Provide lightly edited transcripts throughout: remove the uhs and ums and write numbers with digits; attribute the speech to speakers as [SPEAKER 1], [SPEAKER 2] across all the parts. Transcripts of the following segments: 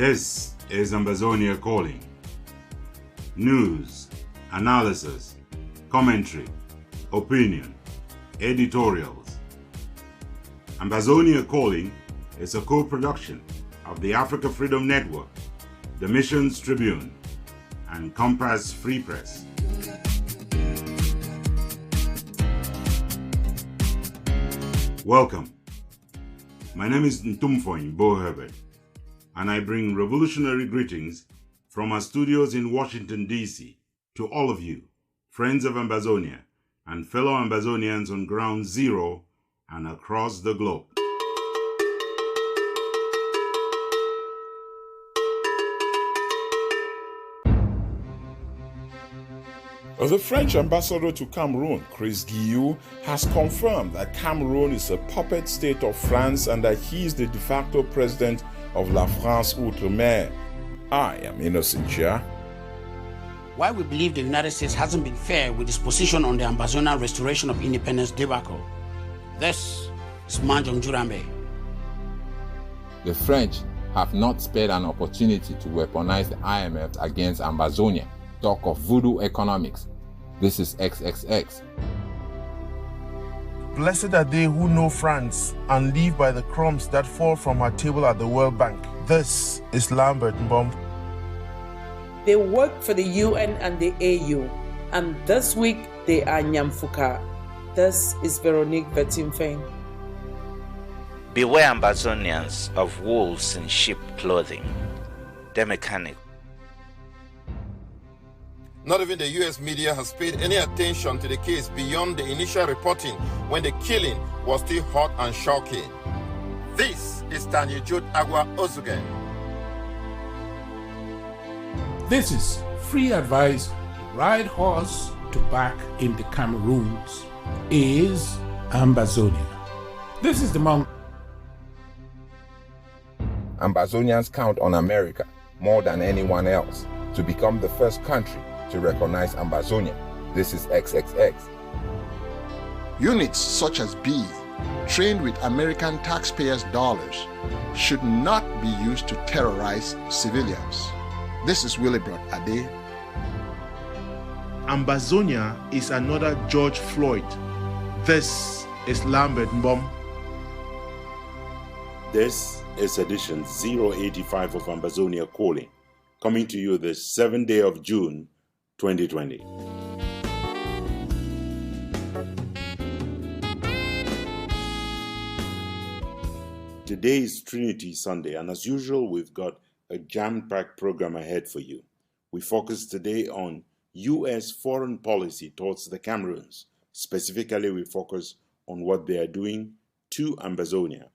[SPEAKER 1] This is Ambazonia Calling. News, analysis, commentary, opinion, editorials. Ambazonia Calling is a co-production of the Africa Freedom Network, the Missions Tribune, and Compass Free Press. Welcome. My name is Ntumfoyn, Herbert, and I bring revolutionary greetings from our studios in Washington, D.C. to all of you, friends of Ambazonia and fellow Ambazonians on ground zero and across the globe.
[SPEAKER 2] The French ambassador to Cameroon, Chris Guillou, has confirmed that Cameroon is a puppet state of France and that he is the de facto president of La France Outre-mer. I am innocent here.
[SPEAKER 3] Why we believe the United States hasn't been fair with its position on the Ambazonian restoration of independence debacle. This is MANYU.
[SPEAKER 4] The French have not spared an opportunity to weaponize the IMF against Ambazonia. Talk of voodoo economics. This is XXX.
[SPEAKER 5] Blessed are they who know France and live by the crumbs that fall from her table at the World Bank. This is Lambert Mbom.
[SPEAKER 6] They work for the UN and the AU, and this week they are Fuka. This is Veronique Vetimfeng.
[SPEAKER 7] Beware Ambazonians of wolves in sheep clothing. The mechanic.
[SPEAKER 8] Not even the US media has paid any attention to the case beyond the initial reporting when the killing was still hot and shocking. This is Tanyejut Agwa Ozuge.
[SPEAKER 9] This is free advice to ride horse to back in the Cameroons is Ambazonia. This is the monk.
[SPEAKER 4] Ambazonians count on America more than anyone else to become the first country to recognize Ambazonia. This is XXX.
[SPEAKER 10] Units such as B, trained with American taxpayers' dollars, should not be used to terrorize civilians. This is Willibrod Ade.
[SPEAKER 5] Ambazonia is another George Floyd. This is Lambert Mbom.
[SPEAKER 1] This is edition 085 of Ambazonia Calling, coming to you the 7th day of June, 2020. Today is Trinity Sunday, and as usual, we've got a jam-packed program ahead for you. We focus today on U.S. foreign policy towards the Cameroons. Specifically, we focus on what they are doing to Ambazonia.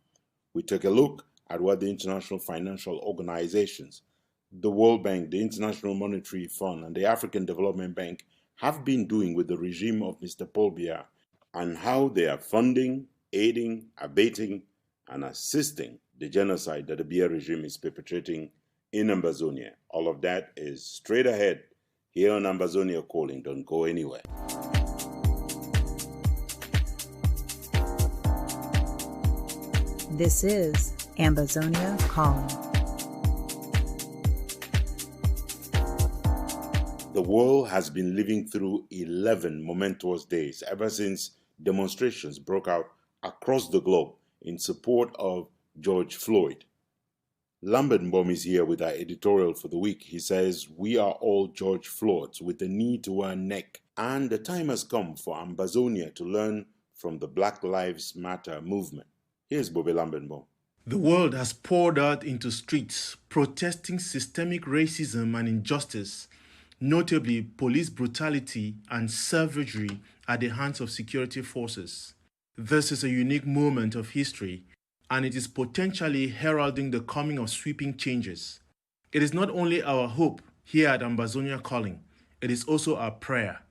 [SPEAKER 1] We take a look at what the international financial organizations, the World Bank, the International Monetary Fund, and the African Development Bank have been doing with the regime of Mr. Paul Biya, and how they are funding, aiding, abating, and assisting the genocide that the Biya regime is perpetrating in Ambazonia. All of that is straight ahead here on Ambazonia Calling. Don't go anywhere.
[SPEAKER 11] This is Ambazonia Calling.
[SPEAKER 1] The world has been living through 11 momentous days ever since demonstrations broke out across the globe in support of George Floyd. Lambert Mbom is here with our editorial for the week. He says, "We are all George Floyds with a knee to our neck, and the time has come for Ambazonia to learn from the Black Lives Matter movement." Here's Bobby Lambert Mbom.
[SPEAKER 5] The world has poured out into streets protesting systemic racism and injustice, notably police brutality and savagery at the hands of security forces. This is a unique moment of history, and it is potentially heralding the coming of sweeping changes. It is not only our hope here at Ambazonia Calling, it is also our prayer.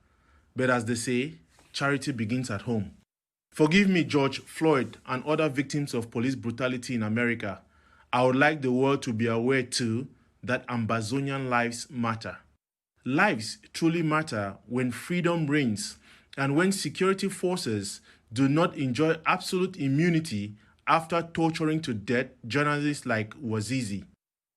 [SPEAKER 5] But as they say, charity begins at home. Forgive me, George Floyd and other victims of police brutality in America. I would like the world to be aware too that Ambazonian lives matter. Lives truly matter when freedom reigns and when security forces do not enjoy absolute immunity after torturing to death journalists like Wazizi.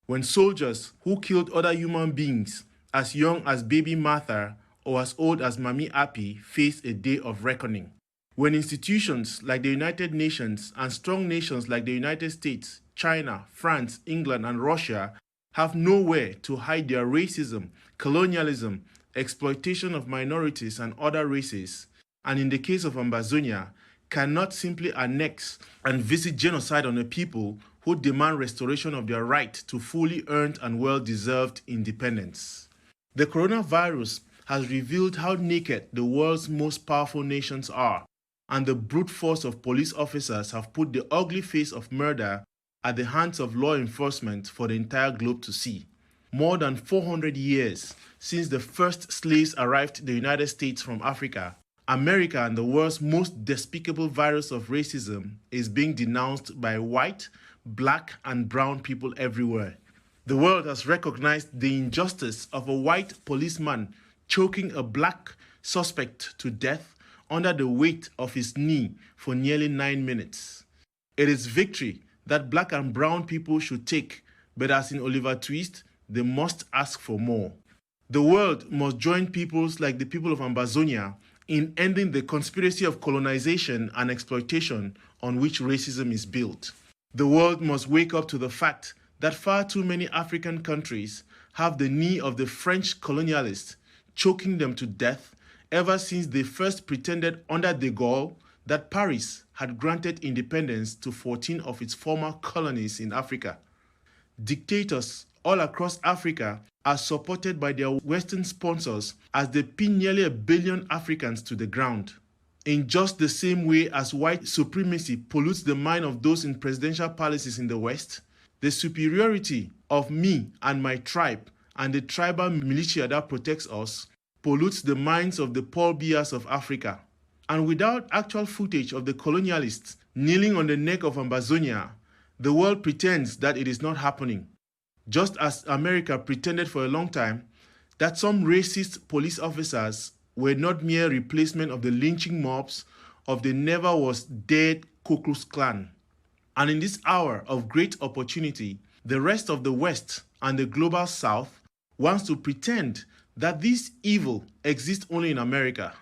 [SPEAKER 5] when soldiers who killed other human beings as young as baby Martha or as old as Mami Api face a day of reckoning. When institutions like the United Nations and strong nations like the United States, China, France, England, and Russia have nowhere to hide their racism, colonialism, exploitation of minorities and other races, and in the case of Ambazonia, cannot simply annex and visit genocide on a people who demand restoration of their right to fully earned and well-deserved independence. The coronavirus has revealed how naked the world's most powerful nations are, and the brute force of police officers have put the ugly face of murder at the hands of law enforcement for the entire globe to see. More than 400 years since the first slaves arrived in the United States from Africa, America and the world's most despicable virus of racism is being denounced by white, black, and brown people everywhere. The world has recognized the injustice of a white policeman choking a black suspect to death under the weight of his knee for nearly 9 minutes. It is victory that black and brown people should take, but as in Oliver Twist, they must ask for more. The world must join peoples like the people of Ambazonia in ending the conspiracy of colonization and exploitation on which racism is built. The world must wake up to the fact that far too many African countries have the knee of the French colonialists choking them to death ever since they first pretended under de Gaulle that Paris had granted independence to 14 of its former colonies in Africa. Dictators all across Africa are supported by their Western sponsors as they pin nearly 1 billion Africans to the ground. In just the same way as white supremacy pollutes the mind of those in presidential palaces in the West, the superiority of me and my tribe and the tribal militia that protects us pollutes the minds of the Paul Bias of Africa. And without actual footage of the colonialists kneeling on the neck of Ambazonia, the world pretends that it is not happening. Just as America pretended for a long time that some racist police officers were not mere replacement of the lynching mobs of the never-was-dead Ku Klux Klan. And in this hour of great opportunity, the rest of the West and the global South wants to pretend that this evil exists only in America.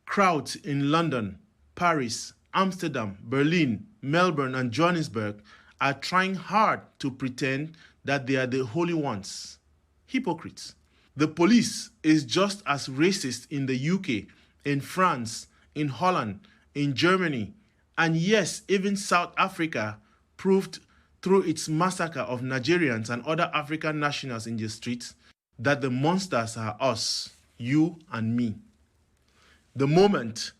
[SPEAKER 5] Crowds in London, Paris, Amsterdam, Berlin, Melbourne, and Johannesburg are trying hard to pretend that they are the holy ones. Hypocrites. The police is just as racist in the UK, in France, in Holland, in Germany, and yes, even South Africa proved through its massacre of Nigerians and other African nationals in the streets that the monsters are us, you and me. The moment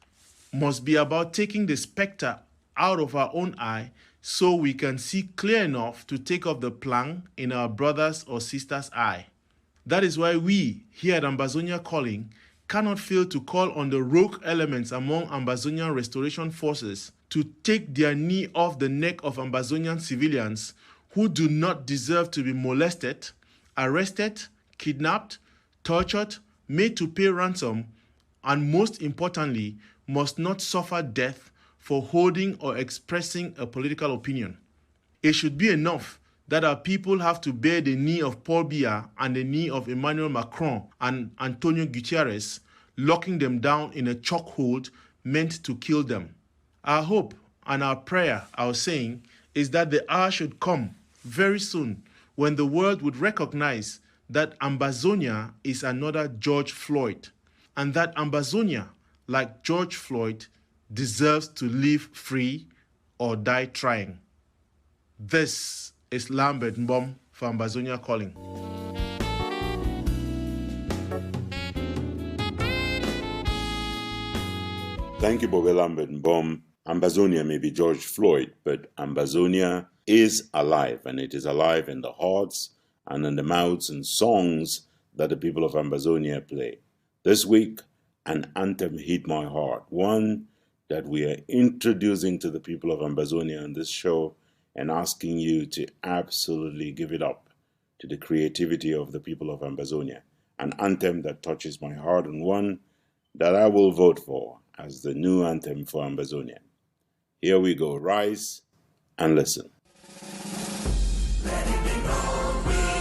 [SPEAKER 5] must be about taking the spectre out of our own eye so we can see clear enough to take off the plank in our brother's or sister's eye. That is why we, here at Ambazonia Calling, cannot fail to call on the rogue elements among Ambazonian restoration forces to take their knee off the neck of Ambazonian civilians who do not deserve to be molested, arrested, kidnapped, tortured, made to pay ransom, and most importantly, must not suffer death for holding or expressing a political opinion. It should be enough that our people have to bear the knee of Paul Biya and the knee of Emmanuel Macron and Antonio Guterres, locking them down in a chokehold meant to kill them. Our hope and our prayer, our saying, is that the hour should come very soon when the world would recognize that Ambazonia is another George Floyd, and that Ambazonia, like George Floyd, deserves to live free or die trying. This is Lambert Mbom for Ambazonia Calling.
[SPEAKER 1] Thank you, Bobby Lambert Mbom. Ambazonia may be George Floyd, but Ambazonia is alive, and it is alive in the hearts and in the mouths and songs that the people of Ambazonia play. This week, an anthem hit my heart, one that we are introducing to the people of Ambazonia on this show and asking you to absolutely give it up to the creativity of the people of Ambazonia. An anthem that touches my heart and one that I will vote for as the new anthem for Ambazonia. Here we go. Rise and listen.
[SPEAKER 12] Let it be known we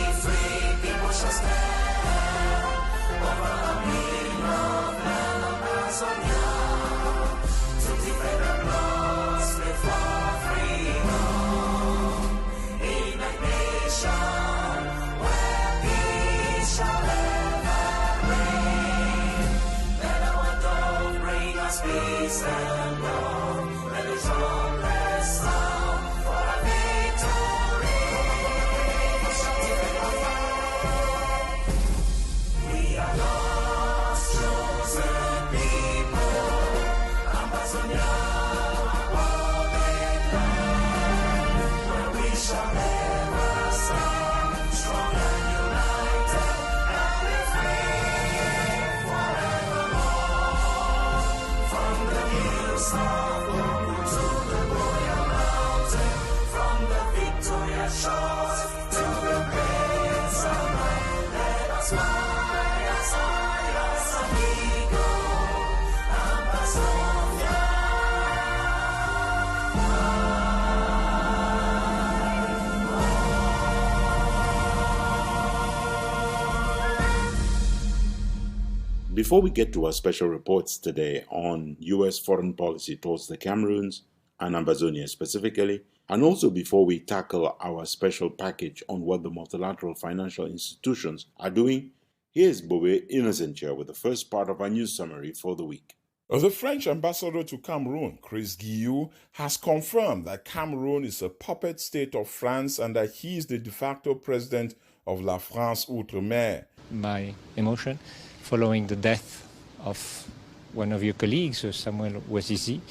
[SPEAKER 1] Before we get to our special reports today on U.S. foreign policy towards the Cameroons and Ambazonia specifically, and also before we tackle our special package on what the multilateral financial institutions are doing, here's Bobe Innocent here with the first part of our news summary for the week.
[SPEAKER 2] The French ambassador to Cameroon, Chris Guilloux, has confirmed that Cameroon is a puppet state of France and that he is the de facto president of La France Outre-mer.
[SPEAKER 12] My emotion following the death of one of your colleagues, Samuel Wazizi.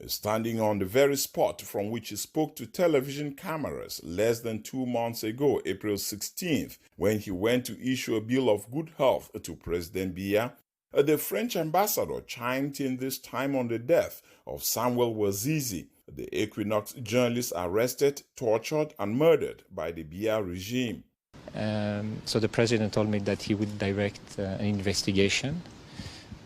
[SPEAKER 2] Standing on the very spot from which he spoke to television cameras less than 2 months ago, April 16th, when he went to issue a bill of good health to President Biya, the French ambassador chimed in this time on the death of Samuel Wazizi, the Equinox journalist arrested, tortured, and murdered by the Biya regime.
[SPEAKER 12] So the president told me that he would direct an investigation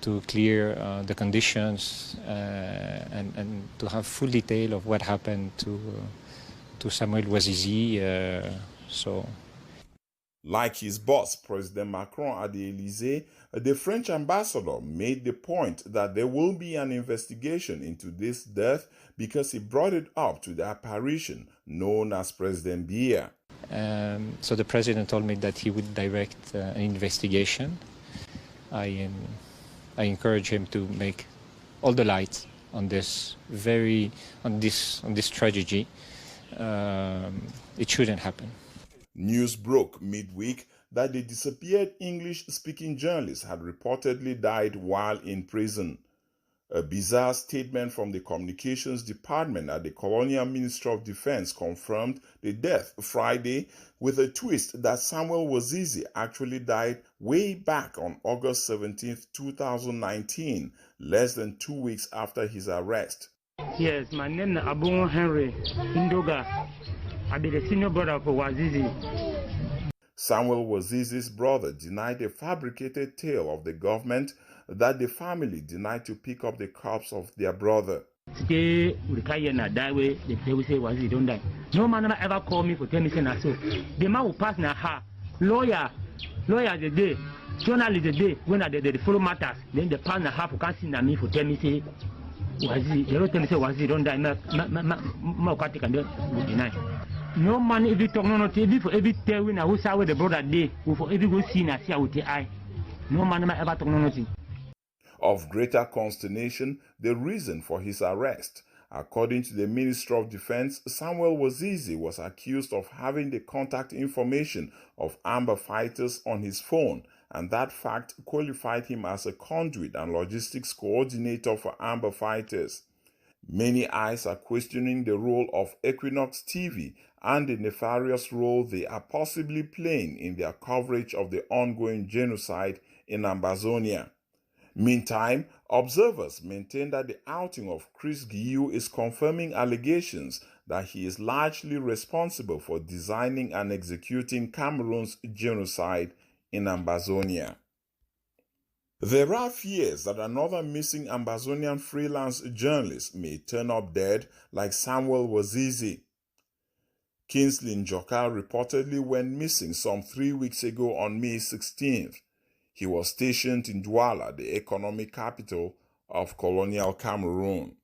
[SPEAKER 12] to clear the conditions and to have full detail of what happened to Samuel Wazizi.
[SPEAKER 2] Like his boss, President Macron at the Élysée, the French ambassador made the point that there will be an investigation into this death because he brought it up to the apparition known as President Biya.
[SPEAKER 12] So the president told me that he would direct an investigation. I encourage him to make all the light on this tragedy. It shouldn't happen.
[SPEAKER 2] News broke midweek that the disappeared English-speaking journalist had reportedly died while in prison. A bizarre statement from the communications department at the Colonial Ministry of Defense confirmed the death Friday with a twist that Samuel Wazizi actually died way back on August 17, 2019, less than 2 weeks after his arrest.
[SPEAKER 13] Yes, my name is Abu Henry Ndoga. I be the senior brother of Wazizi.
[SPEAKER 2] Samuel Wazizi's brother denied a fabricated tale of the government that the family denied to pick up the corpse of their brother.
[SPEAKER 13] Today, we can't die way. They will say Wazizi don't die. No man ever called me for tell me say na so. The man will pass na her. Lawyer the day, journalist the day when they follow matters. Then the pass na her for can't see na me for tell me say Wazizi. They don't tell me say Wazizi don't die. Ma can deny. No man if you talk no TV for every tell when I will say where the brother day. For every go see na see with the eye. No man ever talk no nothing.
[SPEAKER 2] Of greater consternation, the reason for his arrest. According to the Ministry of Defense, Samuel Wazizi was accused of having the contact information of Amba fighters on his phone, and that fact qualified him as a conduit and logistics coordinator for Amba fighters. Many eyes are questioning the role of Equinox TV and the nefarious role they are possibly playing in their coverage of the ongoing genocide in Ambazonia. Meantime, observers maintain that the outing of Chris Guilloux is confirming allegations that he is largely responsible for designing and executing Cameroon's genocide in Ambazonia. There are fears that another missing Ambazonian freelance journalist may turn up dead like Samuel Wazizi. Kingsley Njoka reportedly went missing some 3 weeks ago on May 16th. He was stationed in Douala, the economic capital of colonial Cameroon.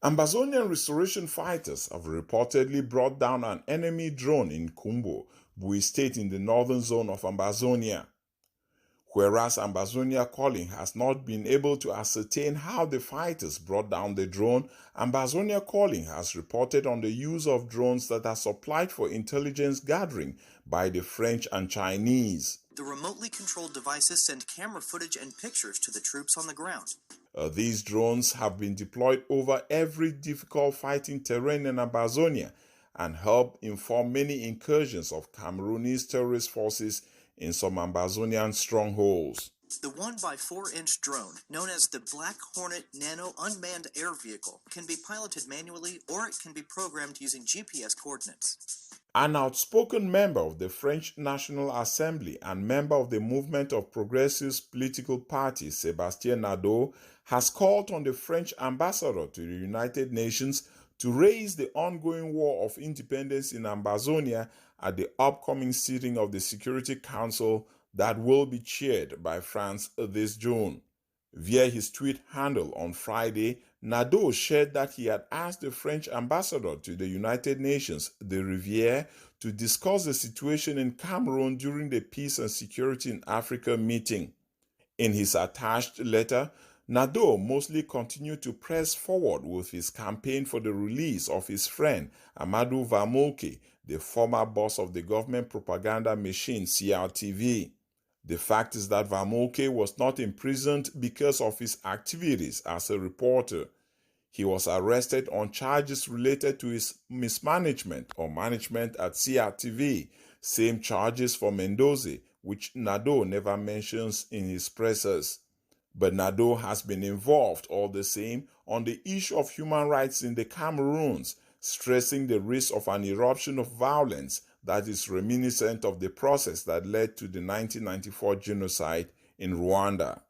[SPEAKER 2] Ambazonian restoration fighters have reportedly brought down an enemy drone in Kumbo, Bui State in the northern zone of Ambazonia. Whereas Ambazonia Calling has not been able to ascertain how the fighters brought down the drone, Ambazonia Calling has reported on the use of drones that are supplied for intelligence gathering by the French and Chinese.
[SPEAKER 14] The remotely controlled devices send camera footage and pictures to the troops on the ground.
[SPEAKER 2] These drones have been deployed over every difficult fighting terrain in Ambazonia and help inform many incursions of Cameroonese terrorist forces in some Ambazonian strongholds.
[SPEAKER 14] The 1x4-inch drone, known as the Black Hornet Nano Unmanned Air Vehicle, can be piloted manually or it can be programmed using GPS coordinates.
[SPEAKER 2] An outspoken member of the French National Assembly and member of the Movement of Progressives political party, Sébastien Nadeau, has called on the French ambassador to the United Nations to raise the ongoing war of independence in Ambazonia at the upcoming sitting of the Security Council that will be chaired by France this June. Via his tweet handle on Friday, Nadeau shared that he had asked the French ambassador to the United Nations, the Rivière, to discuss the situation in Cameroon during the Peace and Security in Africa meeting. In his attached letter, Nadeau mostly continued to press forward with his campaign for the release of his friend Amadou Vamolke, the former boss of the government propaganda machine CRTV. The fact is that Vamolke was not imprisoned because of his activities as a reporter. He was arrested on charges related to his mismanagement or management at CRTV, same charges for Mendoza, which Nadeau never mentions in his presses. But Nadeau has been involved all the same on the issue of human rights in the Cameroons, stressing the risk of an eruption of violence that is reminiscent of the process that led to the 1994 genocide in Rwanda.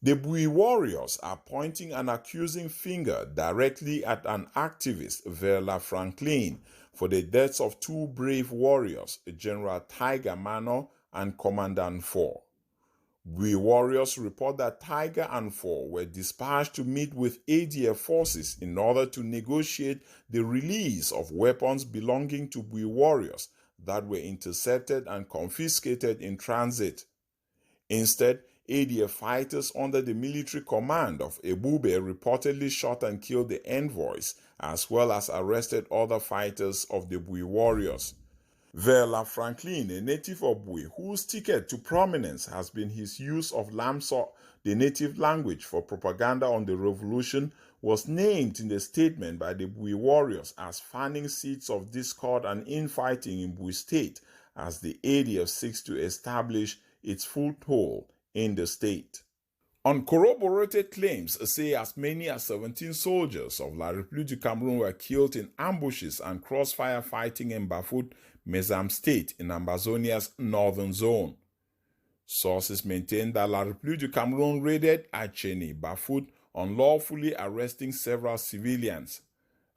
[SPEAKER 2] The Bui warriors are pointing an accusing finger directly at an activist, Verla Franklin, for the deaths of two brave warriors, General Tiger Mano and Commandant Four. Bui warriors report that Tiger and Four were dispatched to meet with ADF forces in order to negotiate the release of weapons belonging to Bui warriors that were intercepted and confiscated in transit. Instead, ADF fighters under the military command of Ebube reportedly shot and killed the envoys, as well as arrested other fighters of the Bui warriors. Verla Franklin, a native of Bui, whose ticket to prominence has been his use of Lamso, the native language for propaganda on the revolution, was named in the statement by the Bui warriors as fanning seeds of discord and infighting in Bui state as the ADF seeks to establish its foothold in the state. Uncorroborated claims say as many as 17 soldiers of La République du Cameroun were killed in ambushes and crossfire fighting in Bafut, MEZAM state in Ambazonia's northern zone. Sources maintain that La République du Cameroun raided Acheni, Bafut, unlawfully arresting several civilians.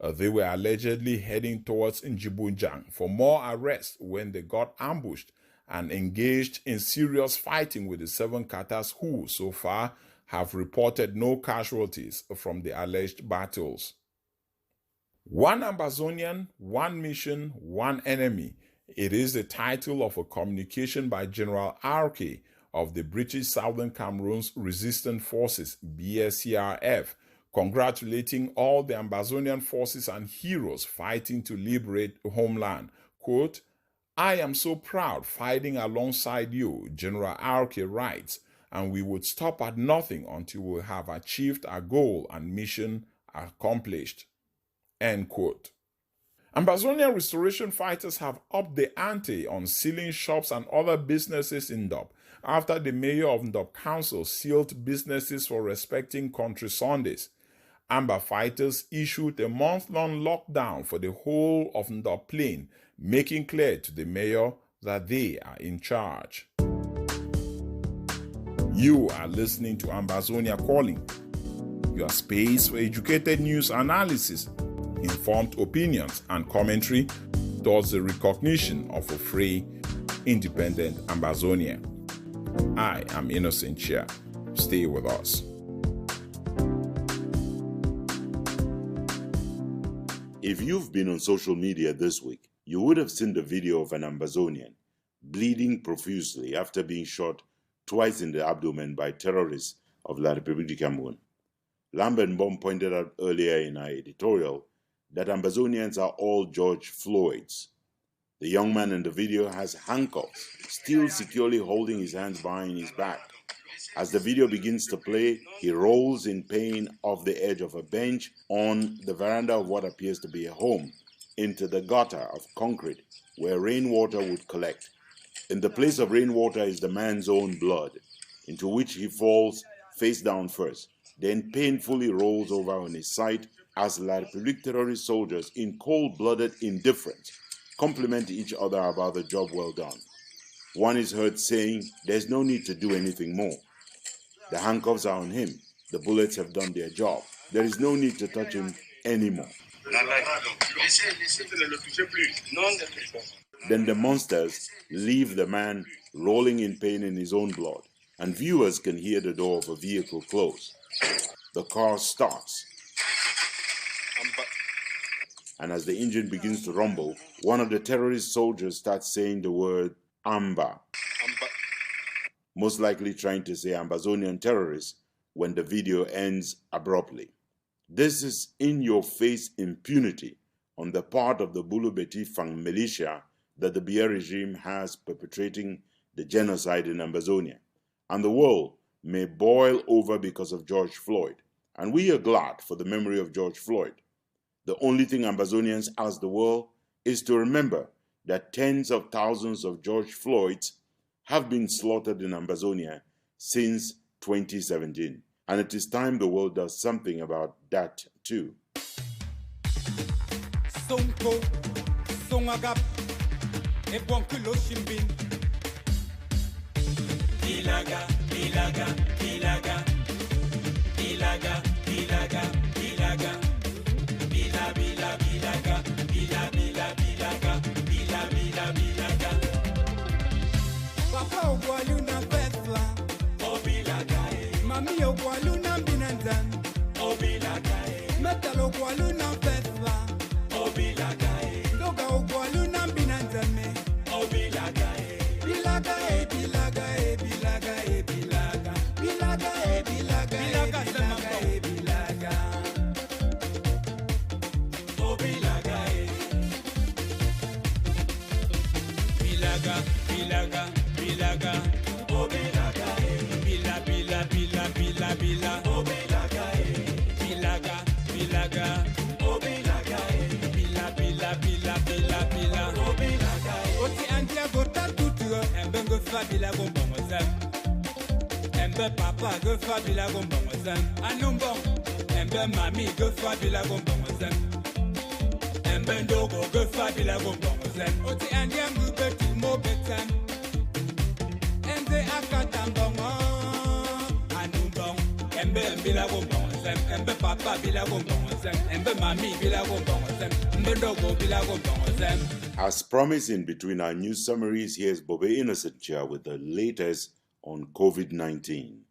[SPEAKER 2] They were allegedly heading towards Njibunjang for more arrests when they got ambushed and engaged in serious fighting with the 7 Katas who, so far, have reported no casualties from the alleged battles. One Ambazonian, one mission, one enemy. It is the title of a communication by General R.K. of the British Southern Cameroon's Resistance Forces, BSCRF, congratulating all the Ambazonian forces and heroes fighting to liberate the homeland. Quote, "I am so proud fighting alongside you," General R.K. writes, "and we would stop at nothing until we have achieved our goal and mission accomplished." End quote. Ambazonian restoration fighters have upped the ante on sealing shops and other businesses in Ndop after the mayor of Ndop Council sealed businesses for respecting country Sundays. Amba fighters issued a month-long lockdown for the whole of Ndop Plain, making clear to the mayor that they are in charge. You are listening to Ambazonia Calling, your space for educated news analysis, informed opinions, and commentary towards the recognition of a free, independent Ambazonia. I am Innocent Chia. Stay with us.
[SPEAKER 1] If you've been on social media this week, you would have seen the video of an Ambazonian bleeding profusely after being shot twice in the abdomen by terrorists of La République du Cameroon. Lambert Bomb pointed out earlier in our editorial that Ambazonians are all George Floyds. The young man in the video has handcuffs, still securely holding his hands behind his back. As the video begins to play, he rolls in pain off the edge of a bench on the veranda of what appears to be a home into the gutter of concrete where rainwater would collect. In the place of rainwater is the man's own blood, into which he falls face down first, then painfully rolls over on his side as La République terrorist soldiers in cold-blooded indifference compliment each other about the job well done. One is heard saying, "There's no need to do anything more. The handcuffs are on him. The bullets have done their job. There is no need to touch him anymore." Then the monsters leave the man rolling in pain in his own blood, and viewers can hear the door of a vehicle close. The car starts, and as the engine begins to rumble, one of the terrorist soldiers starts saying the word Amba, most likely trying to say Ambazonian terrorists, when the video ends abruptly. This is in-your-face impunity on the part of the Boulou-Beti Fang militia that the Biya regime has perpetrating the genocide in Ambazonia, and the world may boil over because of George Floyd, and we are glad for the memory of George Floyd. The only thing Ambazonians ask the world is to remember that tens of thousands of George Floyds have been slaughtered in Ambazonia since 2017, and it is time the world does something about that too.
[SPEAKER 15] Ilaga, ilaga, ilaga, ilaga, ilaga, ilaga, bila, bila, bilaga, bila, bila, bilaga, bila, bila, bilaga. Papa ogwalu na petla, obilaga e. Mami ogwalu na binandan, obilaga e. Metal ogwalu na petla, obilaga e. Doga ogwalu na binandan me, obilaga e. Bilaga e, bilaga e, bilaga e, bilaga. Bilaga e, bilaga e, bilaga e, bilaga. Obilaga e. Bilaga, bilaga, bilaga. Obilaga e. Bila, bila, bila, bila, bila. Obilaga e. Bilaga, bilaga. Obilaga e. Bila, bila, bila, bila, bila. Obilaga e. Oti antia gota tutu. Embengo fabila gombongo zem. Embe papa go fabila gombongo zem. Anumbong. Embe mami go fabila gombongo zem. Embe ndogo go fabila gombongo zem. Oti andia ngube tu mo betem. Embe akatambongo. Anumbong. Embe mbila gombongo zem. Embe papa bila gombongo zem. Embe mami bila gombongo zem. Embe ndogo bila gombongo zem.
[SPEAKER 1] As promised in between our news summaries, here's Bobe Innocentja with the latest on COVID-19.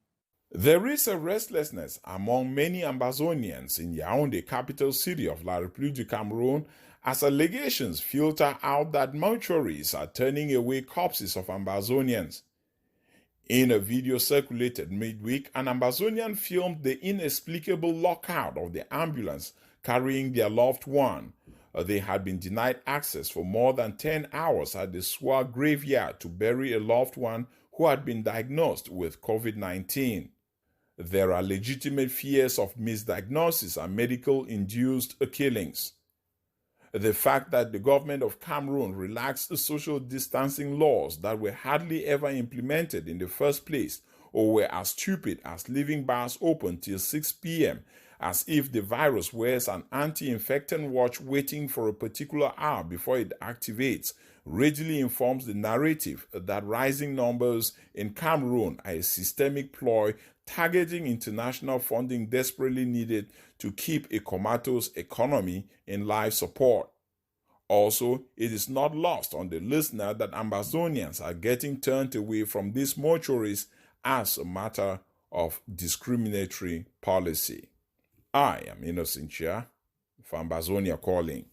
[SPEAKER 2] There is a restlessness among many Ambazonians in Yaoundé, capital city of La République du Cameroon, as allegations filter out that mortuaries are turning away corpses of Ambazonians. In a video circulated midweek, an Ambazonian filmed the inexplicable lockout of the ambulance carrying their loved one. They had been denied access for more than 10 hours at the Soir graveyard to bury a loved one who had been diagnosed with COVID-19. There are legitimate fears of misdiagnosis and medical-induced killings. The fact that the government of Cameroon relaxed the social distancing laws that were hardly ever implemented in the first place, or were as stupid as leaving bars open till 6 p.m., as if the virus wears an anti-infectant watch waiting for a particular hour before it activates, readily informs the narrative that rising numbers in Cameroon are a systemic ploy targeting international funding desperately needed to keep a comatose economy in life support. Also, it is not lost on the listener that Ambazonians are getting turned away from these mortuaries as a matter of discriminatory policy. I am Innocentja for Ambazonia Calling.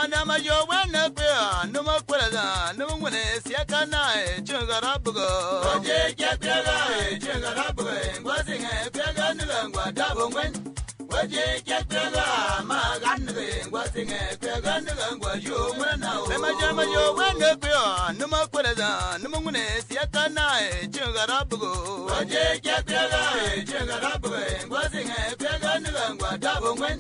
[SPEAKER 16] Madama yo wena pia no makwela no ngone siakana chungara bugo oje kyapega chungara bugo ngwasinge pega nilangwa dabongwen oje kyapega maganne ngwasinge pega nilangwa yo mwana o madama yo wena pia no makwela no ngone siakana chungara bugo oje kyapega chungara bugo ngwasinge pega nilangwa dabongwen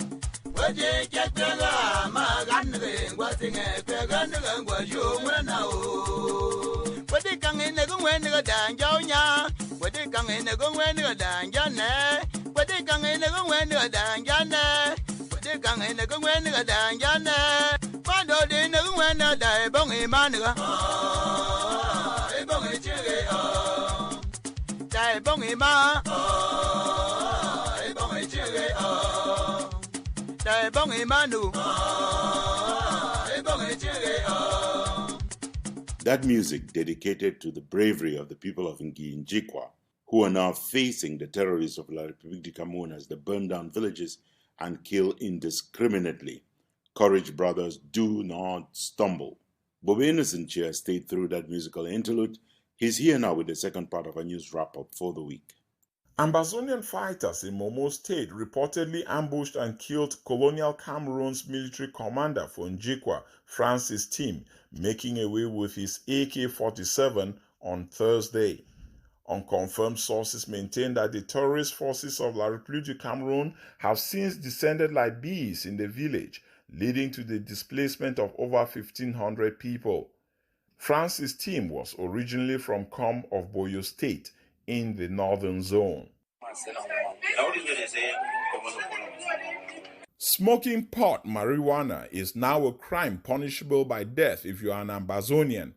[SPEAKER 16] oje kyapega maganne ngwasinge pega nilangwa yo mwana o wadi kange ne gongwe ne danja nya wadi kange ne gongwe ne danja ne wadi kange ne gongwe ne danja ne wadi kange ne gongwe ne danja ne pado de ne gongwe ne dai bong imaniga e bong e chege dai bong ima e bong e chege dai bong imanu e bong e chege.
[SPEAKER 1] That music dedicated to the bravery of the people of Njikwa, who are now facing the terrorists of La République du Cameroun as they burn down villages and kill indiscriminately. Courage, brothers, do not stumble. Bobe Innocent Chair stayed through that musical interlude. He's here now with the second part of our news wrap-up for the week.
[SPEAKER 2] Ambazonian fighters in Momo State reportedly ambushed and killed colonial Cameroon's military commander for Njikwa, Francis Tim, making away with his AK-47 on Thursday. Unconfirmed sources maintain that the terrorist forces of La République du Cameroun have since descended like bees in the village, leading to the displacement of over 1,500 people. Francis Tim was originally from Kom of BOYO State, in the northern zone. Smoking pot marijuana is now a crime punishable by death if you are an Ambazonian.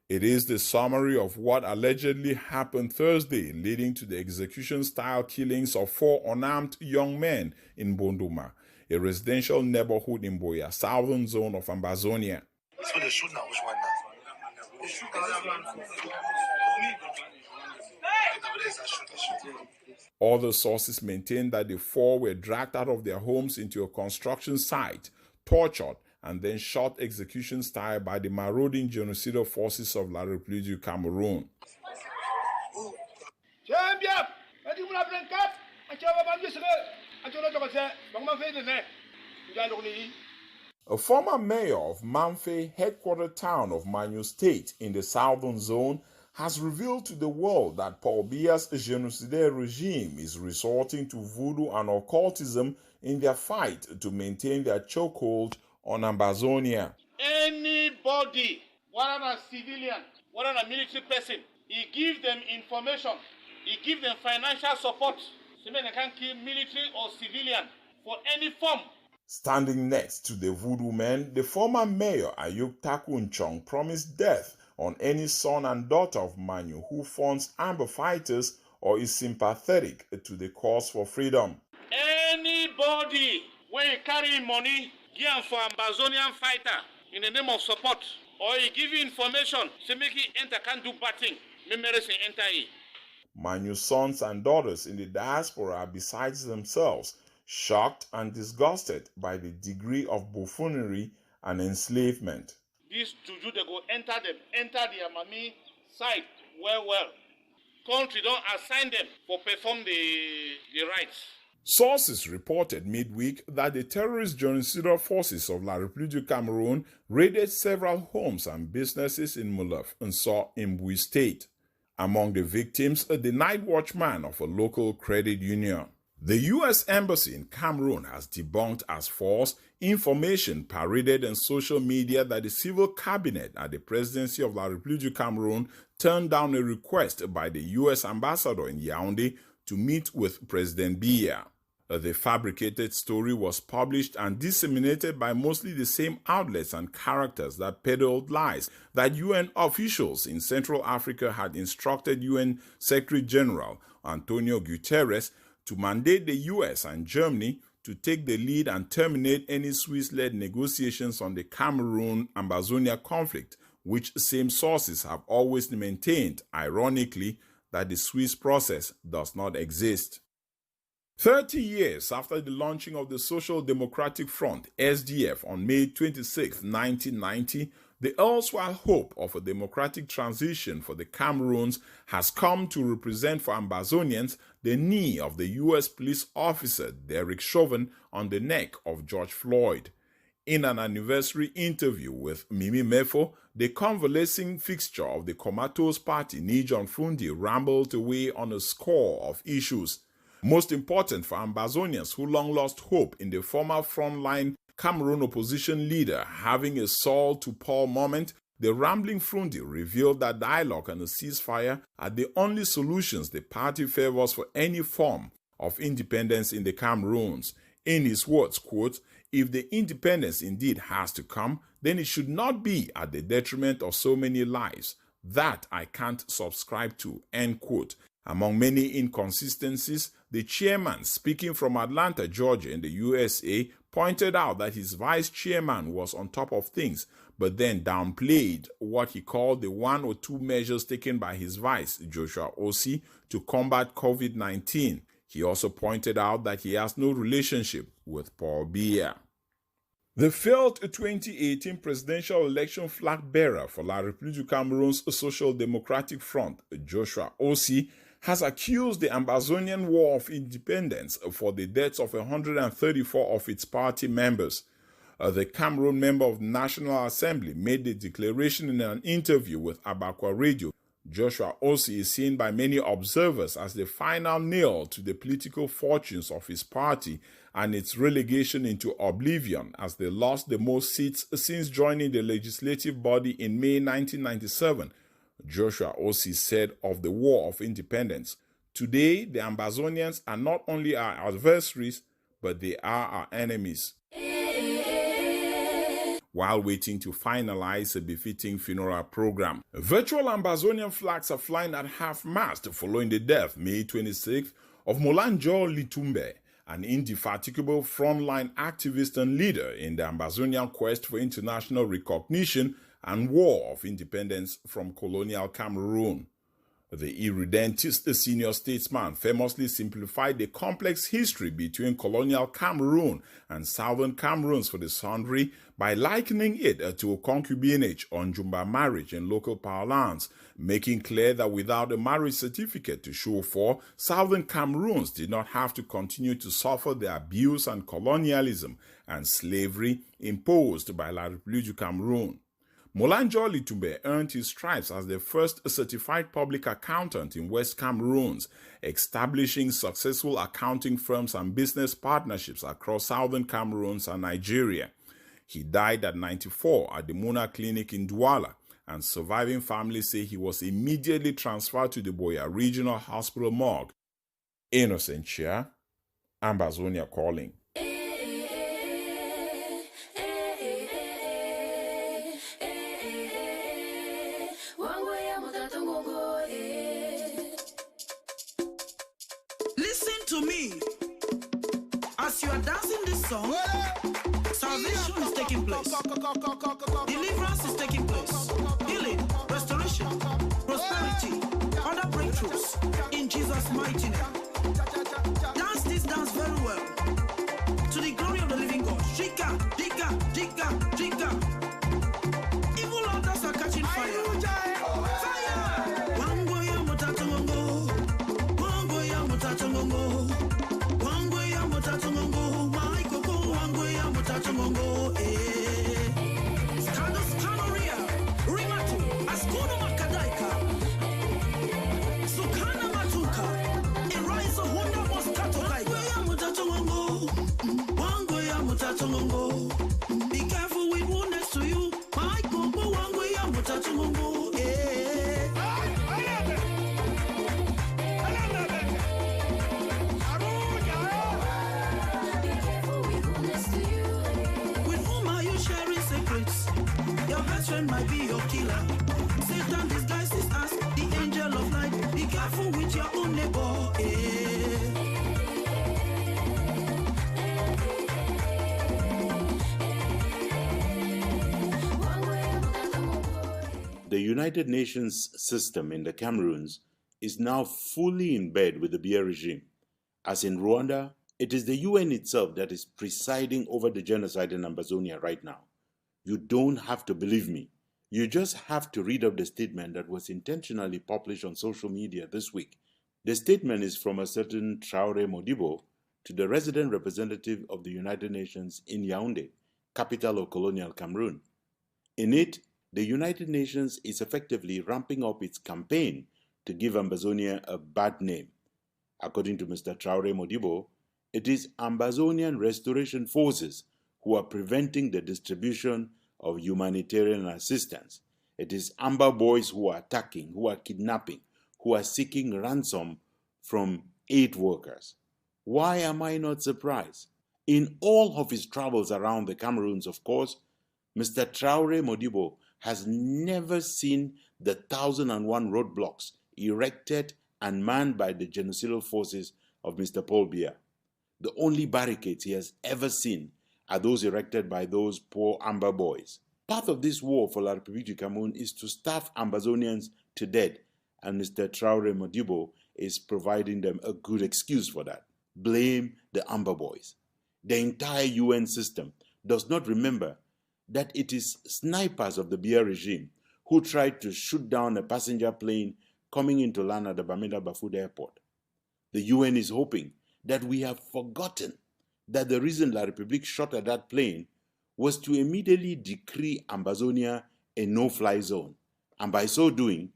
[SPEAKER 2] It is the summary of what allegedly happened Thursday, leading to the execution-style killings of 4 unarmed young men in Bonduma, a residential neighborhood in Boya, southern zone of Ambazonia. Other sources maintain that the 4 were dragged out of their homes into a construction site, tortured, and then shot execution style by the marauding genocidal forces of La République du Cameroun. A former mayor of Manfei, headquartered town of MANYU State in the southern zone, has revealed to the world that Paul Biya's genocidaire regime is resorting to voodoo and occultism in their fight to maintain their chokehold on Ambazonia.
[SPEAKER 5] Anybody, whether a civilian, whether a military person, he gives them information, he gives them financial support, so they can kill military or civilian for any form.
[SPEAKER 2] Standing next to the voodoo men, the former mayor Ayuk Takunchong promised death on any son and daughter of MANYU who funds Amber fighters or is sympathetic to the cause for freedom.
[SPEAKER 5] Anybody when you carry money, give for Ambazonian fighter in the name of support, or you give you information, so make it enter can do bad thing, members enter it.
[SPEAKER 2] MANYU sons and daughters in the diaspora are besides themselves, shocked and disgusted by the degree of buffoonery and enslavement.
[SPEAKER 5] This juju they go enter their mommy side well. Country don't assign them for perform the rights.
[SPEAKER 2] Sources reported midweek that the terrorist genocidal forces of La République du Cameroun raided several homes and businesses in Mulaf and Saw in Bui State. Among the victims, the night watchman of a local credit union. The U.S. Embassy in Cameroon has debunked as false information paraded on social media that the civil cabinet at the presidency of La République du Cameroon turned down a request by the U.S. ambassador in Yaoundé to meet with President Biya. The fabricated story was published and disseminated by mostly the same outlets and characters that peddled lies that UN officials in Central Africa had instructed UN Secretary General Antonio Guterres to mandate the US and Germany to take the lead and terminate any Swiss-led negotiations on the Cameroon-Ambazonia conflict, which same sources have always maintained, ironically, that the Swiss process does not exist. 30 years after the launching of the Social Democratic Front, SDF, on May 26, 1990, the erstwhile hope of a democratic transition for the Cameroons has come to represent for Ambazonians the knee of the U.S. police officer Derek Chauvin on the neck of George Floyd. In an anniversary interview with Mimi Mefo, the convalescing fixture of the comatose party Ntumfoyn rambled away on a score of issues. Most important for Ambazonians who long lost hope in the former frontline Cameroon opposition leader having a Saul to Paul moment, the rambling Frundi revealed that dialogue and a ceasefire are the only solutions the party favors for any form of independence in the Cameroons. In his words, quote, "If the independence indeed has to come, then it should not be at the detriment of so many lives. That I can't subscribe to," end quote. Among many inconsistencies, the chairman, speaking from Atlanta, Georgia in the USA, pointed out that his vice chairman was on top of things, but then downplayed what he called the one or two measures taken by his vice, Joshua Osei, to combat COVID-19. He also pointed out that he has no relationship with Paul Biya. The failed 2018 presidential election flag bearer for La République du Cameroon's Social Democratic Front, Joshua Osei, has accused the Ambazonian War of Independence for the deaths of 134 of its party members. The Cameroon member of the National Assembly made the declaration in an interview with Abakwa Radio. Joshua Osei is seen by many observers as the final nail to the political fortunes of his party and its relegation into oblivion, as they lost the most seats since joining the legislative body in May 1997. Joshua Osei said of the War of Independence, "Today, the Ambazonians are not only our adversaries, but they are our enemies." While waiting to finalize a befitting funeral program, virtual Ambazonian flags are flying at half-mast following the death, May 26th, of Molanjo Litumbe, an indefatigable frontline activist and leader in the Ambazonian quest for international recognition and war of independence from colonial Cameroon. The Irredentist senior statesman famously simplified the complex history between colonial Cameroon and southern Cameroons for the sundry by likening it to a concubinage or njumba marriage in local parlance, making clear that without a marriage certificate to show for, southern Cameroons did not have to continue to suffer the abuse and colonialism and slavery imposed by La République du Cameroon. Molanjo Litumbe earned his stripes as the first certified public accountant in West Cameroons, establishing successful accounting firms and business partnerships across southern Cameroons and Nigeria. He died at 94 at the Muna Clinic in Douala, and surviving families say he was immediately transferred to the BOYO Regional Hospital morgue. Innocent Chia, Ambazonia Calling.
[SPEAKER 17] To me, as you are dancing this song, salvation is taking place, deliverance is taking place, healing, restoration, prosperity, other breakthroughs in Jesus' mighty name. Dance this dance very well to the glory of the living God. Jika, jika, jika, jika. Evil altars are catching fire. Be careful with who next to you. My Coco Wangwe Yamutatungo. With whom are you sharing secrets? Your best friend might be your killer. Satan disguises as the angel of light. Be careful with your own neighbor.
[SPEAKER 1] The United Nations system in the Cameroons is now fully in bed with the Biya regime. As in Rwanda, It is the UN itself that is presiding over the genocide in Ambazonia right now. You don't have to believe me. You just have to read up the statement that was intentionally published on social media this week. The statement is from a certain Traore Modibo to the resident representative of the United Nations in Yaoundé, capital of colonial Cameroon. In it, the United Nations is effectively ramping up its campaign to give Ambazonia a bad name. According to Mr. Traore Modibo, it is Ambazonian restoration forces who are preventing the distribution of humanitarian assistance. It is Amba boys who are attacking, who are kidnapping, who are seeking ransom from aid workers. Why am I not surprised? In all of his travels around the Cameroons, of course, Mr. Traore Modibo has never seen the 1,001 roadblocks erected and manned by the genocidal forces of Mr. Paul Biya. The only barricades he has ever seen are those erected by those poor Amba boys. Part of this war for La République du Cameroun is to starve Ambazonians to death, and Mr. Traore Modibo is providing them a good excuse for that. Blame the Amba boys. The entire UN system does not remember that it is snipers of the Biya regime who tried to shoot down a passenger plane coming into land at the Bamenda Bafouda airport. The UN is hoping that we have forgotten that the reason La République shot at that plane was to immediately decree Ambazonia a no-fly zone, and by so doing,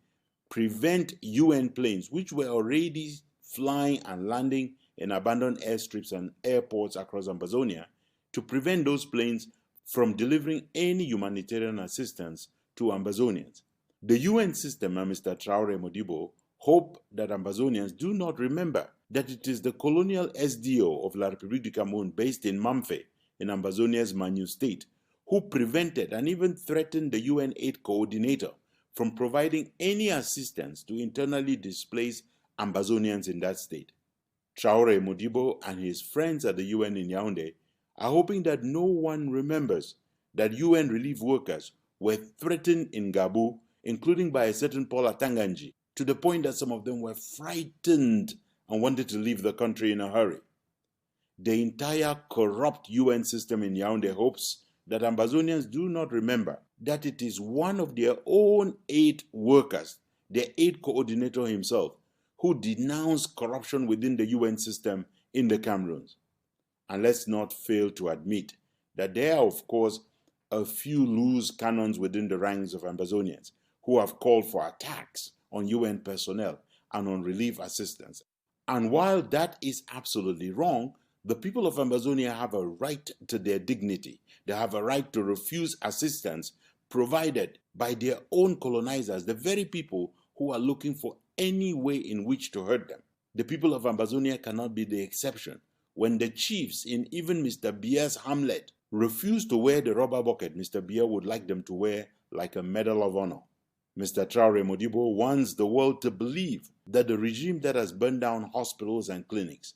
[SPEAKER 1] prevent UN planes which were already flying and landing in abandoned airstrips and airports across Ambazonia, to prevent those planes from delivering any humanitarian assistance to Ambazonians. The UN system and Mr. Traore Modibo hope that Ambazonians do not remember that it is the colonial SDO of La République du Cameroun based in Mamfe, in Ambazonia's MANYU state, who prevented and even threatened the UN aid coordinator from providing any assistance to internally displaced Ambazonians in that state. Traore Modibo and his friends at the UN in Yaoundé are hoping that no one remembers that UN relief workers were threatened in Gabu, including by a certain Paul Atanganji, to the point that some of them were frightened and wanted to leave the country in a hurry. The entire corrupt UN system in Yaoundé hopes that Ambazonians do not remember that it is one of their own aid workers, their aid coordinator himself, who denounced corruption within the UN system in the Cameroons. And let's not fail to admit that there are, of course, a few loose cannons within the ranks of Ambazonians who have called for attacks on UN personnel and on relief assistance. And while that is absolutely wrong, the people of Ambazonia have a right to their dignity. They have a right to refuse assistance provided by their own colonizers, the very people who are looking for any way in which to hurt them. The people of Ambazonia cannot be the exception. When the chiefs in even Mr. Biya's hamlet refuse to wear the rubber bucket Mr. Biya would like them to wear like a Medal of Honor. Mr. Traore Modibo wants the world to believe that the regime that has burned down hospitals and clinics,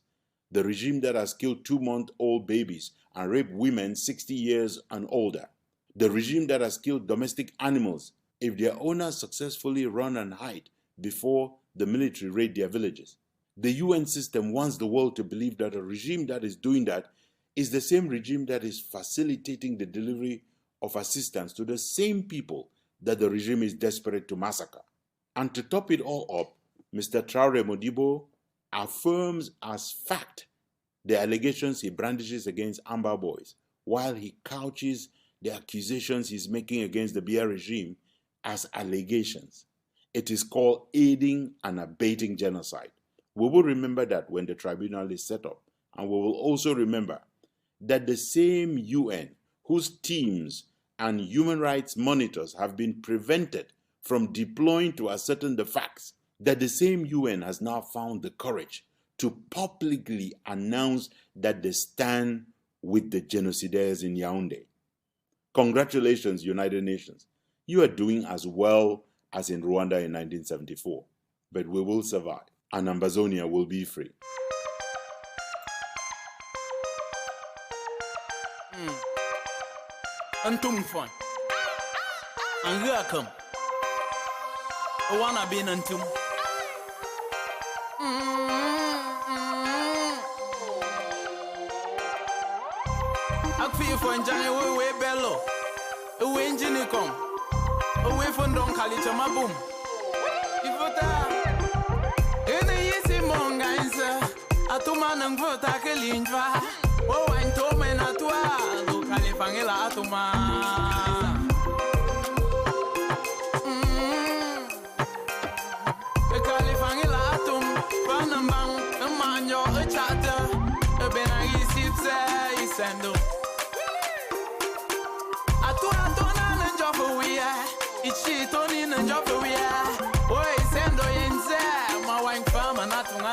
[SPEAKER 1] the regime that has killed 2-month-old babies and raped women 60 years and older, the regime that has killed domestic animals if their owners successfully run and hide before the military raid their villages. The UN system wants the world to believe that a regime that is doing that is the same regime that is facilitating the delivery of assistance to the same people that the regime is desperate to massacre. And to top it all up, Mr. Traore Modibo affirms as fact the allegations he brandishes against Amba boys, while he couches the accusations he's making against the Biya regime as allegations. It is called aiding and abetting genocide. We will remember that when the tribunal is set up, and we will also remember that the same UN whose teams and human rights monitors have been prevented from deploying to ascertain the facts, that the same UN has now found the courage to publicly announce that they stand with the genocidaires in Yaoundé. Congratulations, United Nations. You are doing as well as in Rwanda in 1974. But we will survive, and Ambazonia will be free.
[SPEAKER 17] Ntumfoyn. And here I come. I wanna be Ntum.
[SPEAKER 18] for enjoying way bello. Away engine come. Away from Don Calichama boom. If any easy monga answer, Atuman and Votakelinva. Oh, I'm Toman Atua, no Califangela Atuma. The Califangela Atum, Panamang, a manyo, a chatter, a Benagi Sitsa, Isando. Atua Dona and Joffa, it's shit on in and Joffa. Oh, Sendo Yenze, my wine farm and Atunga.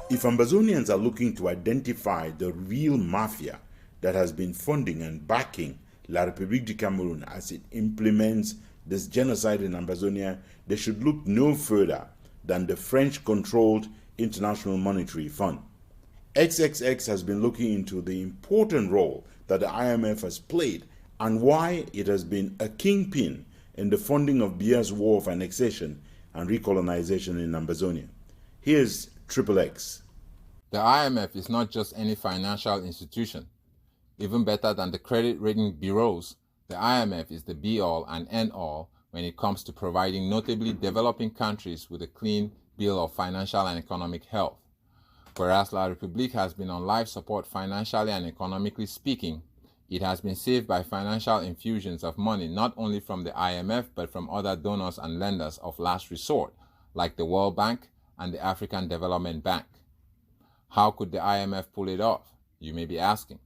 [SPEAKER 1] If Ambazonians are looking to identify the real mafia that has been funding and backing La République du Cameroun as it implements this genocide in Ambazonia, they should look no further than the French-controlled International Monetary Fund. XXX has been looking into the important role that the IMF has played and why it has been a kingpin in the funding of Bia's war of annexation and recolonization in Ambazonia. Here's XXX.
[SPEAKER 4] The IMF is not just any financial institution. Even better than the credit rating bureaus, the IMF is the be-all and end-all when it comes to providing notably developing countries with a clean bill of financial and economic health. Whereas La République has been on life support financially and economically speaking, it has been saved by financial infusions of money not only from the IMF but from other donors and lenders of last resort, like the World Bank and the African Development Bank. How could the IMF pull it off, you may be asking?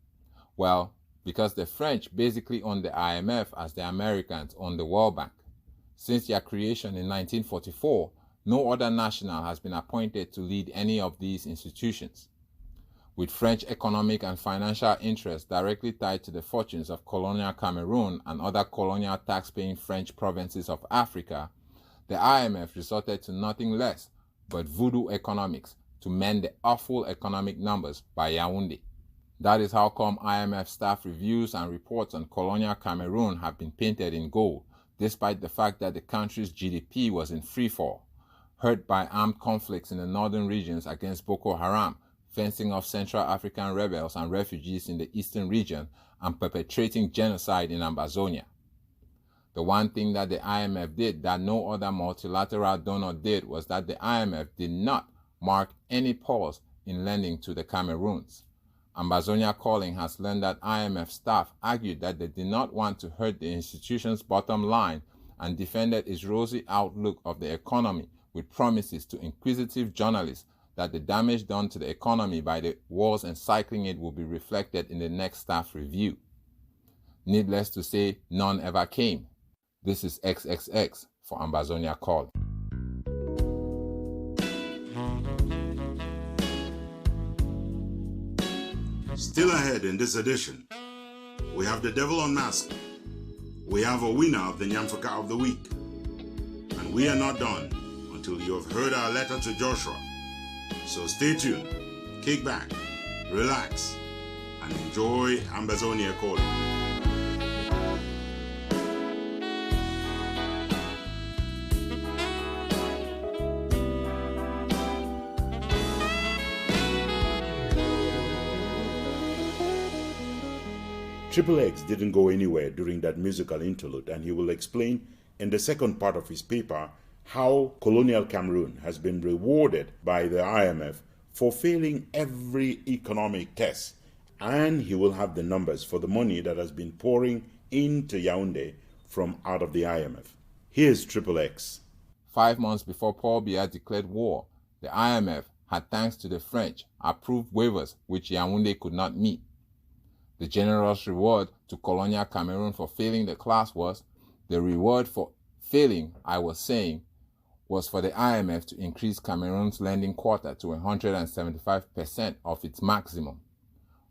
[SPEAKER 4] Well, because the French basically own the IMF as the Americans own the World Bank. Since their creation in 1944, no other national has been appointed to lead any of these institutions. With French economic and financial interests directly tied to the fortunes of colonial Cameroon and other colonial tax-paying French provinces of Africa, the IMF resorted to nothing less but voodoo economics to mend the awful economic numbers by Yaoundé. That is how come IMF staff reviews and reports on colonial Cameroon have been painted in gold, despite the fact that the country's GDP was in freefall, hurt by armed conflicts in the northern regions against Boko Haram, fencing off Central African rebels and refugees in the eastern region, and perpetrating genocide in Ambazonia. The one thing that the IMF did that no other multilateral donor did was that the IMF did not mark any pause in lending to the Cameroons. Ambazonia Calling has learned that IMF staff argued that they did not want to hurt the institution's bottom line and defended its rosy outlook of the economy with promises to inquisitive journalists that the damage done to the economy by the wars encircling it will be reflected in the next staff review. Needless to say, none ever came. This is XXX for Ambazonia Calling.
[SPEAKER 1] Still ahead in this edition, we have the devil unmasked. We have a winner of the Nyamfuka of the week. And we are not done until you have heard our letter to Joshua. So stay tuned, kick back, relax, and enjoy Ambazonia Calling. XXX didn't go anywhere during that musical interlude, and he will explain in the second part of his paper how colonial Cameroon has been rewarded by the IMF for failing every economic test, and he will have the numbers for the money that has been pouring into Yaoundé from out of the IMF. Here's Triple X.
[SPEAKER 4] 5 months before Paul Biya declared war, the IMF had, thanks to the French, approved waivers which Yaoundé could not meet. The generous reward to colonial Cameroon for failing the class was the reward for failing, I was saying, was for the IMF to increase Cameroon's lending quota to 175% of its maximum.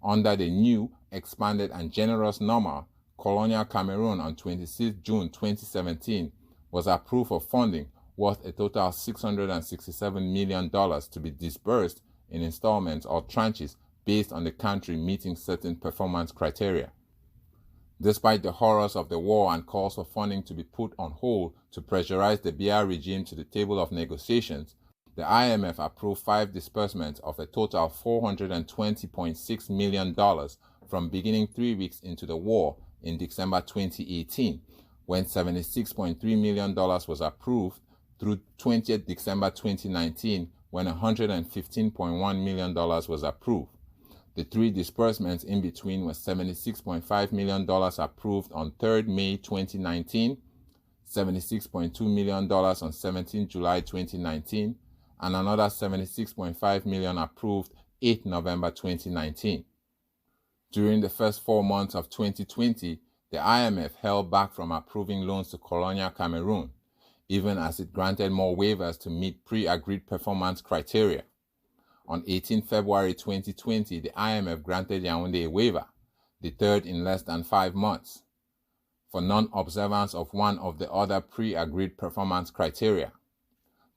[SPEAKER 4] Under the new, expanded and generous normal, colonial Cameroon on 26 June 2017 was approved for funding worth a total of $667 million to be disbursed in installments or tranches based on the country meeting certain performance criteria. Despite the horrors of the war and calls for funding to be put on hold to pressurize the Biya regime to the table of negotiations, the IMF approved 5 disbursements of a total of $420.6 million from beginning 3 weeks into the war in December 2018, when $76.3 million was approved, through 20th December 2019, when $115.1 million was approved. The 3 disbursements in between were $76.5 million approved on 3rd May 2019, $76.2 million on 17 July 2019, and another $76.5 million approved 8 November 2019. During the first 4 months of 2020, the IMF held back from approving loans to colonial Cameroon, even as it granted more waivers to meet pre-agreed performance criteria. On 18 February 2020, the IMF granted Yaoundé a waiver, the 3rd in less than 5 months, for non-observance of one of the other pre-agreed performance criteria.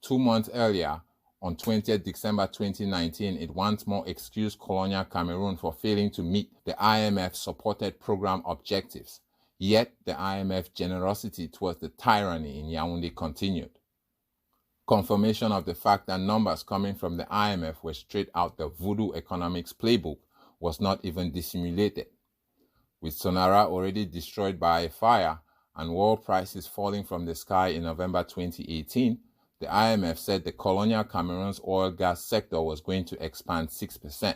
[SPEAKER 4] 2 months earlier, on 20th December 2019, it once more excused colonial Cameroon for failing to meet the IMF-supported program objectives. Yet, the IMF's generosity towards the tyranny in Yaoundé continued. Confirmation of the fact that numbers coming from the IMF were straight out the voodoo economics playbook was not even dissimulated. With Sonara already destroyed by a fire and world prices falling from the sky in November 2018, the IMF said the colonial Cameroon's oil gas sector was going to expand 6%.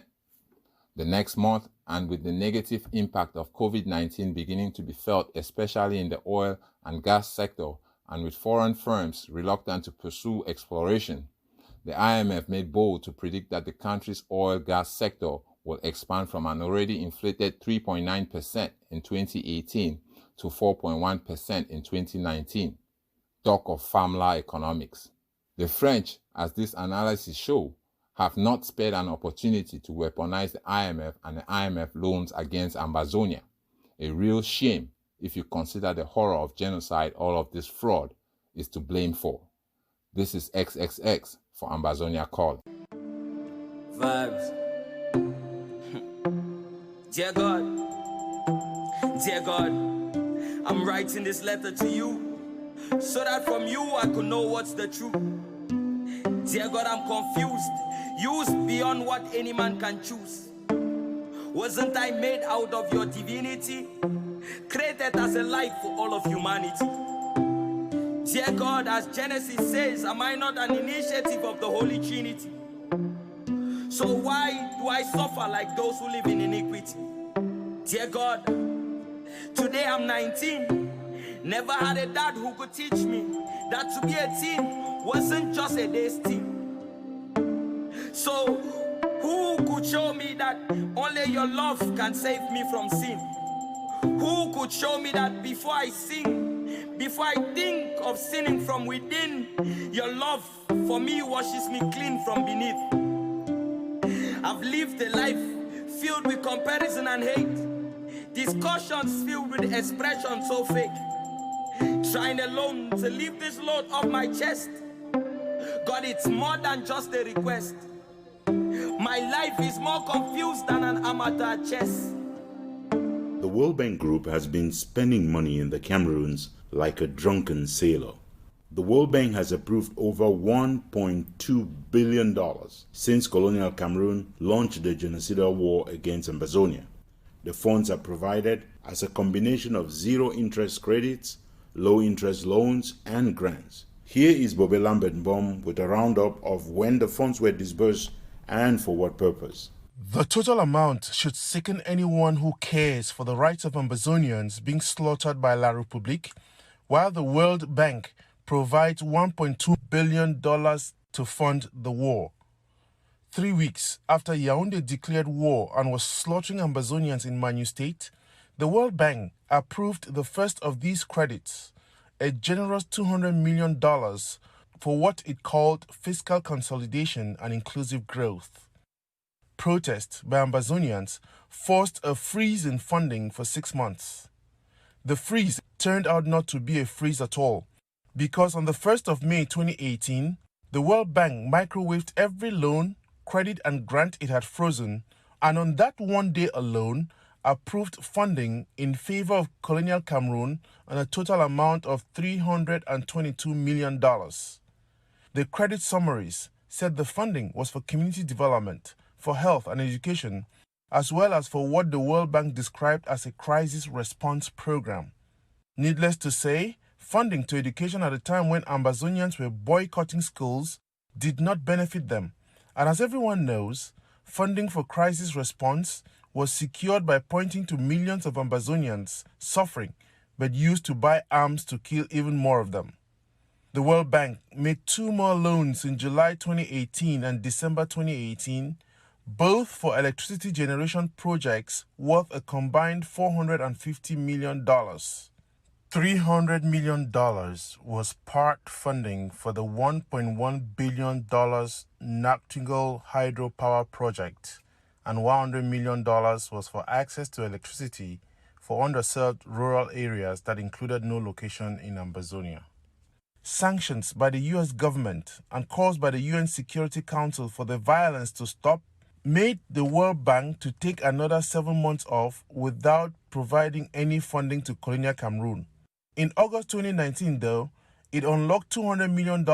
[SPEAKER 4] The next month, and with the negative impact of COVID-19 beginning to be felt especially in the oil and gas sector, and with foreign firms reluctant to pursue exploration, the IMF made bold to predict that the country's oil gas sector will expand from an already inflated 3.9% in 2018 to 4.1% in 2019. Talk of farmland economics. The French, as this analysis shows, have not spared an opportunity to weaponize the IMF and the IMF loans against Ambazonia. A real shame if you consider the horror of genocide all of this fraud is to blame for. This is XXX for Ambazonia Calling.
[SPEAKER 19] Vibes. Dear God, I'm writing this letter to you so that from you I could know what's the truth. Dear God, I'm confused, used beyond what any man can choose. Wasn't I made out of your divinity, created as a light for all of humanity? Dear God, as Genesis says, am I not an initiative of the Holy Trinity? So why do I suffer like those who live in iniquity? Dear God, today I'm 19, never had a dad who could teach me that to be a teen wasn't just a day's thing. So who could show me that only your love can save me from sin? Who could show me that before I sing, before I think of sinning from within, your love for me washes me clean from beneath? I've lived a life filled with comparison and hate, discussions filled with expressions so fake, trying alone to lift this load off my chest. God, it's more than just a request. My life is more confused than an amateur chess.
[SPEAKER 1] The World Bank Group has been spending money in the Cameroons like a drunken sailor. The World Bank has approved over $1.2 billion since colonial Cameroon launched the genocidal war against Ambazonia. The funds are provided as a combination of zero-interest credits, low-interest loans, and grants. Here is Bobby Lambert-Mbom with a roundup of when the funds were disbursed and for what purpose.
[SPEAKER 5] The total amount should sicken anyone who cares for the rights of Ambazonians being slaughtered by La République, while the World Bank provides $1.2 billion to fund the war. 3 weeks after Yaoundé declared war and was slaughtering Ambazonians in MANYU state, the World Bank approved the first of these credits, a generous $200 million for what it called fiscal consolidation and inclusive growth. Protests by Ambazonians forced a freeze in funding for 6 months. The freeze turned out not to be a freeze at all, because on the 1st of May 2018, the World Bank microwaved every loan, credit and grant it had frozen, and on that one day alone, approved funding in favor of colonial Cameroon on a total amount of $322 million. The credit summaries said the funding was for community development, for health and education, as well as for what the World Bank described as a crisis response program. Needless to say, funding to education at a time when Ambazonians were boycotting schools did not benefit them. And as everyone knows, funding for crisis response was secured by pointing to millions of Ambazonians suffering, but used to buy arms to kill even more of them. The World Bank made 2 more loans in July 2018 and December 2018, both for electricity generation projects worth a combined $450 million. $300 million was part funding for the $1.1 billion Nachtigal hydropower project, and $100 million was for access to electricity for underserved rural areas that included no location in Ambazonia. Sanctions by the US government and calls by the UN Security Council for the violence to stop made the World Bank to take another 7 months off without providing any funding to colonial Cameroon. In August 2019, though, it unlocked $200 million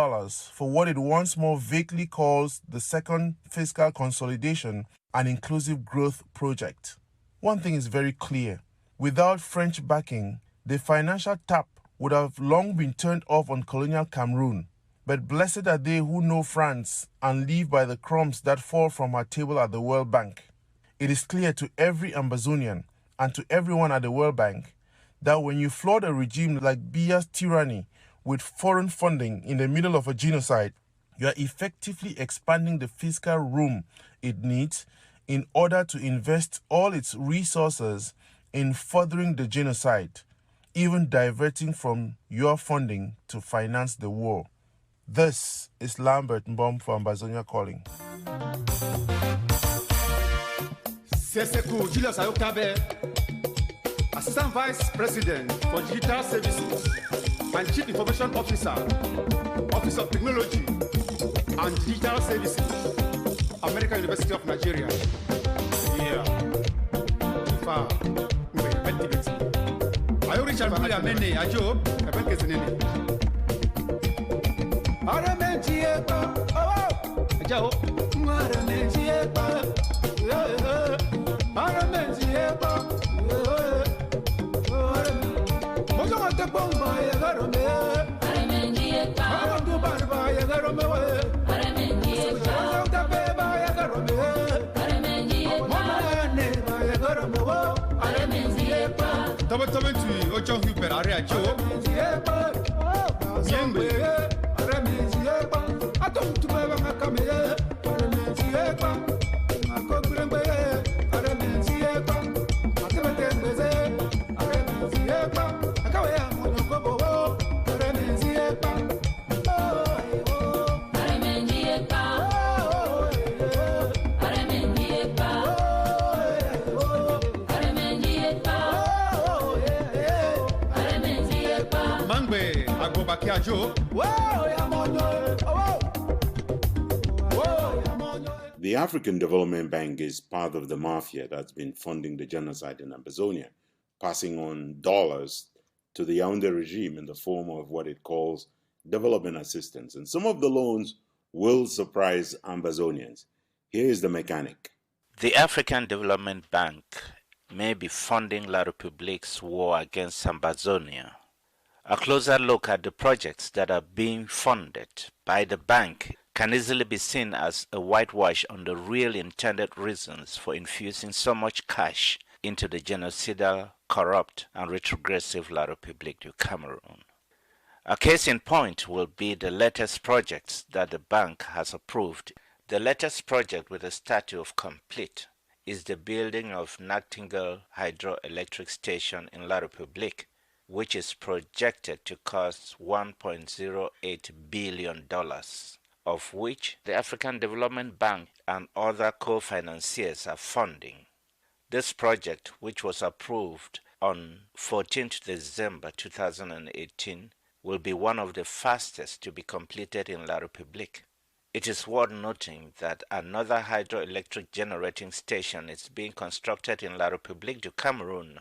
[SPEAKER 5] for what it once more vaguely calls the second fiscal consolidation and inclusive growth project. One thing is very clear. Without French backing, the financial tap would have long been turned off on colonial Cameroon. But blessed are they who know France and live by the crumbs that fall from her table at the World Bank. It is clear to every Ambazonian and to everyone at the World Bank that when you flood a regime like Biya's tyranny with foreign funding in the middle of a genocide, you are effectively expanding the fiscal room it needs in order to invest all its resources in furthering the genocide, even diverting from your funding to finance the war. This is Lambert Mbom for Ambazonia Calling.
[SPEAKER 20] Seseku Julius Ayokabe, Assistant Vice President for Digital Services and Chief Information Officer, Office of Technology and Digital Services, American University of Nigeria. Yeah. Ifa, Ayo Richard Mula Mene, Ajo, Ebenkezinene. Aramejieba, oh, Ajao, Aramejieba, Aramejieba, Mojo want to bomb by a garome, Aramejieba, Arandu Barba, a garome, Aramejieba, the baby by a garome, Aramejieba, Mama, by a garome, Aramejieba, Tabatamenti, Ocho Huber, Ariajo, Aramejieba, Yembe. I don't know if I come here. Mangbe, I go back here, Joe.
[SPEAKER 1] The African Development Bank is part of the mafia that's been funding the genocide in Ambazonia, passing on dollars to the Yaoundé regime in the form of what it calls development assistance. And some of the loans will surprise Ambazonians. Here is the mechanic.
[SPEAKER 7] The African Development Bank may be funding La République's war against Ambazonia. A closer look at the projects that are being funded by the bank can easily be seen as a whitewash on the real intended reasons for infusing so much cash into the genocidal, corrupt, and retrogressive La République du Cameroun. A case in point will be the latest projects that the bank has approved. The latest project with a status of complete is the building of Nightingale Hydroelectric Station in La République, which is projected to cost $1.08 billion, of which the African Development Bank and other co-financiers are funding. This project, which was approved on 14th December 2018, will be one of the fastest to be completed in La République. It is worth noting that another hydroelectric generating station is being constructed in La République du Cameroon,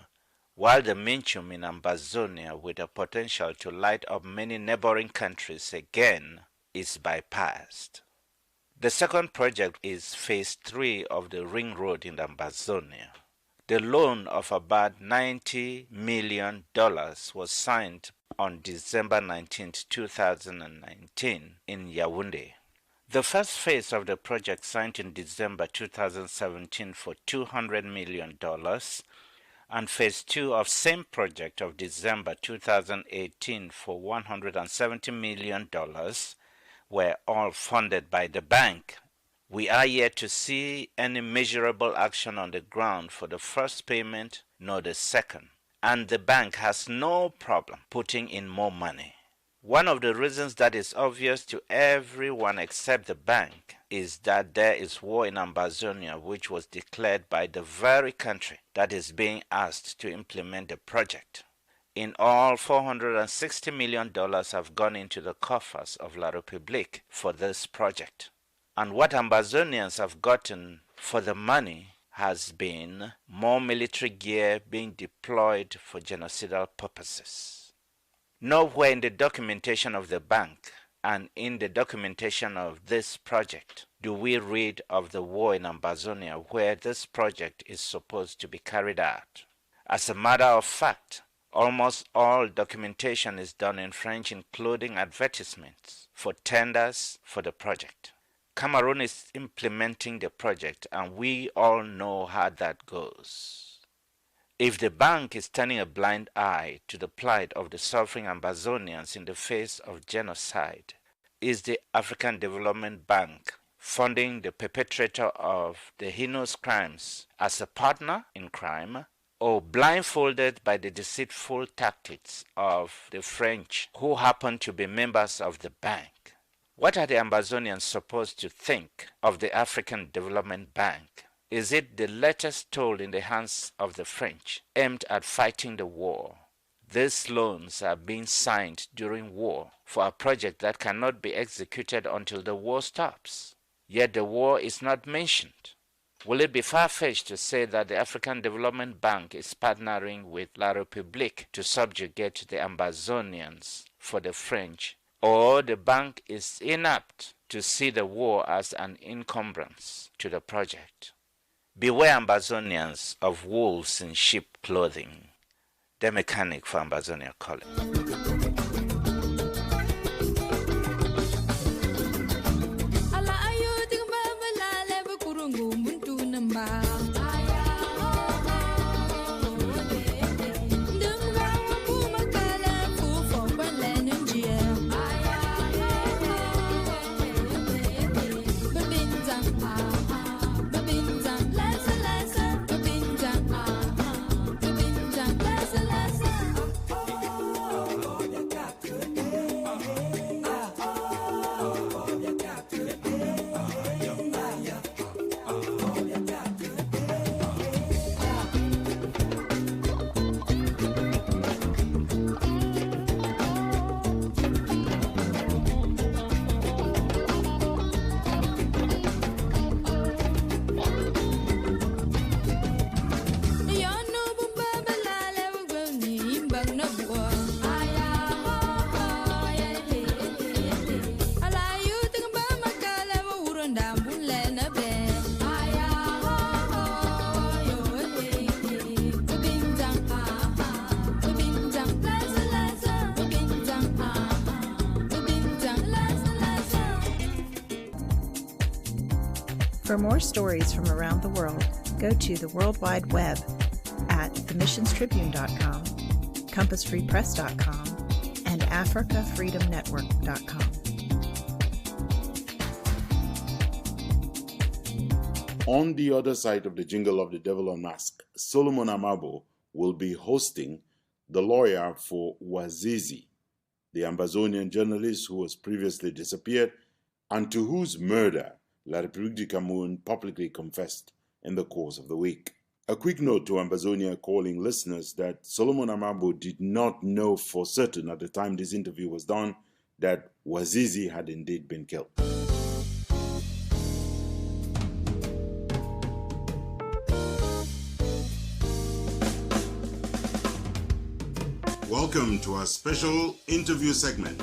[SPEAKER 7] while the MENCHUM in Ambazonia, with the potential to light up many neighboring countries again, is bypassed. The second project is Phase 3 of the Ring Road in Ambazonia. The loan of about $90 million was signed on December 19, 2019 in Yaoundé. The first phase of the project signed in December 2017 for $200 million and Phase 2 of same project of December 2018 for $170 million were all funded by the bank. We are yet to see any measurable action on the ground for the first payment nor the second, and the bank has no problem putting in more money. One of the reasons that is obvious to everyone except the bank is that there is war in Ambazonia, which was declared by the very country that is being asked to implement the project. In all, $460 million have gone into the coffers of La République for this project. And what Ambazonians have gotten for the money has been more military gear being deployed for genocidal purposes. Nowhere in the documentation of the bank and in the documentation of this project do we read of the war in Ambazonia where this project is supposed to be carried out. As a matter of fact, almost all documentation is done in French, including advertisements for tenders for the project. Cameroon is implementing the project, and we all know how that goes. If the bank is turning a blind eye to the plight of the suffering Ambazonians in the face of genocide, is the African Development Bank funding the perpetrator of the heinous crimes as a partner in crime, or blindfolded by the deceitful tactics of the French who happen to be members of the bank? What are the Ambazonians supposed to think of the African Development Bank? Is it the latest tool in the hands of the French aimed at fighting the war? These loans are being signed during war for a project that cannot be executed until the war stops. Yet the war is not mentioned. Will it be far-fetched to say that the African Development Bank is partnering with La République to subjugate the Ambazonians for the French, or the bank is inapt to see the war as an encumbrance to the project? Beware, Ambazonians, of wolves in sheep clothing. The mechanic for Ambazonia Calling.
[SPEAKER 11] For more stories from around the world, go to the World Wide Web at themissionstribune.com, compassfreepress.com, and africafreedomnetwork.com.
[SPEAKER 1] On the other side of the jingle of the devil unmasked, Solomon Amabo will be hosting the lawyer for Wazizi, the Ambazonian journalist who was previously disappeared and to whose murder La République du Cameroon publicly confessed in the course of the week. A quick note to Ambazonia Calling listeners that Solomon Amabo did not know for certain at the time this interview was done that Wazizi had indeed been killed. Welcome to our special interview segment,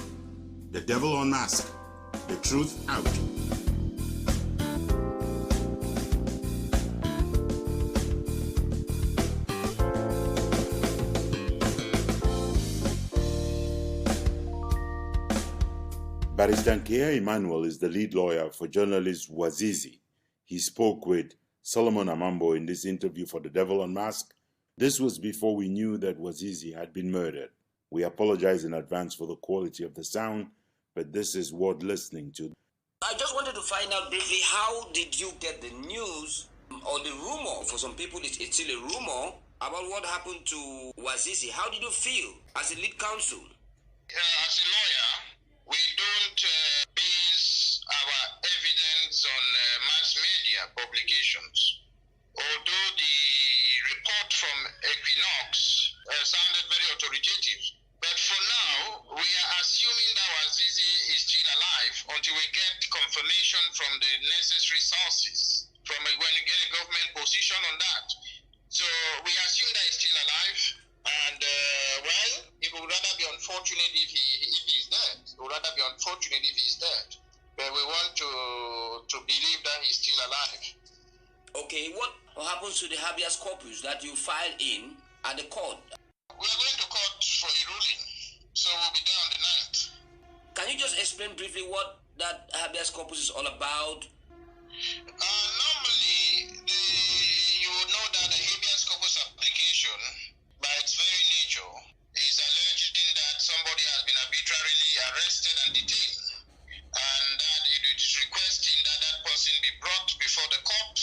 [SPEAKER 1] The Devil Unmasked, The Truth Out. Barrister Nkea Emmanuel is the lead lawyer for journalist Wazizi. He spoke with Solomon Amabo in this interview for The Devil Unmasked. This was before we knew that Wazizi had been murdered. We apologize in advance for the quality of the sound, but this is worth listening to.
[SPEAKER 21] I just wanted to find out briefly, how did you get the news or the rumor? For some people, it's still a rumor about what happened to Wazizi. How did you feel as a lead counsel?
[SPEAKER 8] As a lawyer, we don't base our evidence on mass media publications. Although the report from Equinox sounded very authoritative, but for now, we are assuming that Wazizi is still alive until we get confirmation from the necessary sources, when we get a government position on that. So we assume that he's still alive, and well, it would rather be unfortunate if he's dead. It would rather be unfortunate if he's dead, but we want to believe that he's still alive.
[SPEAKER 21] Okay, what happens to the habeas corpus that you filed in at the court?
[SPEAKER 8] We are going to court for a ruling, so we'll be there on the 9th.
[SPEAKER 21] Can you just explain briefly what that habeas corpus is all about?
[SPEAKER 8] Normally, you would know that the habeas corpus application, by its very nature, is alleging that somebody has been arbitrarily arrested and detained, and that it is requesting that that person be brought before the court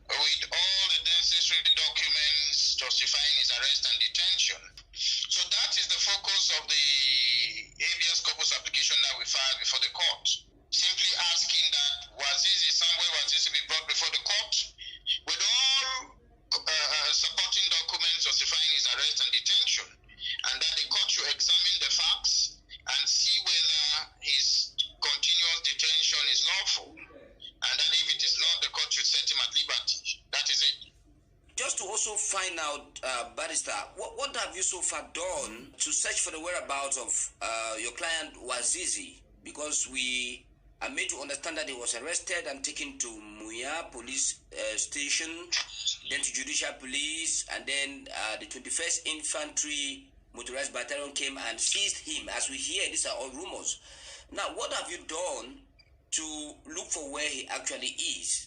[SPEAKER 8] with all the necessary documents justifying his arrest and detention. So that is the focus of the habeas corpus application that we filed before the court. Simply asking that Wazizi be brought before the court with all supporting documents justifying his arrest and detention, and that the court should examine the facts and see whether his continuous detention is lawful, and that if it is not, the court should set him at liberty. That is it.
[SPEAKER 21] Just to also find out, Barrister, what have you so far done to search for the whereabouts of your client Wazizi? Because we are made to understand that he was arrested and taken to Muya police station, then to judicial police, and then the 21st Infantry Motorized Battalion came and seized him. As we hear, these are all rumors. Now, what have you done to look for where he actually is?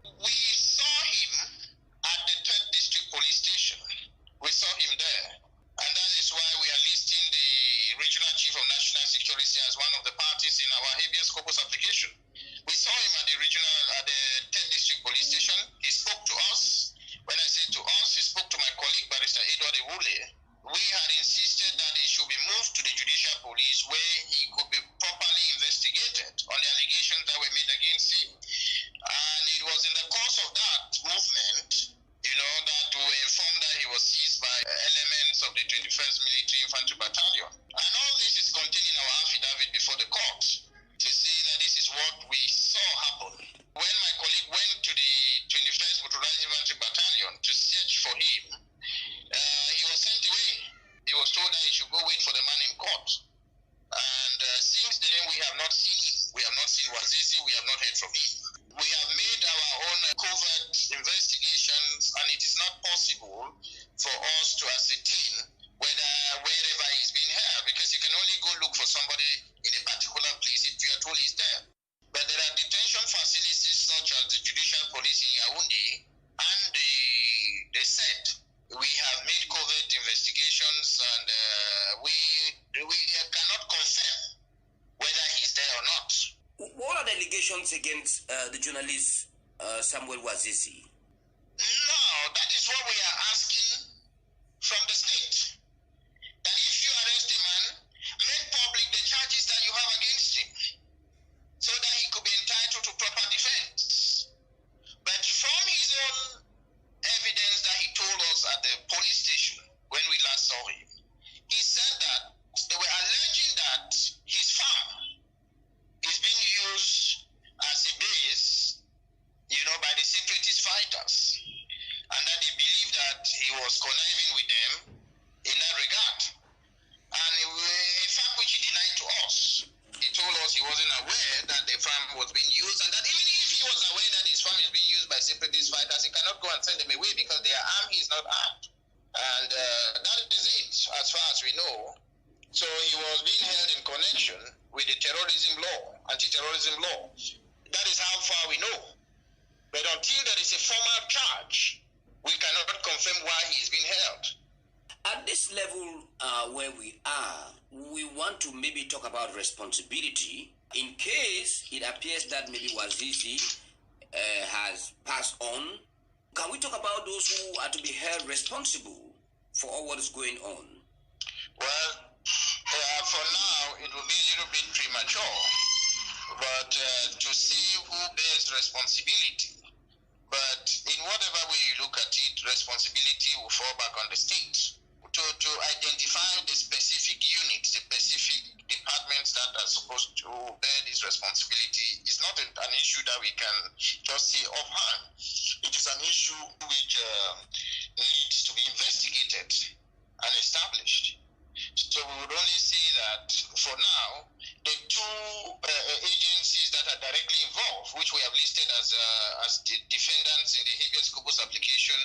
[SPEAKER 8] We saw him at the 3rd District Police Station. We saw him there. And that is why we are listing the Regional Chief of National Security as one of the parties in our habeas corpus application. We saw him at the 3rd District Police Station. He spoke to us. When I say to us, he spoke to my colleague, Barrister Edward Ewule. We had insisted that he should be moved to the judicial police where he could be properly investigated on the allegations that were made against him. And it was in the course of that movement, that we were informed that he was seized by elements of the 21st Military Infantry Battalion. And all this is contained in our affidavit before the court to say that this is what we saw happen. When my colleague went to the 21st Motorized Infantry Battalion to search for him, he was sent away. He was told that he should go wait for the man in court. And since then, we have not seen him. We have not seen Wazizi. We have not heard from him. We have made our own covert investigations, and it is not possible for us to ascertain whether wherever he's been held, because you can only go look for somebody in a particular place if you are told he's there. But there are detention facilities such as the Judicial Police in Yaoundé and the SET. We have made covert investigations, and we cannot
[SPEAKER 21] allegations against the journalist Samuel Wazizi?
[SPEAKER 8] No, that is what we are asking from the state. That if you arrest a man, make public the charges that you have against him, so that he could be entitled to proper defense. But from his own evidence that he told us at the police station when we last saw him, he said that they were alleging that his farm is being used as a base, by the separatist fighters, and that they believe that he was conniving with them in that regard. And a fact which he denied to us. He told us he wasn't aware that the farm was being used, and that even if he was aware that his farm is being used by separatist fighters, he cannot go and send them away because they are armed, he is not armed. And that is it, as far as we know. So he was being held in connection with the terrorism law, anti-terrorism law. That is how far we know. But until there is a formal charge, we cannot confirm why he is being held.
[SPEAKER 21] At this level where we are, we want to maybe talk about responsibility in case it appears that maybe Wazizi has passed on. Can we talk about those who are to be held responsible for all what is going on?
[SPEAKER 8] Well, for now, it will be a little bit premature, but to see who bears responsibility. But in whatever way you look at it, responsibility will fall back on the state. To identify the specific units, the specific departments that are supposed to bear this responsibility is not an issue that we can just say offhand. It is an issue which needs to be investigated and established. So we would only say that for now, the two agencies that are directly involved, which we have listed as the defendants in the habeas corpus application,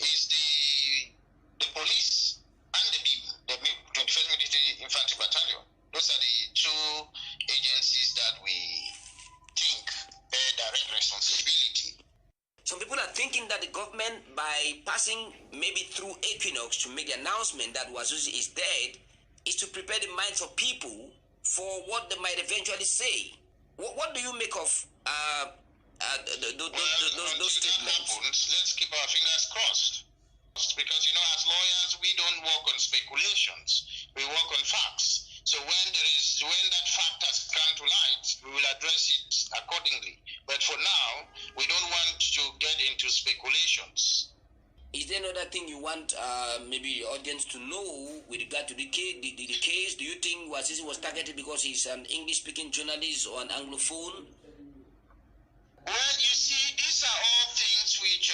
[SPEAKER 8] is the police and the people, the 21st Military Infantry Battalion. Those are the two agencies that we think bear direct responsibility.
[SPEAKER 21] Some people are thinking that the government, by passing maybe through Equinox to make the announcement that Wazizi is dead, is to prepare the minds of people for what they might eventually say. What do you make of those statements?
[SPEAKER 8] Let's keep our fingers crossed. Because, as lawyers, we don't work on speculations. We work on facts. So when that fact has come to light, we will address it accordingly. But for now, we don't want to get into speculations.
[SPEAKER 21] Is there another thing you want maybe the audience to know with regard to the case? Do you think Wazizi was targeted because he's an English-speaking journalist or an Anglophone?
[SPEAKER 8] Well, you see, these are all things which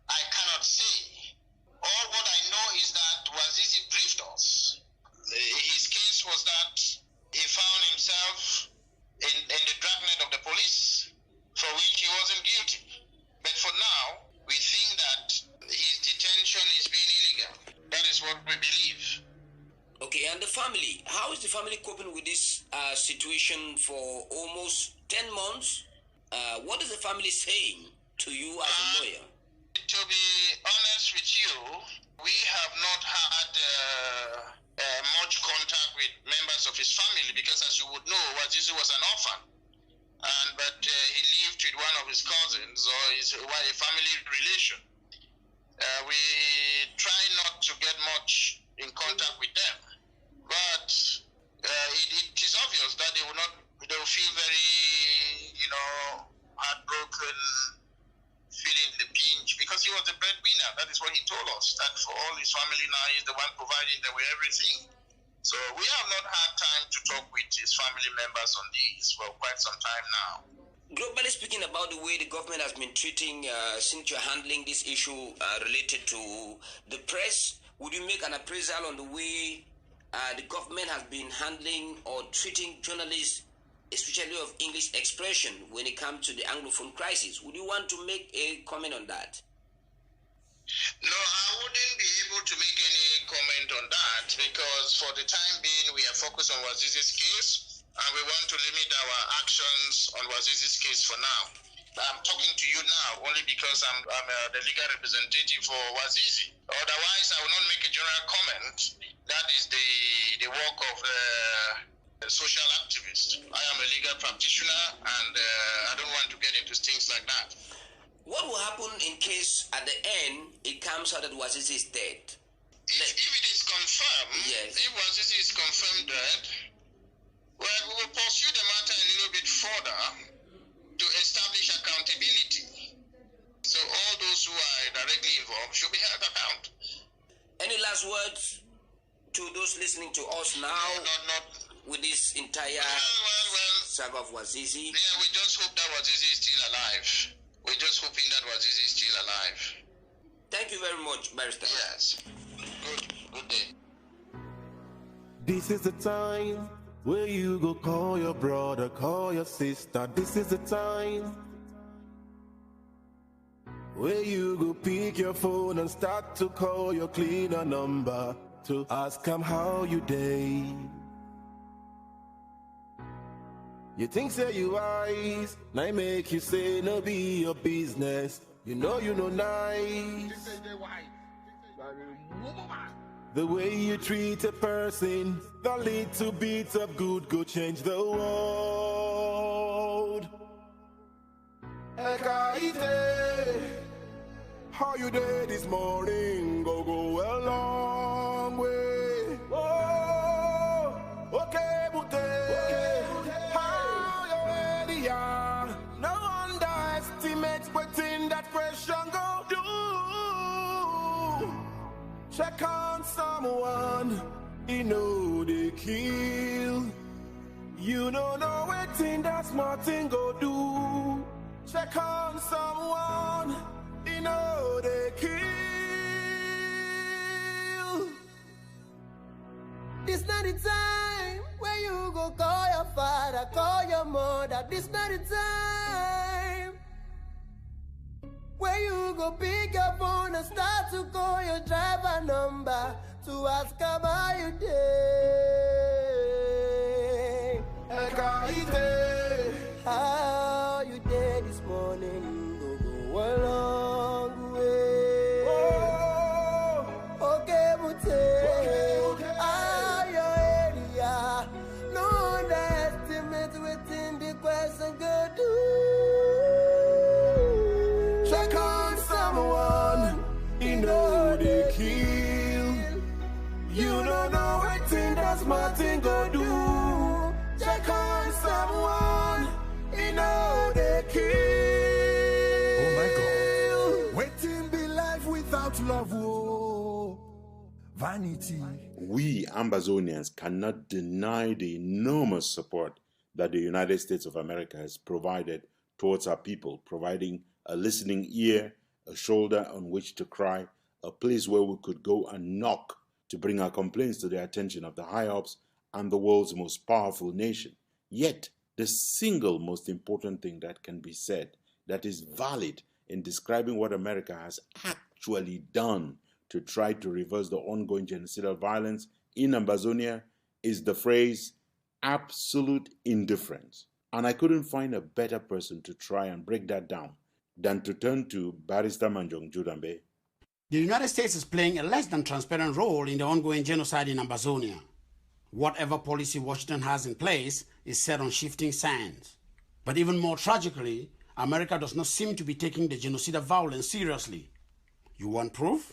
[SPEAKER 8] I cannot say. All what I know is that Wazizi briefed us. His case was that he found himself in the dragnet of the police, for which he wasn't guilty. But for now, we think that his detention is being illegal. That is what we believe.
[SPEAKER 21] Okay, and the family? How is the family coping with this situation for almost 10 months? What is the family saying to you as a lawyer?
[SPEAKER 8] To be honest with you, we have not had much contact with members of his family because, as you would know, Wazizi was an orphan. But he lived with one of his cousins or a family relation. We try not to get much in contact with them. But it is obvious that they will feel very, heartbroken, feeling the pinch, because he was the breadwinner. That is what he told us, that for all his family now, he's the one providing them with everything. So we have not had time to talk with his family members on this for quite some time now.
[SPEAKER 21] Globally speaking, about the way the government has been treating, since you're handling this issue related to the press, would you make an appraisal on the way the government has been handling or treating journalists, especially of English expression, when it comes to the Anglophone crisis? Would you want to make a comment on that?
[SPEAKER 8] No, I wouldn't be able to make any comment on that because for the time being, we are focused on Wazizi's case and we want to limit our actions on Wazizi's case for now. I'm talking to you now only because I'm the legal representative for Wazizi. Otherwise, I will not make a general comment. That is the work of A social activist. I am a legal practitioner, and I don't want to get into things like that.
[SPEAKER 21] What will happen in case at the end it comes out that Wazizi is dead?
[SPEAKER 8] If it is confirmed,
[SPEAKER 21] yes.
[SPEAKER 8] If Wazizi is confirmed dead, well, we will pursue the matter a little bit further to establish accountability. So all those who are directly involved should be held account.
[SPEAKER 21] Any last words to those listening to us now?
[SPEAKER 8] Not
[SPEAKER 21] with this entire saga of Wazizi?
[SPEAKER 8] Yeah, we just hope that Wazizi is still alive. We're just hoping that Wazizi is still alive.
[SPEAKER 21] Thank you very much, Barrister.
[SPEAKER 8] Yes. Good day.
[SPEAKER 3] This is the time where you go call your brother, call your sister. This is the time where you go pick your phone and start to call your cleaner number to ask him how you day. You think say you wise, now make you say no be your business. You know nice. The way you treat a person, the little bit of good go change the world. Ekaite, how you day this morning? Go a long way. Oh, okay, how you ready? No underestimate what's in that question go do. Check on someone, you know they kill. You don't know what thing that smart thing go do. Check on someone, you know they kill.
[SPEAKER 22] This not the time where you go call your father, call your mother. This not the time where you go pick your phone and start to call your driver number to ask about your day. How you day this morning? Go a long way. Oh, okay, how your area? No underestimate within the question go do.
[SPEAKER 3] Check on someone, you know they kill. You don't know what thing that's Martin go do. Check on someone, you know they kill.
[SPEAKER 23] Oh my God. Waiting be life without love, oh. Vanity.
[SPEAKER 1] We Ambazonians cannot deny the enormous support that the United States of America has provided towards our people, providing a listening ear, a shoulder on which to cry, a place where we could go and knock to bring our complaints to the attention of the high-ups and the world's most powerful nation. Yet, the single most important thing that can be said that is valid in describing what America has actually done to try to reverse the ongoing genocidal violence in Ambazonia is the phrase, absolute indifference. And I couldn't find a better person to try and break that down than to turn to Barrister Manjong Judambe.
[SPEAKER 24] The United States is playing a less than transparent role in the ongoing genocide in Ambazonia. Whatever policy Washington has in place is set on shifting sands. But even more tragically, America does not seem to be taking the genocidal violence seriously. You want proof?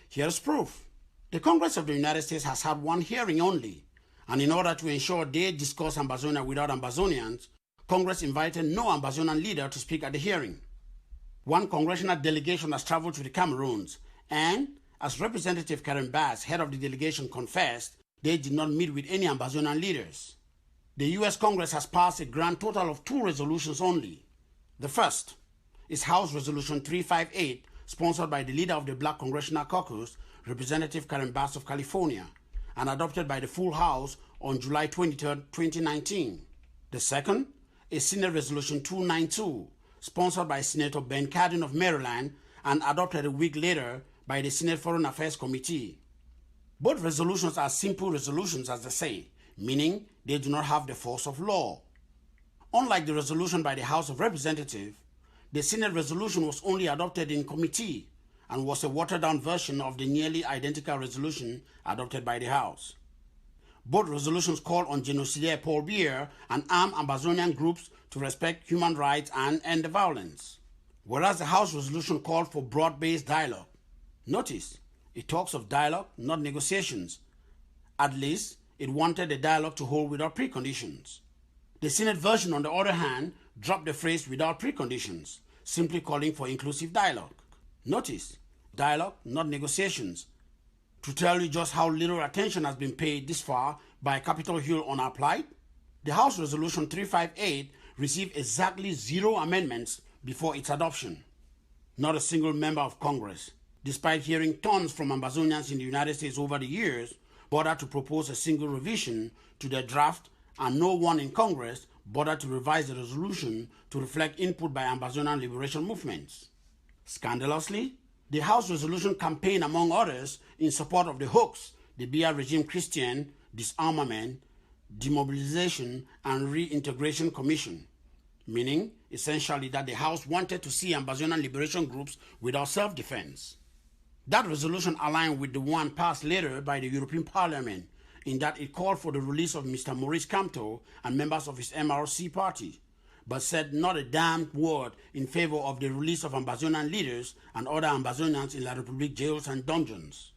[SPEAKER 24] Here's proof. The Congress of the United States has had one hearing only, and in order to ensure they discuss Ambazonia without Ambazonians, Congress invited no Ambazonian leader to speak at the hearing. One congressional delegation has traveled to the Cameroons, and as Representative Karen Bass, head of the delegation, confessed, they did not meet with any Ambazonian leaders. The U.S. Congress has passed a grand total of 2 resolutions only. The first is House Resolution 358, sponsored by the leader of the Black Congressional Caucus, Representative Karen Bass of California, and adopted by the full House on July 23, 2019. The second is Senate Resolution 292, sponsored by Senator Ben Cardin of Maryland and adopted a week later by the Senate Foreign Affairs Committee. Both resolutions are simple resolutions, as they say, meaning they do not have the force of law. Unlike the resolution by the House of Representatives, the Senate resolution was only adopted in committee and was a watered-down version of the nearly identical resolution adopted by the House. Both resolutions called on genocidaire Paul Biya and armed Ambazonian groups to respect human rights and end the violence. Whereas the House resolution called for broad-based dialogue. Notice, it talks of dialogue, not negotiations. At least, it wanted the dialogue to hold without preconditions. The Senate version, on the other hand, dropped the phrase without preconditions, simply calling for inclusive dialogue. Notice, dialogue, not negotiations. To tell you just how little attention has been paid this far by Capitol Hill on our plight, the House Resolution 358 received exactly 0 amendments before its adoption. Not a single member of Congress, despite hearing tons from Ambazonians in the United States over the years, bothered to propose a single revision to the draft, and no one in Congress bothered to revise the resolution to reflect input by Ambazonian liberation movements. Scandalously, the House resolution campaigned, among others, in support of the hoax, the Biya regime Christian Disarmament, Demobilization, and Reintegration Commission, meaning essentially that the House wanted to see Ambazonian liberation groups without self-defense. That resolution aligned with the one passed later by the European Parliament, in that it called for the release of Mr. Maurice Kamto and members of his MRC party, but said not a damn word in favor of the release of Ambazonian leaders and other Ambazonians in La Republique jails and dungeons.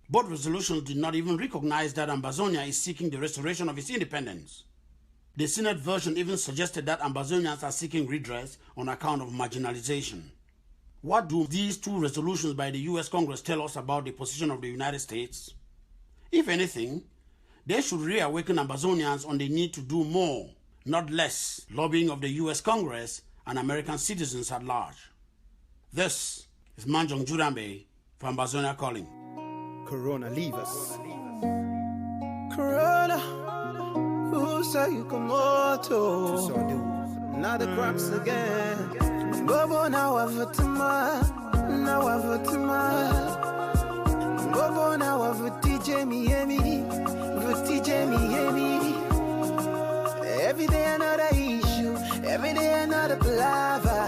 [SPEAKER 24] Both resolutions did not even recognize that Ambazonia is seeking the restoration of its independence. The Senate version even suggested that Ambazonians are seeking redress on account of marginalization. What do these 2 resolutions by the U.S. Congress tell us about the position of the United States? If anything, they should reawaken Ambazonians on the need to do more, not less, lobbying of the U.S. Congress and American citizens at large. This is Manjong Jurambe for Ambazonia Calling.
[SPEAKER 23] Corona, leave us. Corona, who say you come out? Now the cracks again. Bobo, now I've hurt now I've hurt Bobo, now I've hurt Every day another issue, every day another palaver,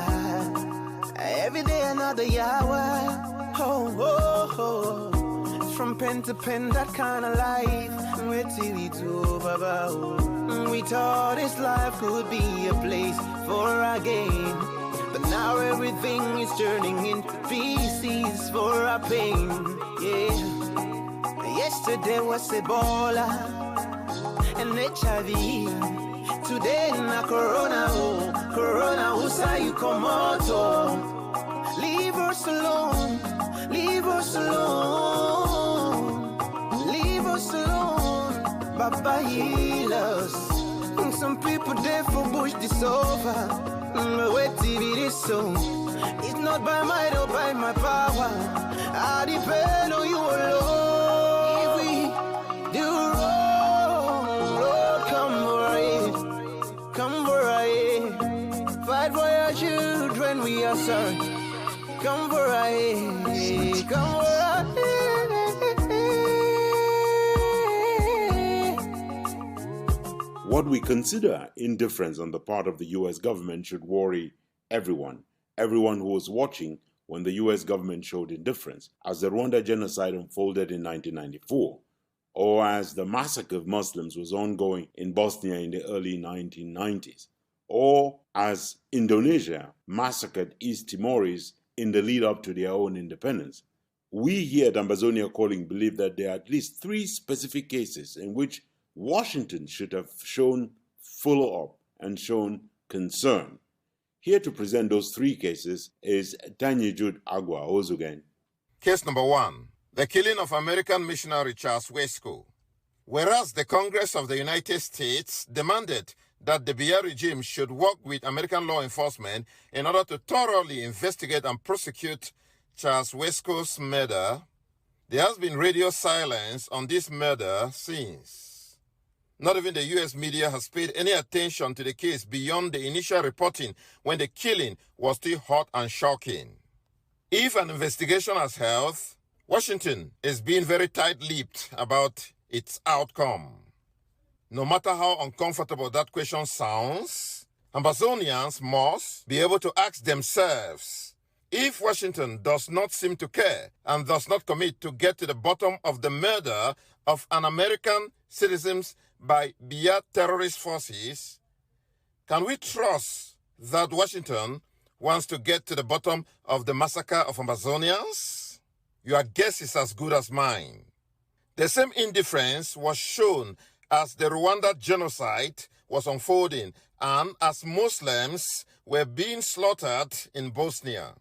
[SPEAKER 23] every day another yawa. Oh, oh, oh. From pen to pen, that kind of life. Wait till it's over. We thought this life could be a place for our gain, but now everything is turning into pieces for our pain. Yeah. Yesterday was Ebola and HIV. Today na Corona, oh, Corona, who say you come out, oh. Leave us alone, leave us alone, leave us alone, Baba heal us. Some people there for push this over, wait till it is so. It's not by might or by my power, I depend on you alone. Children, we are sorry. Come for a, come for a.
[SPEAKER 1] What we consider indifference on the part of the U.S. government should worry everyone who was watching when the U.S. government showed indifference, as the Rwanda genocide unfolded in 1994, or as the massacre of Muslims was ongoing in Bosnia in the early 1990s, or as Indonesia massacred East Timorese in the lead-up to their own independence. We here at Ambazonia Calling believe that there are at least 3 specific cases in which Washington should have shown follow-up and shown concern. Here to present those 3 cases is Tanya Jude Agua Ozugen.
[SPEAKER 6] Case number 1, the killing of American missionary Charles Wesco. Whereas the Congress of the United States demanded that the Biya regime should work with American law enforcement in order to thoroughly investigate and prosecute Charles Wesco's murder, there has been radio silence on this murder since. Not even the U.S. media has paid any attention to the case beyond the initial reporting when the killing was still hot and shocking. If an investigation has held, Washington is being very tight-lipped about its outcome. No matter how uncomfortable that question sounds, Ambazonians must be able to ask themselves, If Washington does not seem to care and does not commit to get to the bottom of the murder of an American citizen by BIA terrorist forces, can we trust that Washington wants to get to the bottom of the massacre of Ambazonians? Your guess is as good as mine. The same indifference was shown as the Rwanda genocide was unfolding and as Muslims were being slaughtered in Bosnia.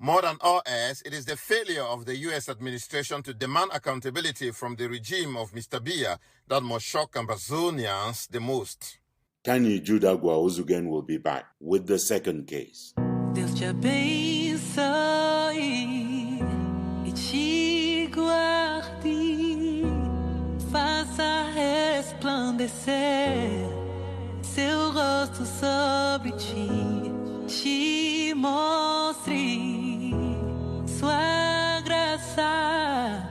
[SPEAKER 6] More than all else, it is the failure of the U.S. administration to demand accountability from the regime of Mr. Biya that must shock Ambazonians the most.
[SPEAKER 1] Tani Judagwa Ozugen will be back with the second case.
[SPEAKER 9] Deus te abençoe e te guarde, faça resplandecer seu rosto sobre ti, te mostre sua graça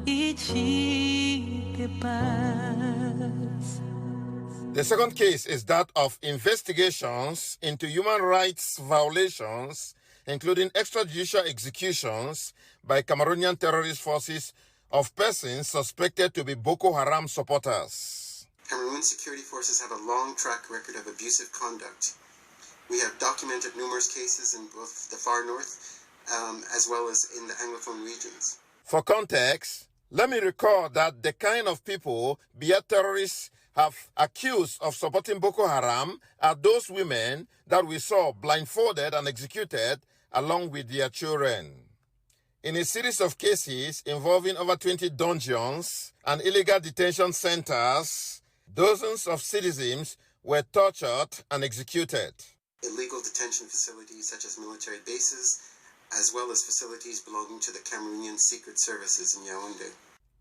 [SPEAKER 9] e te dê paz.
[SPEAKER 6] The second case is that of investigations into human rights violations, including extrajudicial executions by Cameroonian terrorist forces of persons suspected to be Boko Haram supporters.
[SPEAKER 10] Cameroon security forces have a long track record of abusive conduct. We have documented numerous cases in both the far north as well as in the Anglophone regions.
[SPEAKER 6] For context, let me record that the kind of people BIA terrorists have accused of supporting Boko Haram are those women that we saw blindfolded and executed along with their children. In a series of cases involving over 20 dungeons and illegal detention centers, dozens of citizens were tortured and executed.
[SPEAKER 10] Illegal detention facilities such as military bases, as well as facilities belonging to the Cameroonian Secret Services in Yaoundé.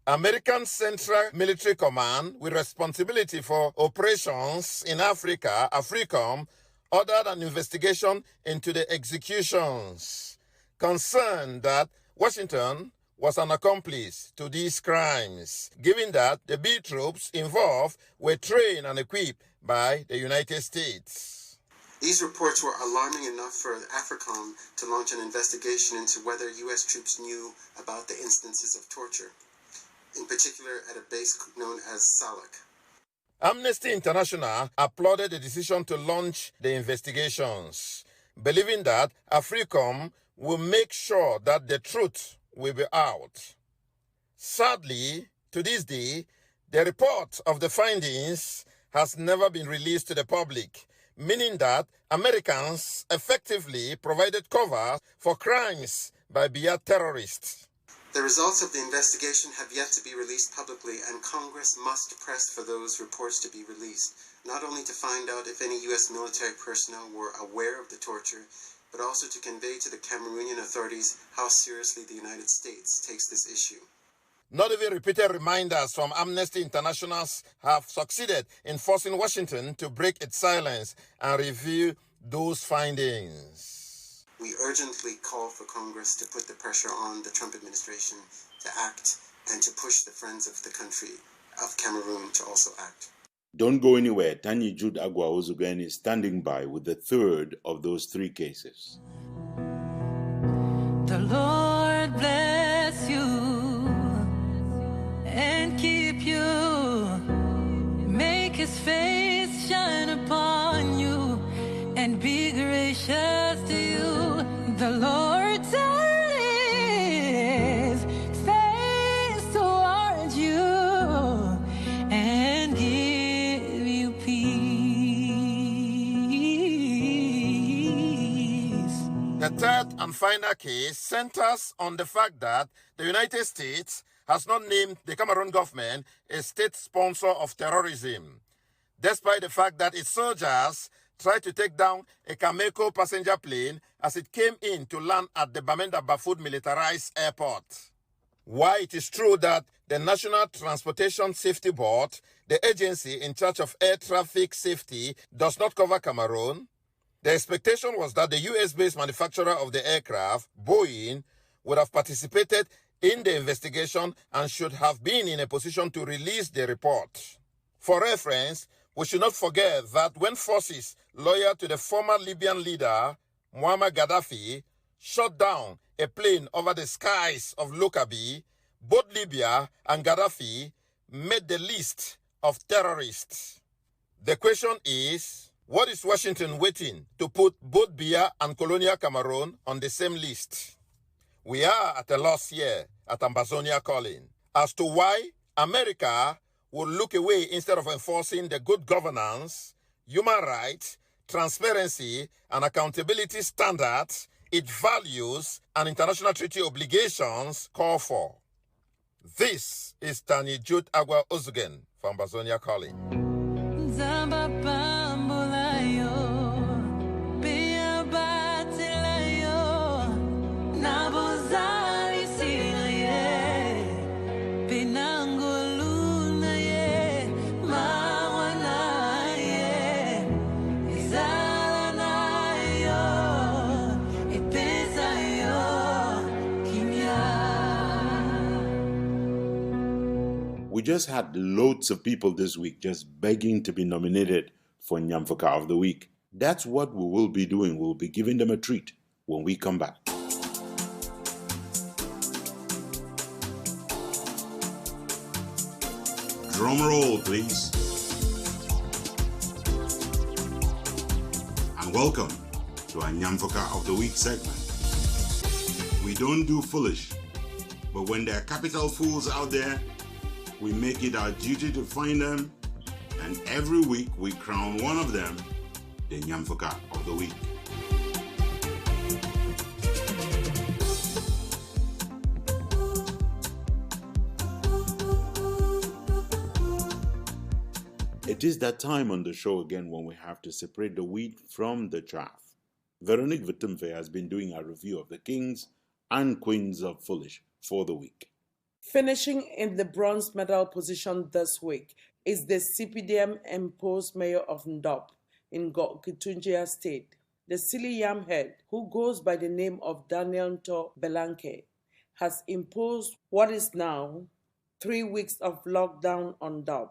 [SPEAKER 6] American Central Military Command, with responsibility for operations in Africa, AFRICOM, ordered an investigation into the executions, concerned that Washington was an accomplice to these crimes, given that the B troops involved were trained and equipped by the United States.
[SPEAKER 10] These reports were alarming enough for AFRICOM to launch an investigation into whether U.S. troops knew about the instances of torture, in particular at a base known as Salak.
[SPEAKER 6] Amnesty International applauded the decision to launch the investigations, believing that AFRICOM will make sure that the truth will be out. Sadly, to this day, the report of the findings has never been released to the public, meaning that Americans effectively provided cover for crimes by BIA terrorists.
[SPEAKER 10] The results of the investigation have yet to be released publicly, and Congress must press for those reports to be released, not only to find out if any U.S. military personnel were aware of the torture, but also to convey to the Cameroonian authorities how seriously the United States takes this issue.
[SPEAKER 6] Not even repeated reminders from Amnesty International have succeeded in forcing Washington to break its silence and review those findings.
[SPEAKER 10] We urgently call for Congress to put the pressure on the Trump administration to act and to push the friends of the country of Cameroon to also act.
[SPEAKER 1] Don't go anywhere. Tani Jude Agwa Ozugen is standing by with the third of those three cases.
[SPEAKER 9] The Lord bless you and keep you, make his face shine upon you and be gracious to you. The Lord turn his face towards you and give you peace.
[SPEAKER 6] The third and final case centers on the fact that the United States has not named the Cameroon government a state sponsor of terrorism, despite the fact that its soldiers tried to take down a Cameco passenger plane as it came in to land at the Bamenda Bafut militarized airport. While it is true that the National Transportation Safety Board, the agency in charge of air traffic safety, does not cover Cameroon, the expectation was that the US-based manufacturer of the aircraft, Boeing, would have participated in the investigation and should have been in a position to release the report. For reference, we should not forget that when forces loyal to the former Libyan leader, Muammar Gaddafi shot down a plane over the skies of Lockerbie, both Libya and Gaddafi made the list of terrorists. The question is, what is Washington waiting to put both Biya and colonial Cameroon on the same list? We are at a loss here at Ambazonia Calling as to why America will look away instead of enforcing the good governance, human rights, transparency, and accountability standards its values and international treaty obligations call for. This is Tani Jude Agua Uzugen from Ambazonia Calling.
[SPEAKER 1] We just had loads of people this week just begging to be nominated for Ntumfoyn of the Week. That's what we will be doing. We'll be giving them a treat when we come back. Drum roll, please. And welcome to our Ntumfoyn of the Week segment. We don't do foolish, but when there are capital fools out there, we make it our duty to find them, and every week we crown one of them the Ntumfoyn of the Week. It is that time on the show again when we have to separate the wheat from the chaff. Veronique Ntumfoyn has been doing a review of the kings and queens of foolish for the week.
[SPEAKER 12] Finishing in the bronze medal position this week is the CPDM-imposed mayor of Ndop in NGOKETUNJIA state. The silly yam head, who goes by the name of Daniel Belanke, has imposed what is now 3 weeks of lockdown on Ndop.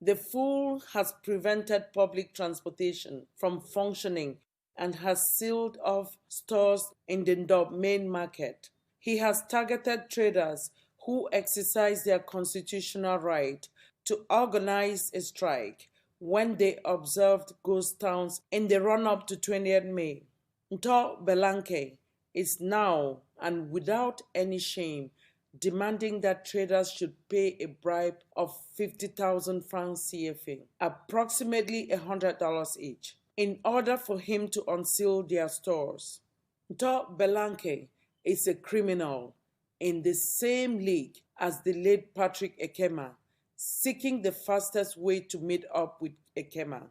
[SPEAKER 12] The fool has prevented public transportation from functioning and has sealed off stores in the Ndop main market. He has targeted traders who exercise their constitutional right to organize a strike when they observed ghost towns in the run-up to 20th May. Belanke is now, and without any shame, demanding that traders should pay a bribe of 50,000 francs CFA, approximately $100 each, in order for him to unseal their stores. Belanke is a criminal in the same league as the late Patrick Ekema, seeking the fastest way to meet up with Ekema.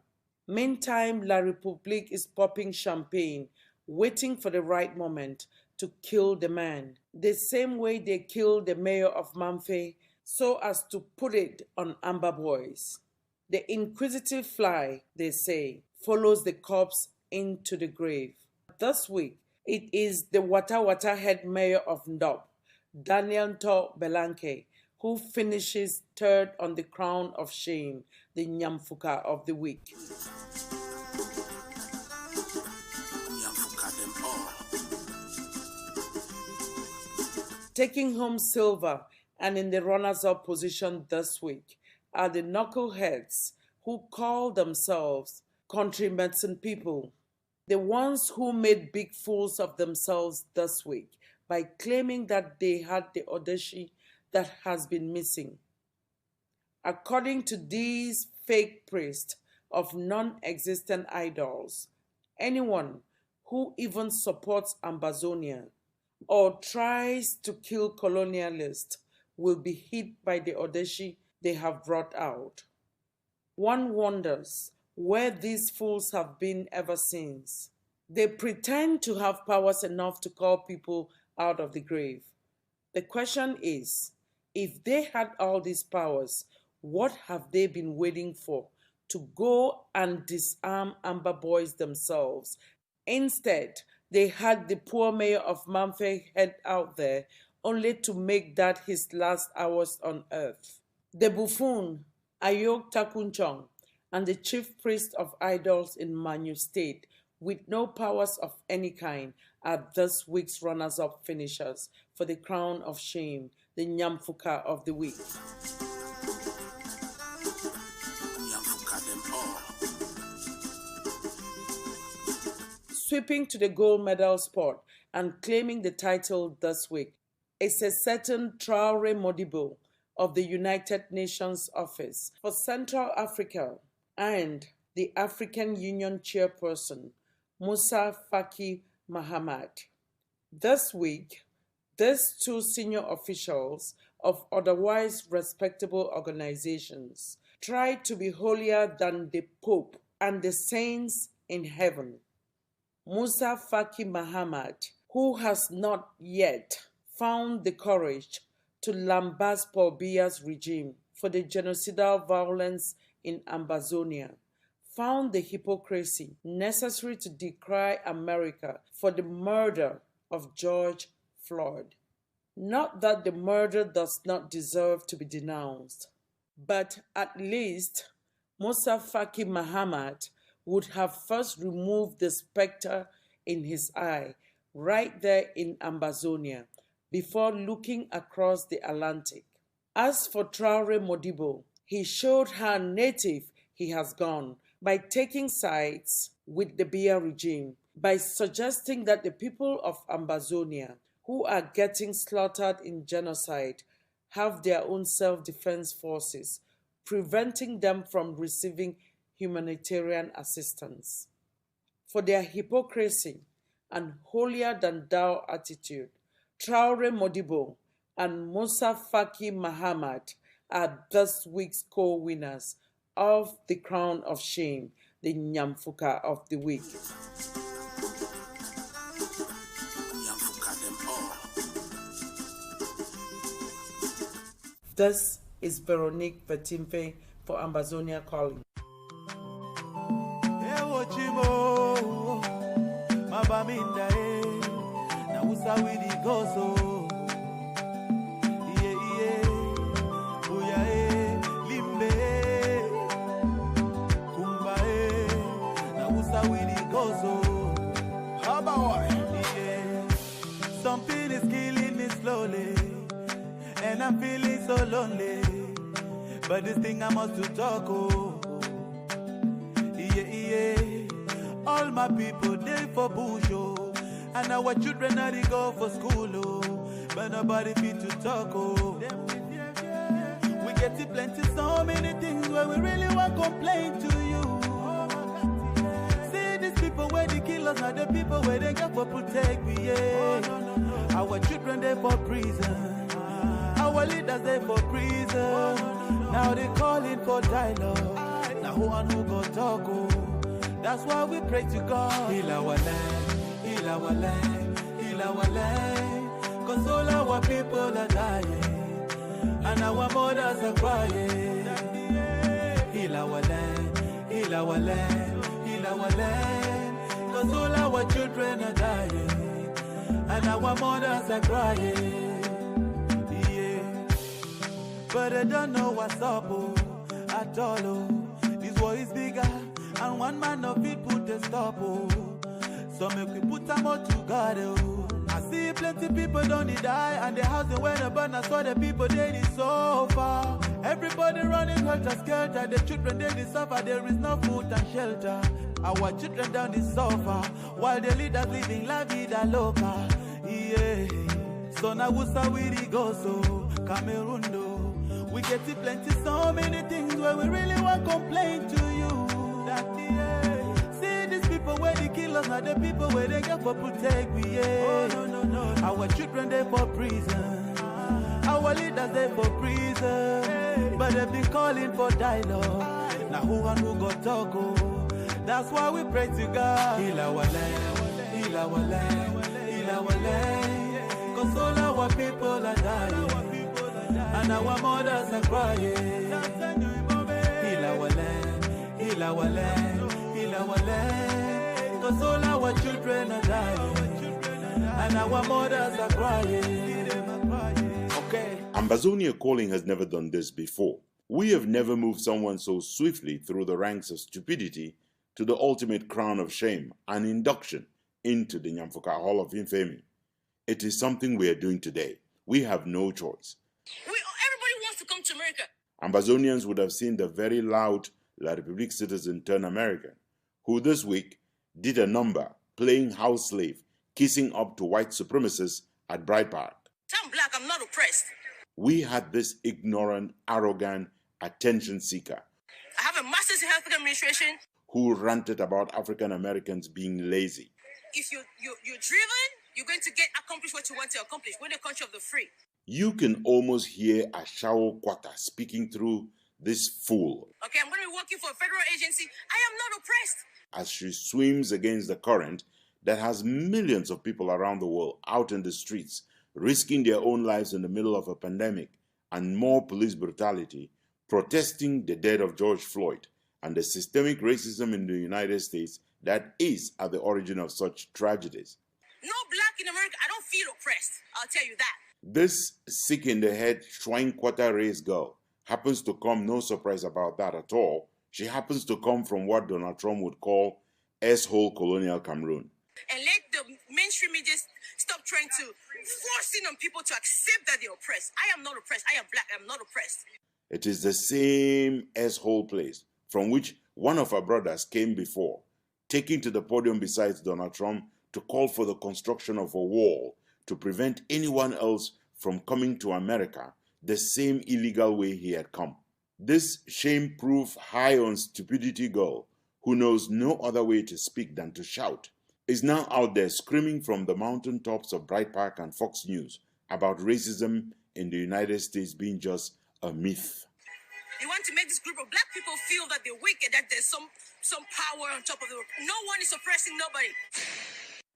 [SPEAKER 12] Meantime, La République is popping champagne, waiting for the right moment to kill the man, the same way they killed the mayor of Mamfe, so as to put it on Amber Boys. The inquisitive fly, they say, follows the corpse into the grave. This week, it is the Wata head mayor of Ndop, Daniel Belanke, who finishes third on the crown of shame, the Ntumfoyn of the Week. Taking home silver and in the runners-up position this week are the knuckleheads who call themselves country medicine people, the ones who made big fools of themselves this week by claiming that they had the audacity that has been missing. According to these fake priests of non-existent idols, anyone who even supports Ambazonia or tries to kill colonialists will be hit by the audacity they have brought out. One wonders where these fools have been ever since. They pretend to have powers enough to call people out of the grave. The question is, if they had all these powers, what have they been waiting for to go and disarm Amber Boys themselves? Instead, they had the poor mayor of Mamfe head out there only to make that his last hours on earth. The buffoon, Ayok Takunchong, and the chief priest of idols in MANYU state with no powers of any kind, are this week's runners-up finishers for the crown of shame, the Fuka of the week. Sweeping to the gold medal spot and claiming the title this week is a certain Traore Modibo of the United Nations Office for Central Africa and the African Union chairperson, Musa Faki Mahamat. This week, these two senior officials of otherwise respectable organizations tried to be holier than the Pope and the saints in heaven. Musa Faki Mahamat, who has not yet found the courage to lambast Paul Biya's regime for the genocidal violence in Ambazonia, found the hypocrisy necessary to decry America for the murder of George Floyd. Not that the murder does not deserve to be denounced, but at least Musa Faki Mahamat would have first removed the specter in his eye right there in Ambazonia before looking across the Atlantic. As for Traore Modibo, he showed how native he has gone by taking sides with the Biya regime, by suggesting that the people of Ambazonia who are getting slaughtered in genocide have their own self-defense forces, preventing them from receiving humanitarian assistance. For their hypocrisy and holier-than-thou attitude, Traore Modibo and Musa Faki Mahamat are this week's co-winners of the crown of shame, the Fuka of the week. This is Veronique Batimpe for Ambazonia Calling.
[SPEAKER 13] Something is killing me slowly, and I'm feeling so lonely. But this thing I must to talk, oh. All my people, they for bush, oh. And our children are they go for school, oh. But nobody fit to talk, oh. We get to plenty, so many things where we really want to complain to you. See these people where they kill us, not the people where they get for protect me, yeah. Our children, they for prison. Our leaders, they for prison. Now they calling for dialogue. Now who and who go talk, oh. That's why we pray to God. Heal our land, heal our land, heal our land. Console our people are dying, and our mothers are crying. Heal our land, heal our land, heal our land. Console our children are dying, and our mothers are crying. Yeah, but I don't know what's up, oh, at all, oh. This war is bigger, and one man of it put a stop, oh. So make we put them all together, oh. I see plenty people don't die, and the house they went up, and I saw the people they need so far. Everybody running helter skelter, the children they suffer, there is no food and shelter. Our children down the suffer, while the leaders living la vida loca. Yeah, so now we say we go so Cameroon do. We get to plenty, so many things where we really want to complain to you. That yeah, see these people where they kill us, not the people where they get for protect we. Yeah, oh, no. Our children they for prison, our leaders they for prison, hey. But they be calling for dialogue. Now who and who go talk, oh. That's why we pray to God. Heal our land, heal our land, heal our land. Console our people are dying, and our mothers are crying. Heal our land, heal our land, heal our land. Console our children are dying, and our mothers are crying. Okay.
[SPEAKER 1] Ambazonia Calling has never done this before. We have never moved someone so swiftly through the ranks of stupidity to the ultimate crown of shame, an induction into the Nyamfuka Hall of Infamy. It is something we are doing today. We have no choice.
[SPEAKER 2] Everybody wants to come to America.
[SPEAKER 1] Ambazonians would have seen the very loud La Republique citizen turn American, who this week did a number playing house slave, kissing up to white supremacists at Bright Park.
[SPEAKER 2] I'm black, I'm not oppressed.
[SPEAKER 1] We had this ignorant, arrogant, attention seeker.
[SPEAKER 2] I have a master's in health administration.
[SPEAKER 1] Who ranted about African Americans being lazy.
[SPEAKER 2] If you're driven, you're going to accomplish what you want to accomplish. We're the country of the free.
[SPEAKER 1] You can almost hear Ashao Kwata speaking through this fool.
[SPEAKER 2] Okay, I'm going to be working for a federal agency. I am not oppressed.
[SPEAKER 1] As she swims against the current that has millions of people around the world out in the streets, risking their own lives in the middle of a pandemic and more police brutality, protesting the death of George Floyd and the systemic racism in the United States that is at the origin of such tragedies.
[SPEAKER 2] No black in America, I don't feel oppressed. I'll tell you that.
[SPEAKER 1] This sick in the head Shrine Quarter race girl happens to come, no surprise about that at all. She happens to come from what Donald Trump would call S-hole colonial Cameroon.
[SPEAKER 2] And let the mainstream media stop trying to forcing on people to accept that they're oppressed. I am not oppressed. I am black. I'm not oppressed.
[SPEAKER 1] It is the same S-hole place from which one of our brothers came before, taking to the podium besides Donald Trump to call for the construction of a wall to prevent anyone else from coming to America the same illegal way he had come. This shame-proof, high on stupidity girl, who knows no other way to speak than to shout, is now out there screaming from the mountaintops of Bright Park and Fox News about racism in the United States being just a myth.
[SPEAKER 2] You want to make this group of black people feel that they're wicked, that there's some power on top of them. No one is oppressing nobody.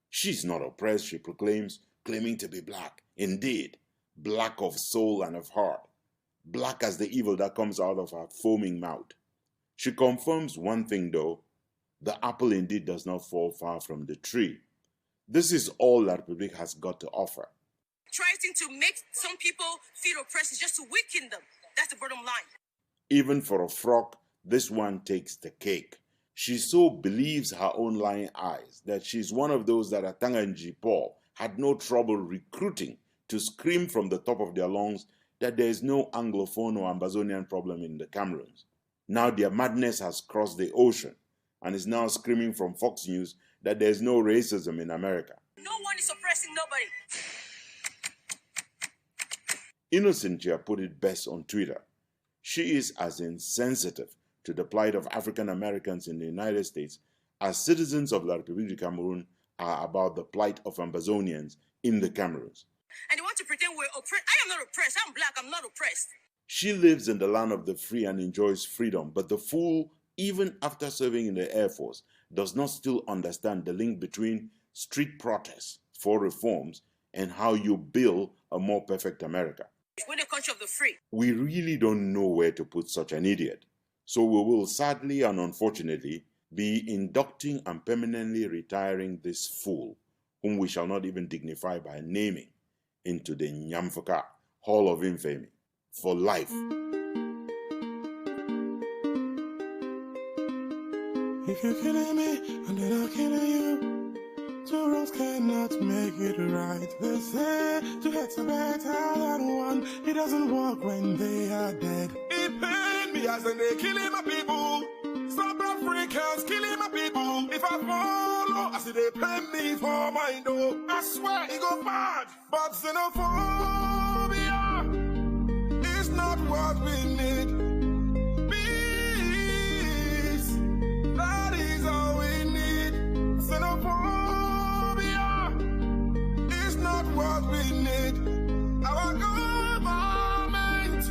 [SPEAKER 1] She's not oppressed, she proclaims, claiming to be black. Indeed, black of soul and of heart. Black as the evil that comes out of her foaming mouth. She confirms one thing though, the apple indeed does not fall far from the tree. This is all La Republique has got to offer.
[SPEAKER 2] Trying to make some people feel oppressed is just to weaken them. That's the bottom line.
[SPEAKER 1] Even for a frog, this one takes the cake. She so believes her own lying eyes that she's one of those that Atanganji Paul had no trouble recruiting to scream from the top of their lungs that there is no Anglophone or Ambazonian problem in the Cameroons. Now their madness has crossed the ocean and is now screaming from Fox News that there is no racism in America.
[SPEAKER 2] No one is oppressing nobody.
[SPEAKER 1] Innocentia put it best on Twitter. She is as insensitive to the plight of African Americans in the United States as citizens of La République du Cameroon are about the plight of Ambazonians in the Cameroons.
[SPEAKER 2] And they want to pretend we're oppressed. I am not oppressed. I'm black. I'm not oppressed.
[SPEAKER 1] She lives in the land of the free and enjoys freedom, but the fool, even after serving in the Air Force, does not still understand the link between street protests for reforms and how you build a more perfect America.
[SPEAKER 2] We're the country of the free.
[SPEAKER 1] We really don't know where to put such an idiot. So we will sadly and unfortunately be inducting and permanently retiring this fool, whom we shall not even dignify by naming, into the Nyamfuka Hall of Infamy for life.
[SPEAKER 3] If you're killing me, and then I'll kill you. Two wrongs cannot make it right. They say two heads are better than one. It doesn't work when they are dead. It pains me as they killing my people. Some Africans killing my people. If I follow, I see they pay me for my dough. I swear it go bad. But xenophobia is not what we need. Peace, that is all we need. Xenophobia is not what we need. Our government,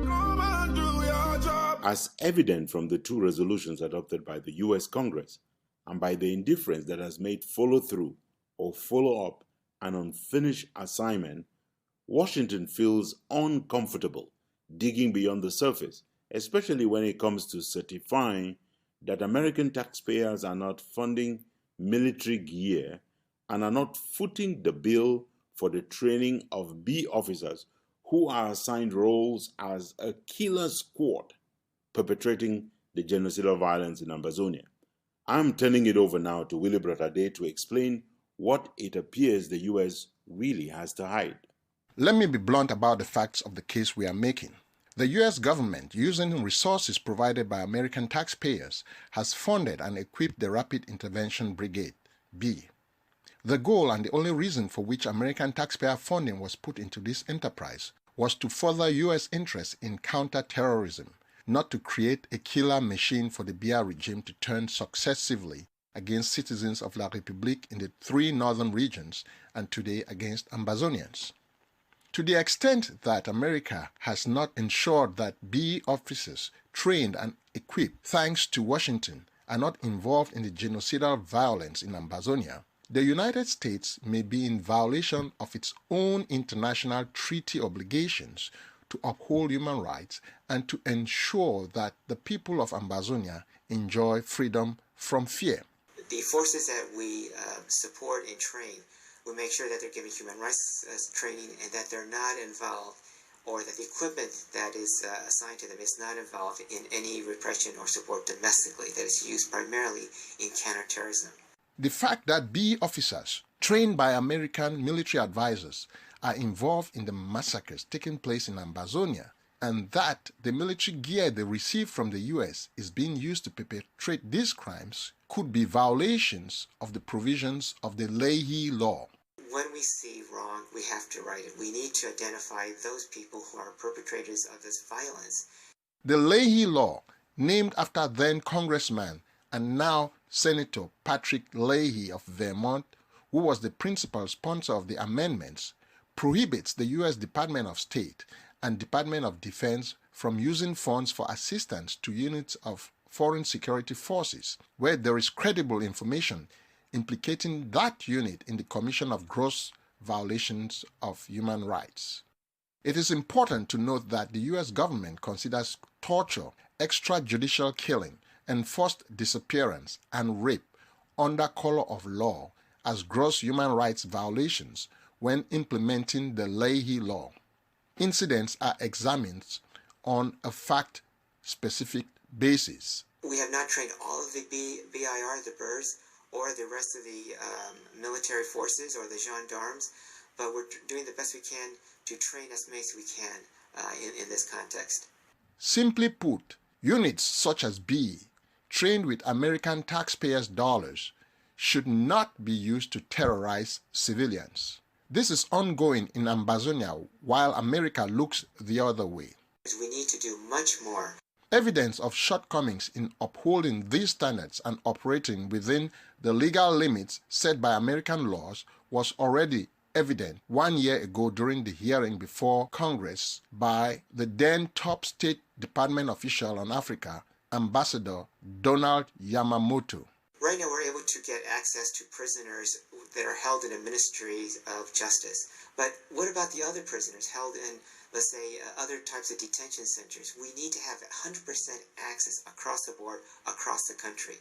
[SPEAKER 3] come and do your job.
[SPEAKER 1] As evident from the two resolutions adopted by the US Congress and by the indifference that has made follow-through or follow-up an unfinished assignment, Washington feels uncomfortable digging beyond the surface, especially when it comes to certifying that American taxpayers are not funding military gear and are not footing the bill for the training of B officers who are assigned roles as a killer squad perpetrating the genocidal violence in Ambazonia. I'm turning it over now to Willie Bratade to explain what it appears the U.S. really has to hide.
[SPEAKER 14] Let me be blunt about the facts of the case we are making. The U.S. government, using resources provided by American taxpayers, has funded and equipped the Rapid Intervention Brigade, B. The goal and the only reason for which American taxpayer funding was put into this enterprise was to further U.S. interests in counter-terrorism, not to create a killer machine for the BR regime to turn successively against citizens of La République in the 3 northern regions and today against Ambazonians. To the extent that America has not ensured that B officers trained and equipped thanks to Washington are not involved in the genocidal violence in Ambazonia, the United States may be in violation of its own international treaty obligations to uphold human rights and to ensure that the people of Ambazonia enjoy freedom from fear.
[SPEAKER 10] The forces that we support and train, we make sure that they're given human rights training and that they're not involved, or that the equipment that is assigned to them is not involved in any repression or support domestically, that is used primarily in counterterrorism.
[SPEAKER 14] The fact that B officers, trained by American military advisors, are involved in the massacres taking place in Ambazonia, and that the military gear they receive from the U.S. is being used to perpetrate these crimes, could be violations of the provisions of the Leahy law.
[SPEAKER 10] When we see wrong, we have to right it. We need to identify those people who are perpetrators of this violence.
[SPEAKER 14] The Leahy law, named after then Congressman and now Senator Patrick Leahy of Vermont, who was the principal sponsor of the amendments, prohibits the U.S. Department of State and Department of Defense from using funds for assistance to units of foreign security forces where there is credible information implicating that unit in the commission of gross violations of human rights. It is important to note that the U.S. government considers torture, extrajudicial killing, enforced disappearance, and rape under color of law as gross human rights violations when implementing the Leahy law. Incidents are examined on a fact-specific basis.
[SPEAKER 10] We have not trained all of the BIR, the BERS, or the rest of the military forces or the gendarmes, but we're doing the best we can to train as many as we can in this context.
[SPEAKER 14] Simply put, units such as B, trained with American taxpayers' dollars, should not be used to terrorize civilians. This is ongoing in Ambazonia while America looks the other way.
[SPEAKER 10] We need to do much more.
[SPEAKER 14] Evidence of shortcomings in upholding these standards and operating within the legal limits set by American laws was already evident 1 year ago during the hearing before Congress by the then top State Department official on Africa, Ambassador Donald Yamamoto.
[SPEAKER 10] Right now we're able to get access to prisoners that are held in a ministry of justice. But what about the other prisoners held in, let's say, other types of detention centers? We need to have 100% access across the board, across the country.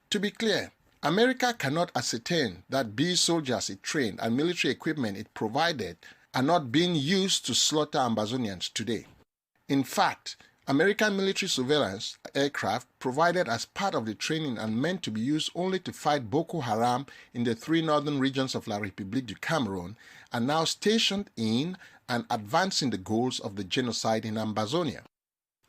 [SPEAKER 14] To be clear, America cannot ascertain that B soldiers it trained and military equipment it provided are not being used to slaughter Ambazonians today. In fact, American military surveillance aircraft provided as part of the training and meant to be used only to fight Boko Haram in the 3 northern regions of La République du Cameroon are now stationed in and advancing the goals of the genocide in Ambazonia.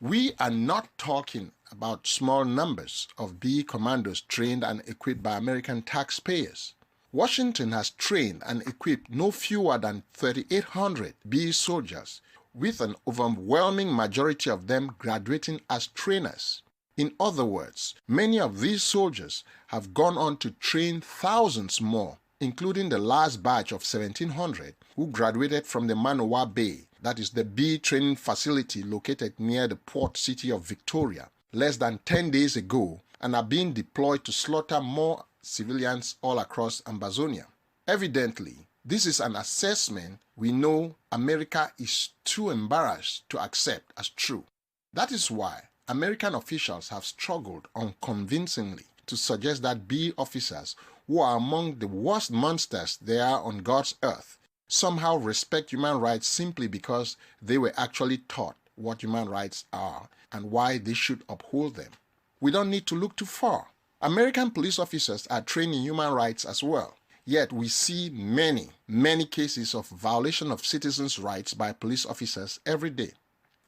[SPEAKER 14] We are not talking about small numbers of B commandos trained and equipped by American taxpayers. Washington has trained and equipped no fewer than 3,800 B soldiers, with an overwhelming majority of them graduating as trainers. In other words, many of these soldiers have gone on to train thousands more, including the last batch of 1,700 who graduated from the Manoa Bay, that is the B training facility located near the port city of Victoria, less than 10 days ago, and are being deployed to slaughter more civilians all across Ambazonia. Evidently, this is an assessment we know America is too embarrassed to accept as true. That is why American officials have struggled unconvincingly to suggest that B officers, who are among the worst monsters there are on God's earth, somehow respect human rights simply because they were actually taught what human rights are and why they should uphold them. We don't need to look too far. American police officers are trained in human rights as well. Yet we see many cases of violation of citizens' rights by police officers every day.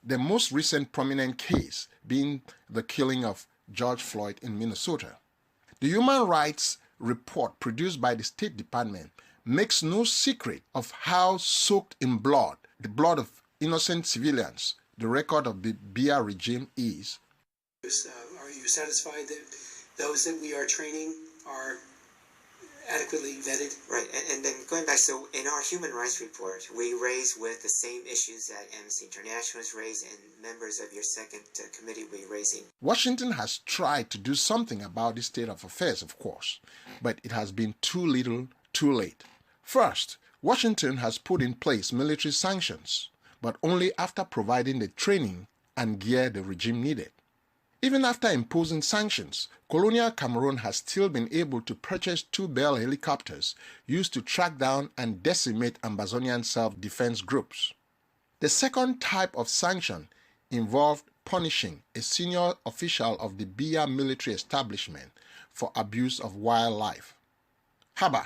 [SPEAKER 14] The most recent prominent case being the killing of George Floyd in Minnesota. The human rights report produced by the State Department makes no secret of how soaked in blood, the blood of innocent civilians, the record of the BR regime is.
[SPEAKER 10] Are you satisfied that those that we are training are adequately vetted? Right, and then going back, so in our human rights report, we raise with the same issues that Amnesty International has raised and members of your second committee will be raising.
[SPEAKER 14] Washington has tried to do something about this state of affairs, of course, but it has been too little, too late. First, Washington has put in place military sanctions, but only after providing the training and gear the regime needed. Even after imposing sanctions, colonial Cameroon has still been able to purchase 2 Bell helicopters used to track down and decimate Ambazonian self-defense groups. The second type of sanction involved punishing a senior official of the BIA military establishment for abuse of wildlife. Haba,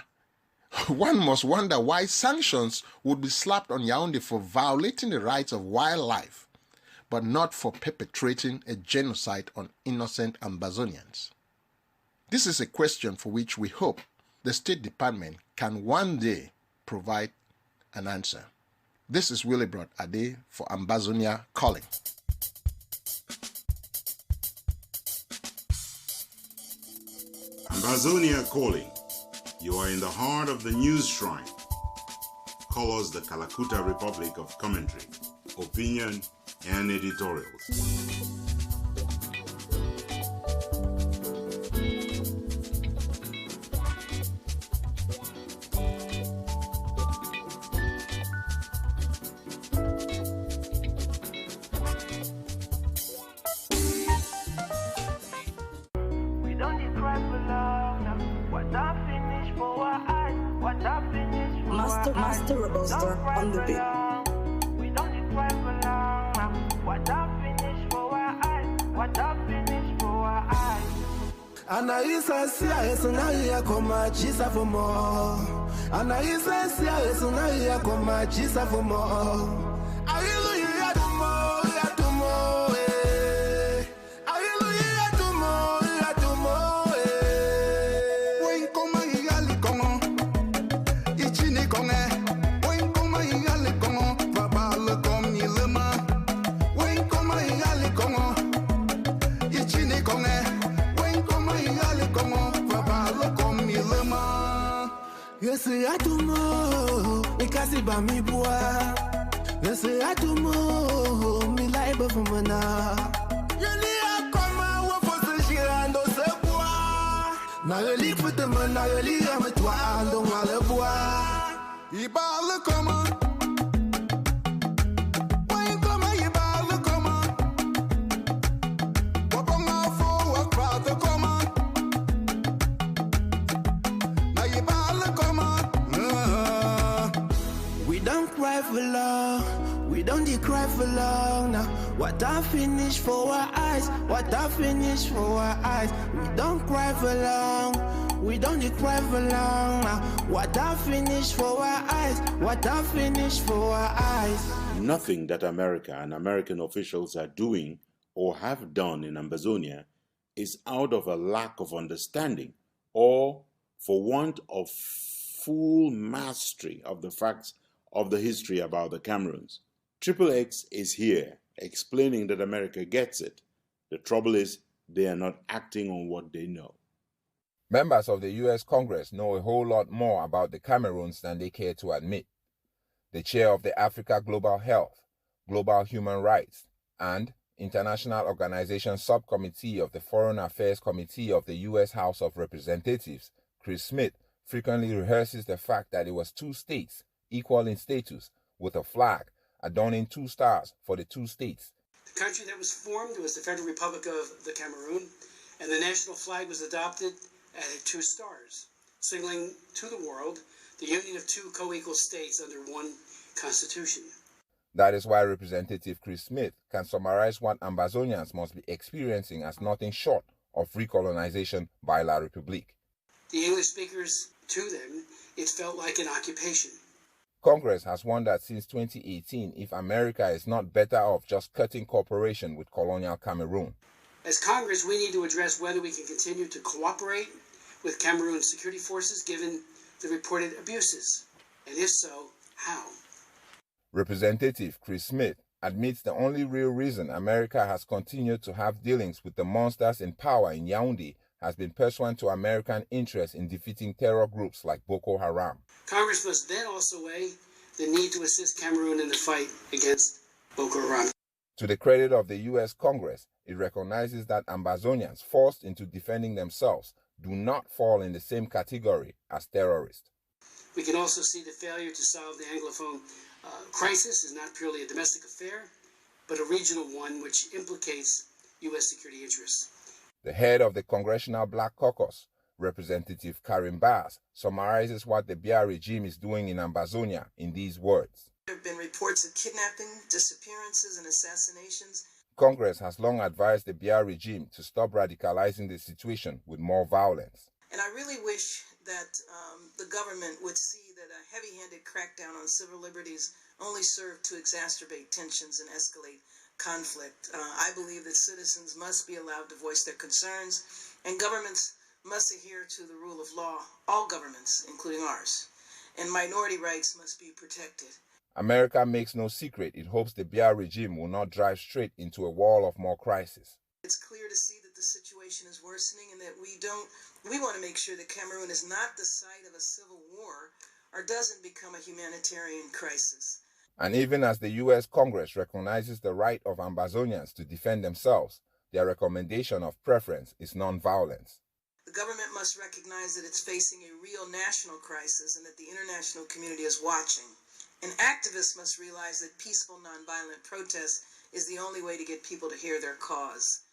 [SPEAKER 14] one must wonder why sanctions would be slapped on Yaoundé for violating the rights of wildlife, but not for perpetrating a genocide on innocent Ambazonians. This is a question for which we hope the State Department can one day provide an answer. This is Willibrod Ade for Ambazonia Calling.
[SPEAKER 1] Ambazonia Calling. You are in the heart of the news shrine. Call us the Kalakuta Republic of Commentary, Opinion, and Editorials.
[SPEAKER 15] Master Robuster on the beat.
[SPEAKER 23] Anaisa sia esunaya koma chisa for more. Anaisa sia esunaya koma chisa for more. Hallelujah to more, to more. Hallelujah to more, to more. When koma igali kongo, ichini konge. When koma igali kongo, babal kom yilema. When koma igali kongo, ichini konge. Yes, I do more. Because it by me, boy. Yes, I do more. Me like a woman. You come out for the shit and those bois. Now you live with the man, now you live with one and don't want to bois. You ball come on. When come on, you ball come on. What on off for what crowd to come on. Now you ball come on. We don't cry for long, we don't cry for long now. What I finish for our eyes, what I finish for our eyes. We don't cry for long, we don't cry for long now. What I finish for our eyes, what I finish for our eyes.
[SPEAKER 1] Nothing that America and American officials are doing or have done in Ambazonia is out of a lack of understanding or for want of full mastery of the facts of the history about the Cameroons. XXX is here explaining that America gets it. The trouble is they are not acting on what they know.
[SPEAKER 4] Members of the U.S. Congress know a whole lot more about the Cameroons than they care to admit. The chair of the Africa Global Health, Global Human Rights, and International Organization Subcommittee of the Foreign Affairs Committee of the U.S. House of Representatives, Chris Smith, frequently rehearses the fact that it was 2 states, equal in status, with a flag adorning 2 stars for the 2 states.
[SPEAKER 10] The country that was formed was the Federal Republic of the Cameroon, and the national flag was adopted at 2 stars, signaling to the world the union of 2 co-equal states under one constitution.
[SPEAKER 4] That is why Representative Chris Smith can summarize what Ambazonians must be experiencing as nothing short of recolonization by La République.
[SPEAKER 16] The English speakers, to them, it felt like an occupation.
[SPEAKER 4] Congress has wondered since 2018 if America is not better off just cutting cooperation with colonial Cameroon.
[SPEAKER 16] As Congress, we need to address whether we can continue to cooperate with Cameroon's security forces given the reported abuses, and if so, how?
[SPEAKER 4] Representative Chris Smith admits the only real reason America has continued to have dealings with the monsters in power in Yaoundé has been pursuant to American interest in defeating terror groups like Boko Haram.
[SPEAKER 16] Congress must then also weigh the need to assist Cameroon in the fight against Boko Haram.
[SPEAKER 4] To the credit of the U.S. Congress, it recognizes that Ambazonians forced into defending themselves do not fall in the same category as terrorists.
[SPEAKER 16] We can also see the failure to solve the Anglophone crisis is not purely a domestic affair, but a regional one which implicates U.S. security interests.
[SPEAKER 4] The head of the Congressional Black Caucus, Representative Karim Bass, summarizes what the Biya regime is doing in Ambazonia in these words.
[SPEAKER 15] There have been reports of kidnapping, disappearances, and assassinations.
[SPEAKER 4] Congress has long advised the Biya regime to stop radicalizing the situation with more violence.
[SPEAKER 15] And I really wish that the government would see that a heavy-handed crackdown on civil liberties only served to exacerbate tensions and escalate conflict. I believe that citizens must be allowed to voice their concerns, and governments must adhere to the rule of law, all governments, including ours, and minority rights must be protected.
[SPEAKER 4] America makes no secret it hopes the Biya regime will not drive straight into a wall of more crisis.
[SPEAKER 15] It's clear to see that the situation is worsening and that we want to make sure that Cameroon is not the site of a civil war or doesn't become a humanitarian crisis.
[SPEAKER 4] And even as the U.S. Congress recognizes the right of Ambazonians to defend themselves, their recommendation of preference is nonviolence.
[SPEAKER 15] The government must recognize that it's facing a real national crisis and that the international community is watching. And activists must realize that peaceful, nonviolent protest is the only way to get people to hear their cause.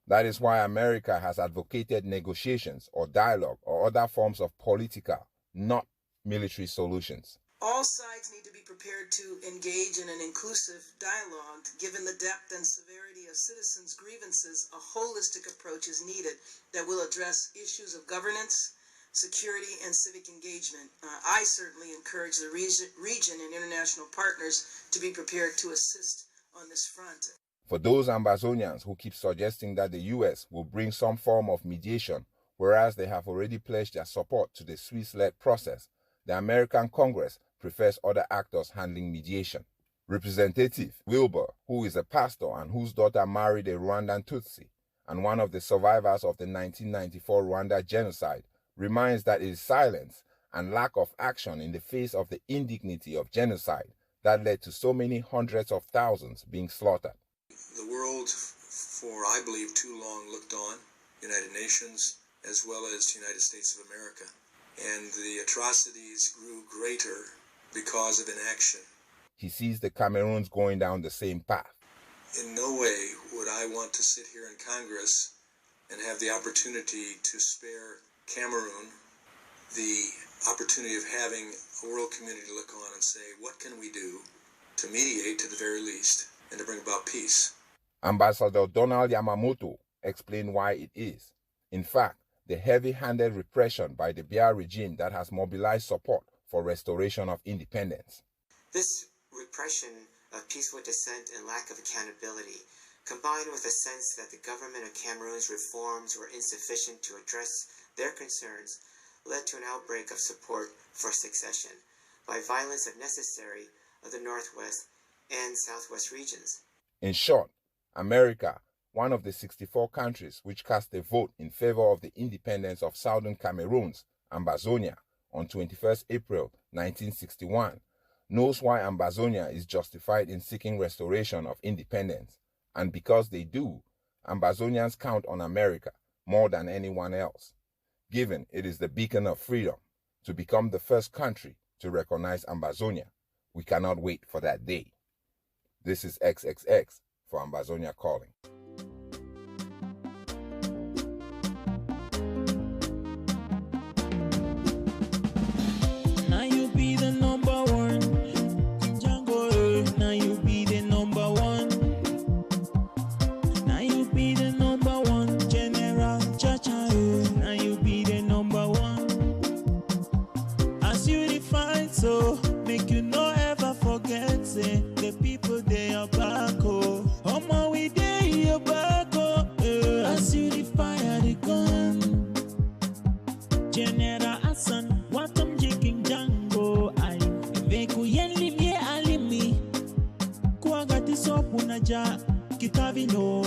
[SPEAKER 4] That is why America has advocated negotiations or dialogue or other forms of political, not military solutions.
[SPEAKER 15] All sides need to be prepared to engage in an inclusive dialogue. Given the depth and severity of citizens' grievances, a holistic approach is needed that will address issues of governance, security, and civic engagement. I certainly encourage the region and international partners to be prepared to assist on this front.
[SPEAKER 4] For those Ambazonians who keep suggesting that the U.S. will bring some form of mediation, whereas they have already pledged their support to the Swiss-led process, the American Congress prefers other actors handling mediation. Representative Wilbur, who is a pastor and whose daughter married a Rwandan Tutsi, and one of the survivors of the 1994 Rwanda genocide, reminds that it is silence and lack of action in the face of the indignity of genocide that led to so many hundreds of thousands being slaughtered.
[SPEAKER 17] The world, for I believe too long, looked on, United Nations as well as the United States of America, and the atrocities grew greater because of inaction.
[SPEAKER 4] He sees the Cameroons going down the same path.
[SPEAKER 17] In no way would I want to sit here in Congress and have the opportunity to spare Cameroon the opportunity of having a world community look on and say, what can we do to mediate to the very least and to bring about peace?
[SPEAKER 4] Ambassador Donald Yamamoto explained why it is. In fact, the heavy-handed repression by the Biya regime that has mobilized support for restoration of independence.
[SPEAKER 10] This repression of peaceful dissent and lack of accountability, combined with a sense that the government of Cameroon's reforms were insufficient to address their concerns, led to an outbreak of support for succession by violence if necessary of the Northwest and Southwest regions.
[SPEAKER 4] In short, America, one of the 64 countries which cast a vote in favor of the independence of Southern Cameroon's Ambazonia on 21st April 1961, knows why Ambazonia is justified in seeking restoration of independence. And because they do, Ambazonians count on America more than anyone else, given it is the beacon of freedom, to become the first country to recognize Ambazonia. We cannot wait for that day. This is XXX for Ambazonia Calling.
[SPEAKER 18] Now you be the number one, Django. Now you be the number one. Now you be the number one, General. naja kitabi no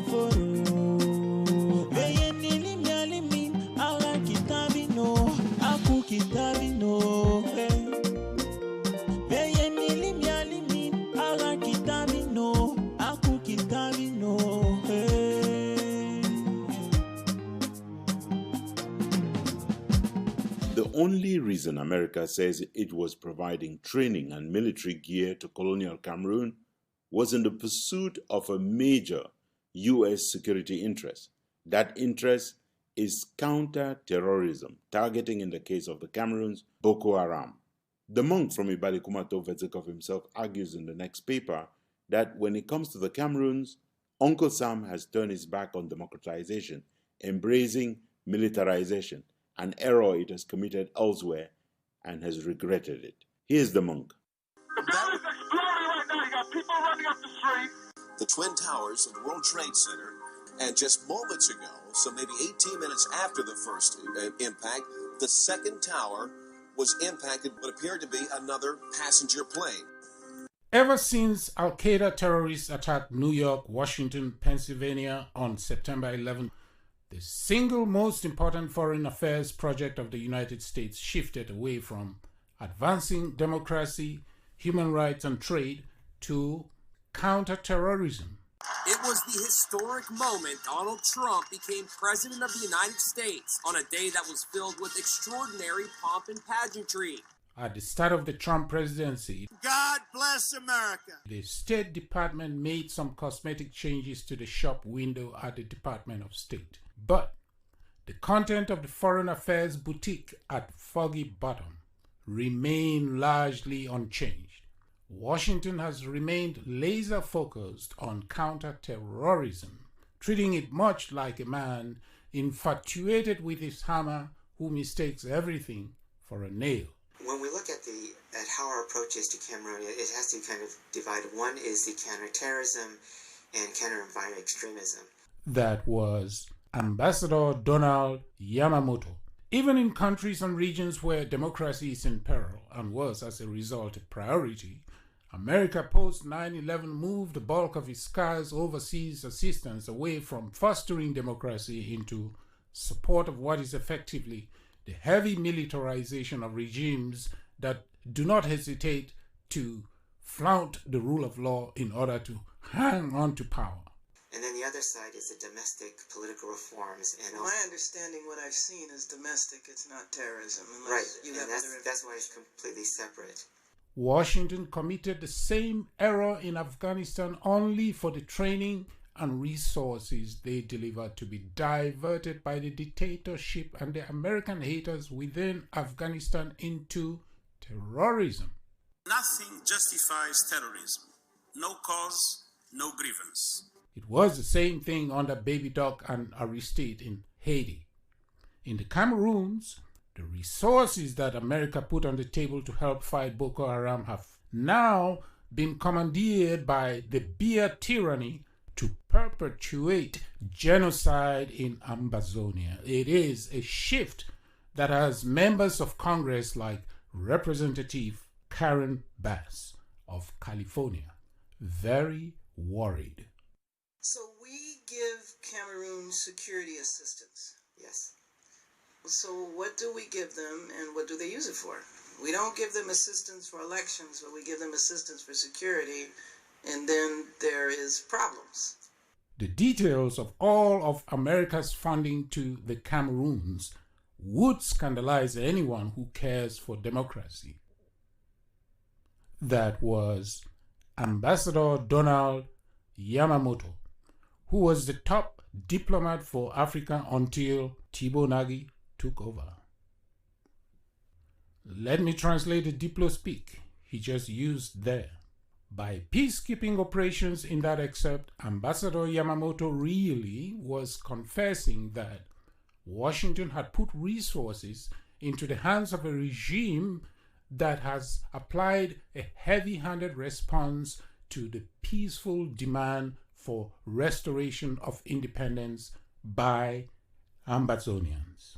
[SPEAKER 18] foro beyeni limi ala kitabi no aku kitabi no beyeni limi ala kitabi no aku kitabi no
[SPEAKER 1] The only reason America says it was providing training and military gear to colonial Cameroon was in the pursuit of a major U.S. security interest. That interest is counter-terrorism, targeting, in the case of the Cameroons, Boko Haram. The monk from Ibalikumato Vetzikov himself argues in the next paper that when it comes to the Cameroons, Uncle Sam has turned his back on democratization, embracing militarization, an error it has committed elsewhere and has regretted it. Here's the monk.
[SPEAKER 5] The building's exploding right now. You got people running up the street.
[SPEAKER 7] The Twin Towers of the World Trade Center, and just moments ago, so maybe 18 minutes after the first impact, the second tower was impacted what appeared to be another passenger plane.
[SPEAKER 19] Ever since Al-Qaeda terrorists attacked New York, Washington, Pennsylvania on September 11, the single most important foreign affairs project of the United States shifted away from advancing democracy, human rights, and trade to counter-terrorism.
[SPEAKER 20] It was the historic moment Donald Trump became President of the United States on a day that was filled with extraordinary pomp and pageantry.
[SPEAKER 19] At the start of the Trump presidency,
[SPEAKER 20] God bless America.
[SPEAKER 19] The State Department made some cosmetic changes to the shop window at the Department of State. But the content of the Foreign Affairs boutique at Foggy Bottom remained largely unchanged. Washington has remained laser-focused on counter-terrorism, treating it much like a man infatuated with his hammer who mistakes everything for a nail.
[SPEAKER 10] When we look at how our approach is to Cameroon, it has to kind of divide. One is the counterterrorism and counter-environment extremism.
[SPEAKER 19] That was Ambassador Donald Yamamoto. Even in countries and regions where democracy is in peril and was, as a result, a priority, America post 9/11 moved the bulk of its scarce overseas assistance away from fostering democracy into support of what is effectively the heavy militarization of regimes that do not hesitate to flout the rule of law in order to hang on to power.
[SPEAKER 10] And then the other side is the domestic political reforms. And
[SPEAKER 15] my understanding, what I've seen is domestic, it's not terrorism.
[SPEAKER 10] Right, and that's why it's completely separate.
[SPEAKER 19] Washington committed the same error in Afghanistan only for the training and resources they delivered to be diverted by the dictatorship and the American haters within Afghanistan into terrorism.
[SPEAKER 25] Nothing justifies terrorism. No cause, no grievance.
[SPEAKER 19] It was the same thing under Baby Doc and Aristide in Haiti. In the Cameroons, the resources that America put on the table to help fight Boko Haram have now been commandeered by the beer tyranny to perpetuate genocide in Ambazonia. It is a shift that has members of Congress like Representative Karen Bass of California very worried.
[SPEAKER 15] So we give Cameroon security assistance.
[SPEAKER 10] Yes.
[SPEAKER 15] So what do we give them and what do they use it for? We don't give them assistance for elections, but we give them assistance for security, and then there is problems.
[SPEAKER 19] The details of all of America's funding to the Cameroons would scandalize anyone who cares for democracy. That was Ambassador Donald Yamamoto, who was the top diplomat for Africa until Thibault Nagy took over. Let me translate the Diplo speak he just used there. By peacekeeping operations in that excerpt, Ambassador Yamamoto really was confessing that Washington had put resources into the hands of a regime that has applied a heavy-handed response to the peaceful demand for restoration of independence by Ambazonians.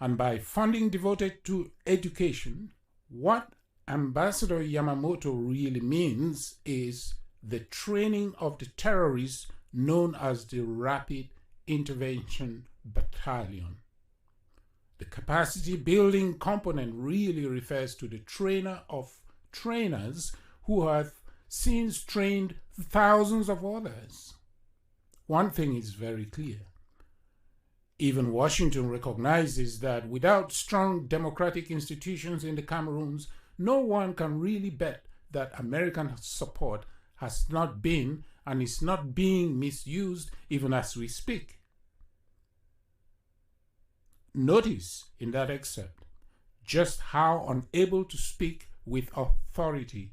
[SPEAKER 19] And by funding devoted to education, what Ambassador Yamamoto really means is the training of the terrorists known as the Rapid Intervention Battalion. The capacity building component really refers to the trainer of trainers who have since trained thousands of others. One thing is very clear. Even Washington recognizes that without strong democratic institutions in the Cameroons, no one can really bet that American support has not been and is not being misused even as we speak. Notice in that excerpt just how unable to speak with authority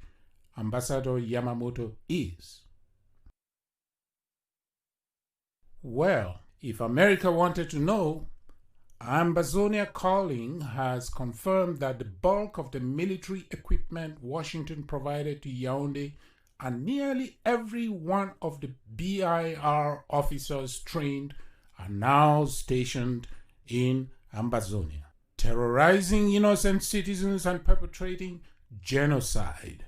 [SPEAKER 19] Ambassador Yamamoto is. Well, if America wanted to know, Ambazonia Calling has confirmed that the bulk of the military equipment Washington provided to Yaoundé and nearly every one of the BIR officers trained are now stationed in Ambazonia, terrorizing innocent citizens and perpetrating genocide.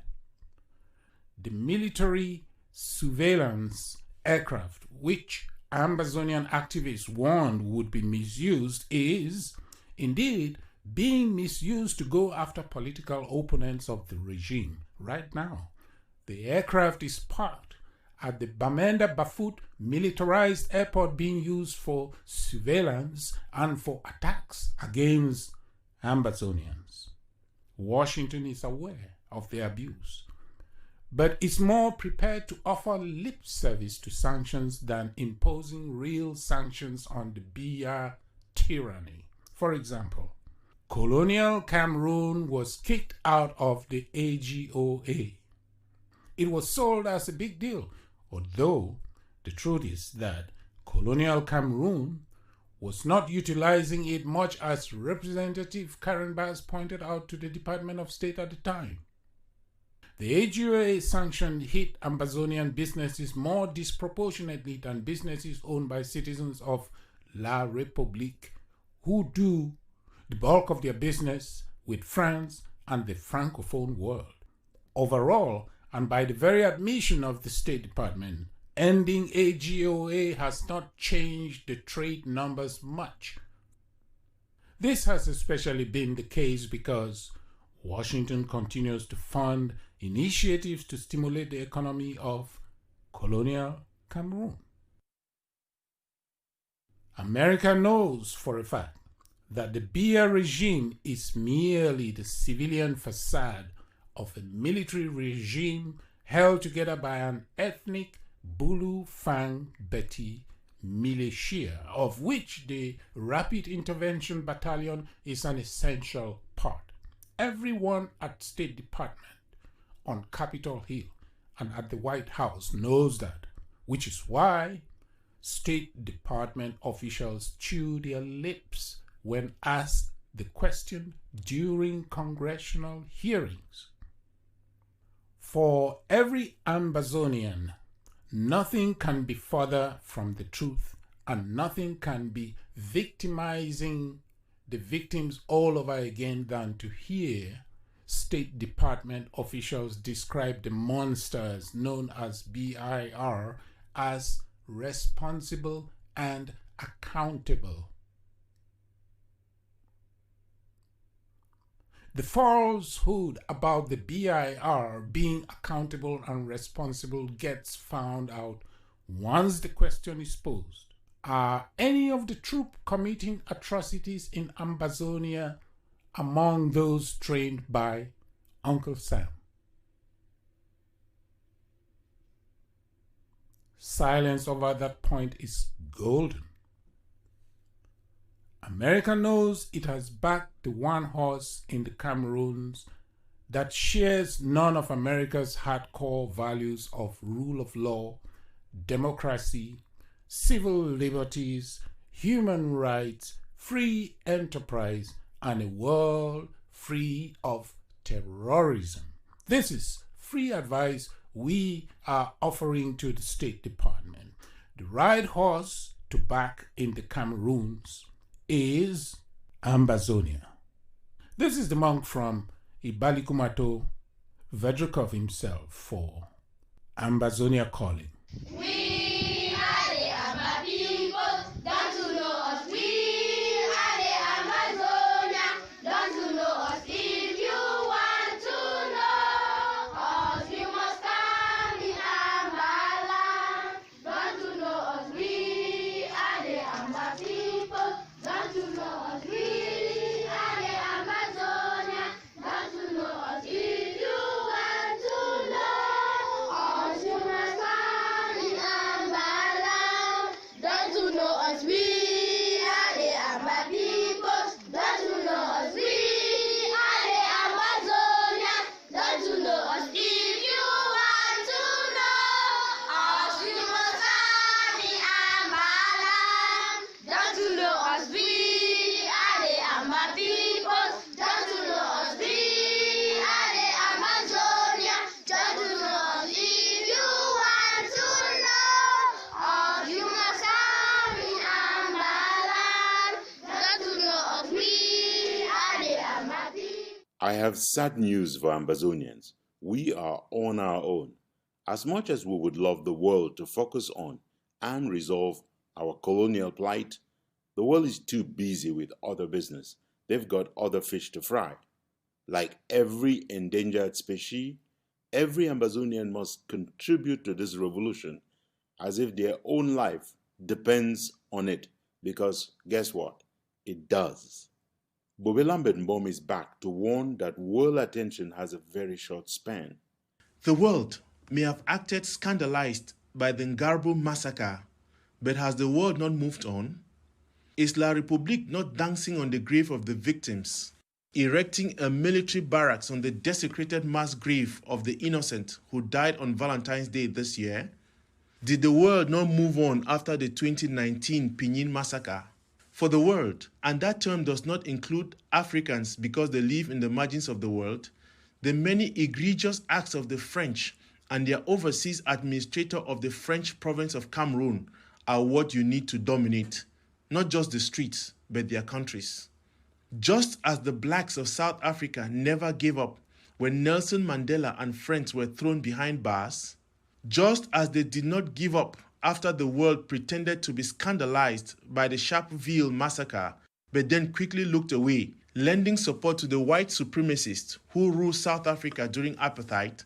[SPEAKER 19] The military surveillance aircraft, which Ambazonian activists warned would be misused, is indeed being misused to go after political opponents of the regime right now. The aircraft is parked at the Bamenda Bafut militarized airport being used for surveillance and for attacks against Ambazonians. Washington is aware of the abuse, but is more prepared to offer lip service to sanctions than imposing real sanctions on the BR tyranny. For example, colonial Cameroon was kicked out of the AGOA. It was sold as a big deal, although the truth is that colonial Cameroon was not utilizing it much, as Representative Karen Bass pointed out to the Department of State at the time. The AGOA sanction hit Ambazonian businesses more disproportionately than businesses owned by citizens of La République, who do the bulk of their business with France and the Francophone world. Overall, and by the very admission of the State Department, ending AGOA has not changed the trade numbers much. This has especially been the case because Washington continues to fund initiatives to stimulate the economy of colonial Cameroon. America knows for a fact that the BR regime is merely the civilian facade of a military regime held together by an ethnic Bulu Fang Beti militia, of which the Rapid Intervention Battalion is an essential part. Everyone at State Department, on Capitol Hill, and at the White House knows that, which is why State Department officials chew their lips when asked the question during congressional hearings. For every Ambazonian, nothing can be further from the truth, and nothing can be victimizing the victims all over again than to hear State Department officials describe the monsters known as BIR as responsible and accountable. The falsehood about the BIR being accountable and responsible gets found out once the question is posed. Are any of the troops committing atrocities in Ambazonia among those trained by Uncle Sam? Silence over that point is golden. America knows it has backed the one horse in the Cameroons that shares none of America's hardcore values of rule of law, democracy, civil liberties, human rights, free enterprise, and a world free of terrorism. This is free advice we are offering to the State Department. The right horse to back in the Cameroons is Ambazonia. This is the monk from Ibalikumato, Vedrikov himself, for Ambazonia Calling.
[SPEAKER 8] We are the Amba people, don't you know us? We are the Amazonia, don't you know us? If you want to know us, you must come in Ambaland. Don't you know us? We are the Amba people, don't you know us? We are the Amazonia, don't you know us? If you want to know us, you must come in Ambaland. Don't you know us? We are the Amba people. Don't you know us? We are the Amazonia. Don't you know us? If you want to know us, you must come in Ambaland. Don't you know us? We are the Amba people. Don't you know us? We are the Amazonia. Don't you know us? If you want to know us, you must come in Ambaland. Don't you know us? We are the Amba people.
[SPEAKER 1] I have sad news for Ambazonians. We are on our own. As much as we would love the world to focus on and resolve our colonial plight, the world is too busy with other business. They've got other fish to fry. Like every endangered species, every Ambazonian must contribute to this revolution as if their own life depends on it, because guess what? It does. Bobe Lambert Mbom is back to warn that world attention has a very short span.
[SPEAKER 11] The world may have acted scandalized by the Ngarbo massacre, but has the world not moved on? Is La République not dancing on the grave of the victims, erecting a military barracks on the desecrated mass grave of the innocent who died on Valentine's Day this year? Did the world not move on after the 2019 Pinyin massacre? For the world, and that term does not include Africans because they live in the margins of the world, the many egregious acts of the French and their overseas administrator of the French province of Cameroon are what you need to dominate, not just the streets, but their countries. Just as the blacks of South Africa never gave up when Nelson Mandela and friends were thrown behind bars, just as they did not give up after the world pretended to be scandalized by the Sharpeville massacre, but then quickly looked away, lending support to the white supremacists who ruled South Africa during apartheid,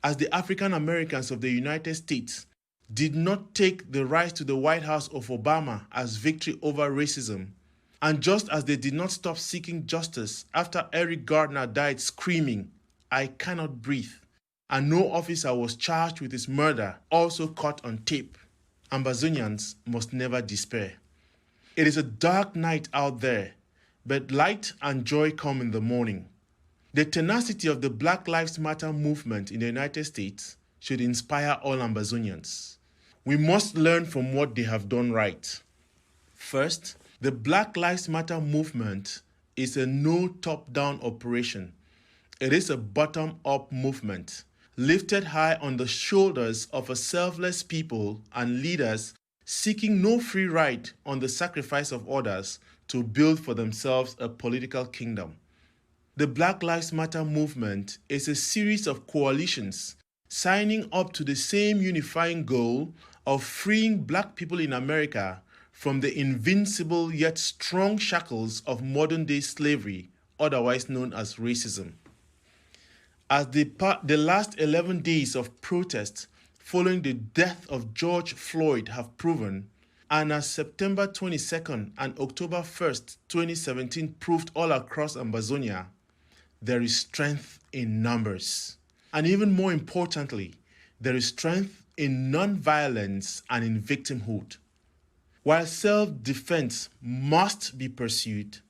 [SPEAKER 11] as the African Americans of the United States did not take the rise to the White House of Obama as victory over racism, and just as they did not stop seeking justice after Eric Gardner died screaming, "I cannot breathe," and no officer was charged with his murder, also caught on tape, Ambazonians must never despair. It is a dark night out there, but light and joy come in the morning. The tenacity of the Black Lives Matter movement in the United States should inspire all Ambazonians. We must learn from what they have done right. First, the Black Lives Matter movement is a no top-down operation. It is a bottom-up movement, lifted high on the shoulders of a selfless people and leaders seeking no free ride on the sacrifice of others to build for themselves a political kingdom. The Black Lives Matter movement is a series of coalitions signing up to the same unifying goal of freeing black people in America from the invincible yet strong shackles of modern-day slavery, otherwise known as racism. As the last 11 days of protest following the death of George Floyd have proven, and as September 22nd and October 1st, 2017 proved all across Ambazonia, there is strength in numbers. And even more importantly, there is strength in non-violence and in victimhood. While self-defense must be pursued,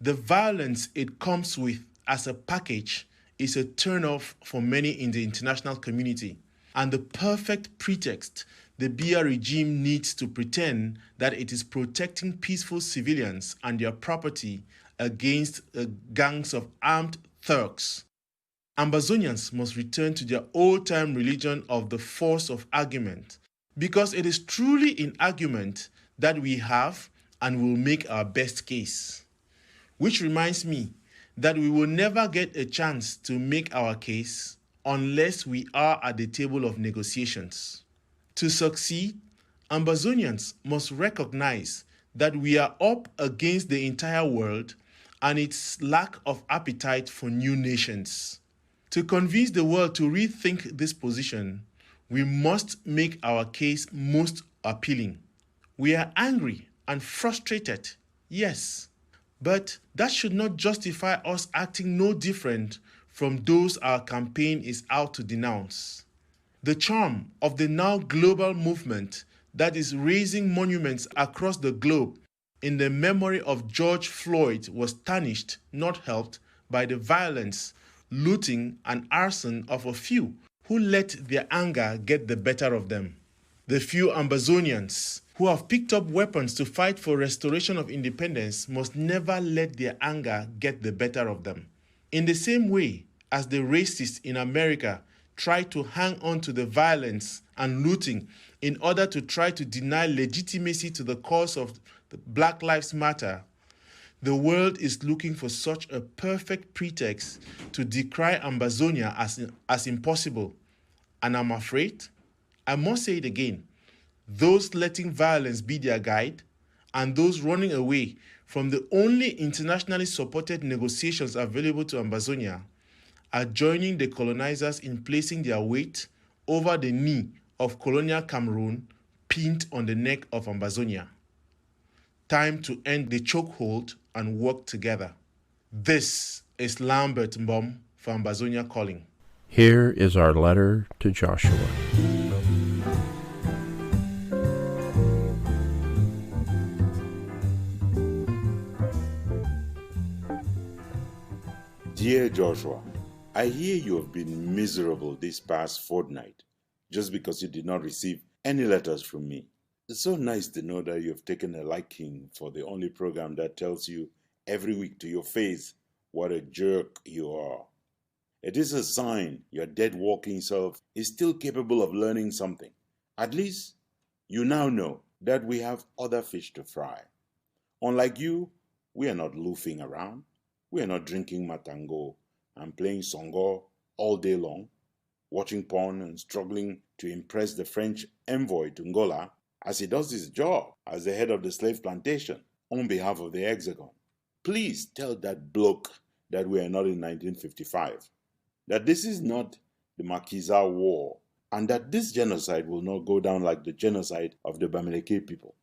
[SPEAKER 11] the violence it comes with as a package is a turn-off for many in the international community, and the perfect pretext the BIA regime needs to pretend that it is protecting peaceful civilians and their property against gangs of armed thugs. Ambazonians must return to their old-time religion of the force of argument, because it is truly in argument that we have and will make our best case. Which reminds me that we will never get a chance to make our case unless we are at the table of negotiations. To succeed, Ambazonians must recognize that we are up against the entire world and its lack of appetite for new nations. To convince the world to rethink this position, we must make our case most appealing. We are angry and frustrated, yes, but that should not justify us acting no different from those our campaign is out to denounce. The charm of the now global movement that is raising monuments across the globe in the memory of George Floyd was tarnished, not helped, by the violence, looting, and arson of a few who let their anger get the better of them. The few Ambazonians who have picked up weapons to fight for restoration of independence must never let their anger get the better of them. In the same way as the racists in America try to hang on to the violence and looting in order to try to deny legitimacy to the cause of the Black Lives Matter, the world is looking for such a perfect pretext to decry Ambazonia as impossible. And I'm afraid, I must say it again, those letting violence be their guide and those running away from the only internationally supported negotiations available to Ambazonia are joining the colonizers in placing their weight over the knee of colonial Cameroon pinned on the neck of Ambazonia. Time to end the chokehold and work together. This is Lambert Mbom for Ambazonia Calling.
[SPEAKER 6] Here is our letter to Joshua.
[SPEAKER 1] Dear Joshua, I hear you have been miserable this past fortnight just because you did not receive any letters from me. It's so nice to know that you have taken a liking for the only program that tells you every week to your face what a jerk you are. It is a sign your dead walking self is still capable of learning something. At least you now know that we have other fish to fry. Unlike you, we are not loafing around. We are not drinking matango and playing songo all day long, watching porn and struggling to impress the French envoy to Angola as he does his job as the head of the slave plantation on behalf of the Hexagon. Please tell that bloke that we are not in 1955, that this is not the Makiza War, and that this genocide will not go down like the genocide of the Bamileke people.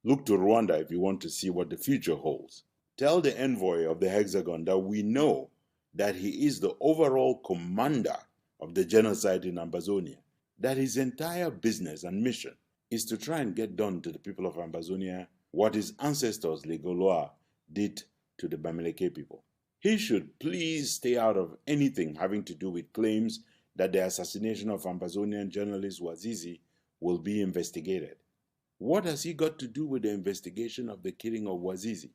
[SPEAKER 1] Look to Rwanda if you want to see what the future holds. Tell the envoy of the Hexagon that we know that he is the overall commander of the genocide in Ambazonia, that his entire business and mission is to try and get done to the people of Ambazonia what his ancestors Legoloa did to the Bamileke people. He should please stay out of anything having to do with claims that the assassination of Ambazonian journalist Wazizi will be investigated. What has he got to do with the investigation of the killing of Wazizi?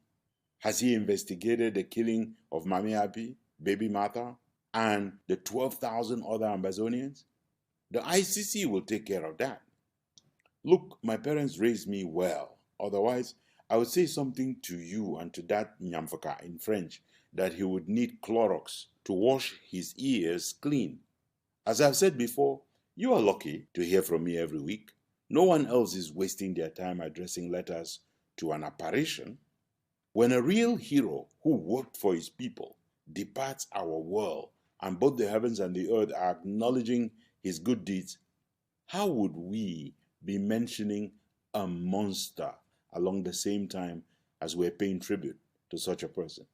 [SPEAKER 1] Has he investigated the killing of Mami Abi, Baby Martha, and the 12,000 other Ambazonians? The ICC will take care of that. Look, my parents raised me well. Otherwise, I would say something to you and to that Nyamfaka in French that he would need Clorox to wash his ears clean. As I've said before, you are lucky to hear from me every week. No one else is wasting their time addressing letters to an apparition. When a real hero who worked for his people departs our world and both the heavens and the earth are acknowledging his good deeds, how would we be mentioning a monster along the same time as we're paying tribute to such a person?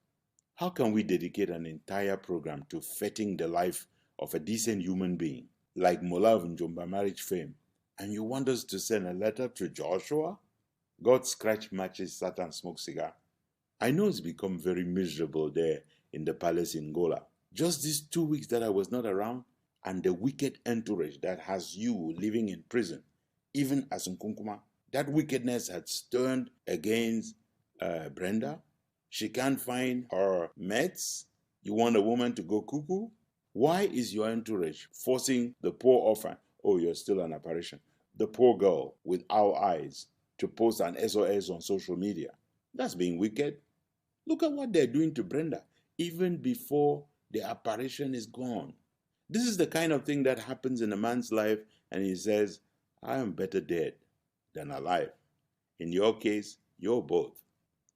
[SPEAKER 1] How can we dedicate an entire program to fetting the life of a decent human being like Mola Njomba marriage fame, and you want us to send a letter to Joshua? God scratch matches, Satan smoke cigar. I know it's become very miserable there in the palace in Gola. Just these 2 weeks that I was not around, and the wicked entourage that has you living in prison, even as Nkunkuma, that wickedness has turned against Brenda. She can't find her meds. You want a woman to go cuckoo? Why is your entourage forcing the poor orphan, oh, you're still an apparition, the poor girl with owl eyes, to post an SOS on social media? That's being wicked. Look at what they're doing to Brenda, even before the apparition is gone. This is the kind of thing that happens in a man's life, and he says, I am better dead than alive. In your case, you're both.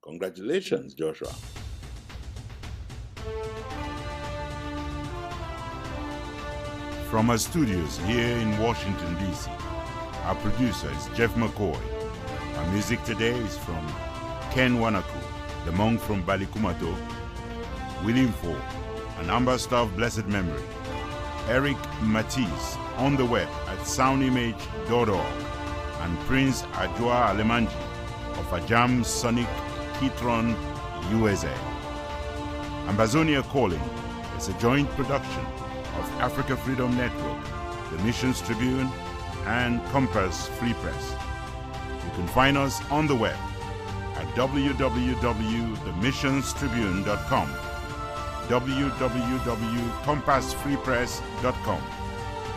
[SPEAKER 1] Congratulations, Joshua. From our studios here in Washington, D.C., our producer is Jeff McCoy. Our music today is from Ken Wanaku, the monk from Balikumato, William Ford, an ambassador of blessed memory, Eric Matisse on the web at soundimage.org, and Prince Ajwa Alemanji of Ajam Sonic Kitron, USA. Ambazonia Calling is a joint production of Africa Freedom Network, the Missions Tribune, and Compass Free Press. You can find us on the web at www.themissionstribune.com, www.compassfreepress.com,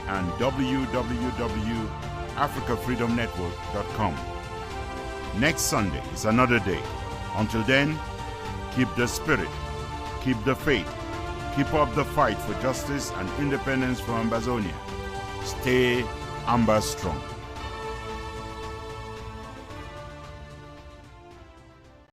[SPEAKER 1] and www.africafreedomnetwork.com. Next Sunday is another day. Until then, keep the spirit, keep the faith, keep up the fight for justice and independence for Ambazonia. Stay Amba strong.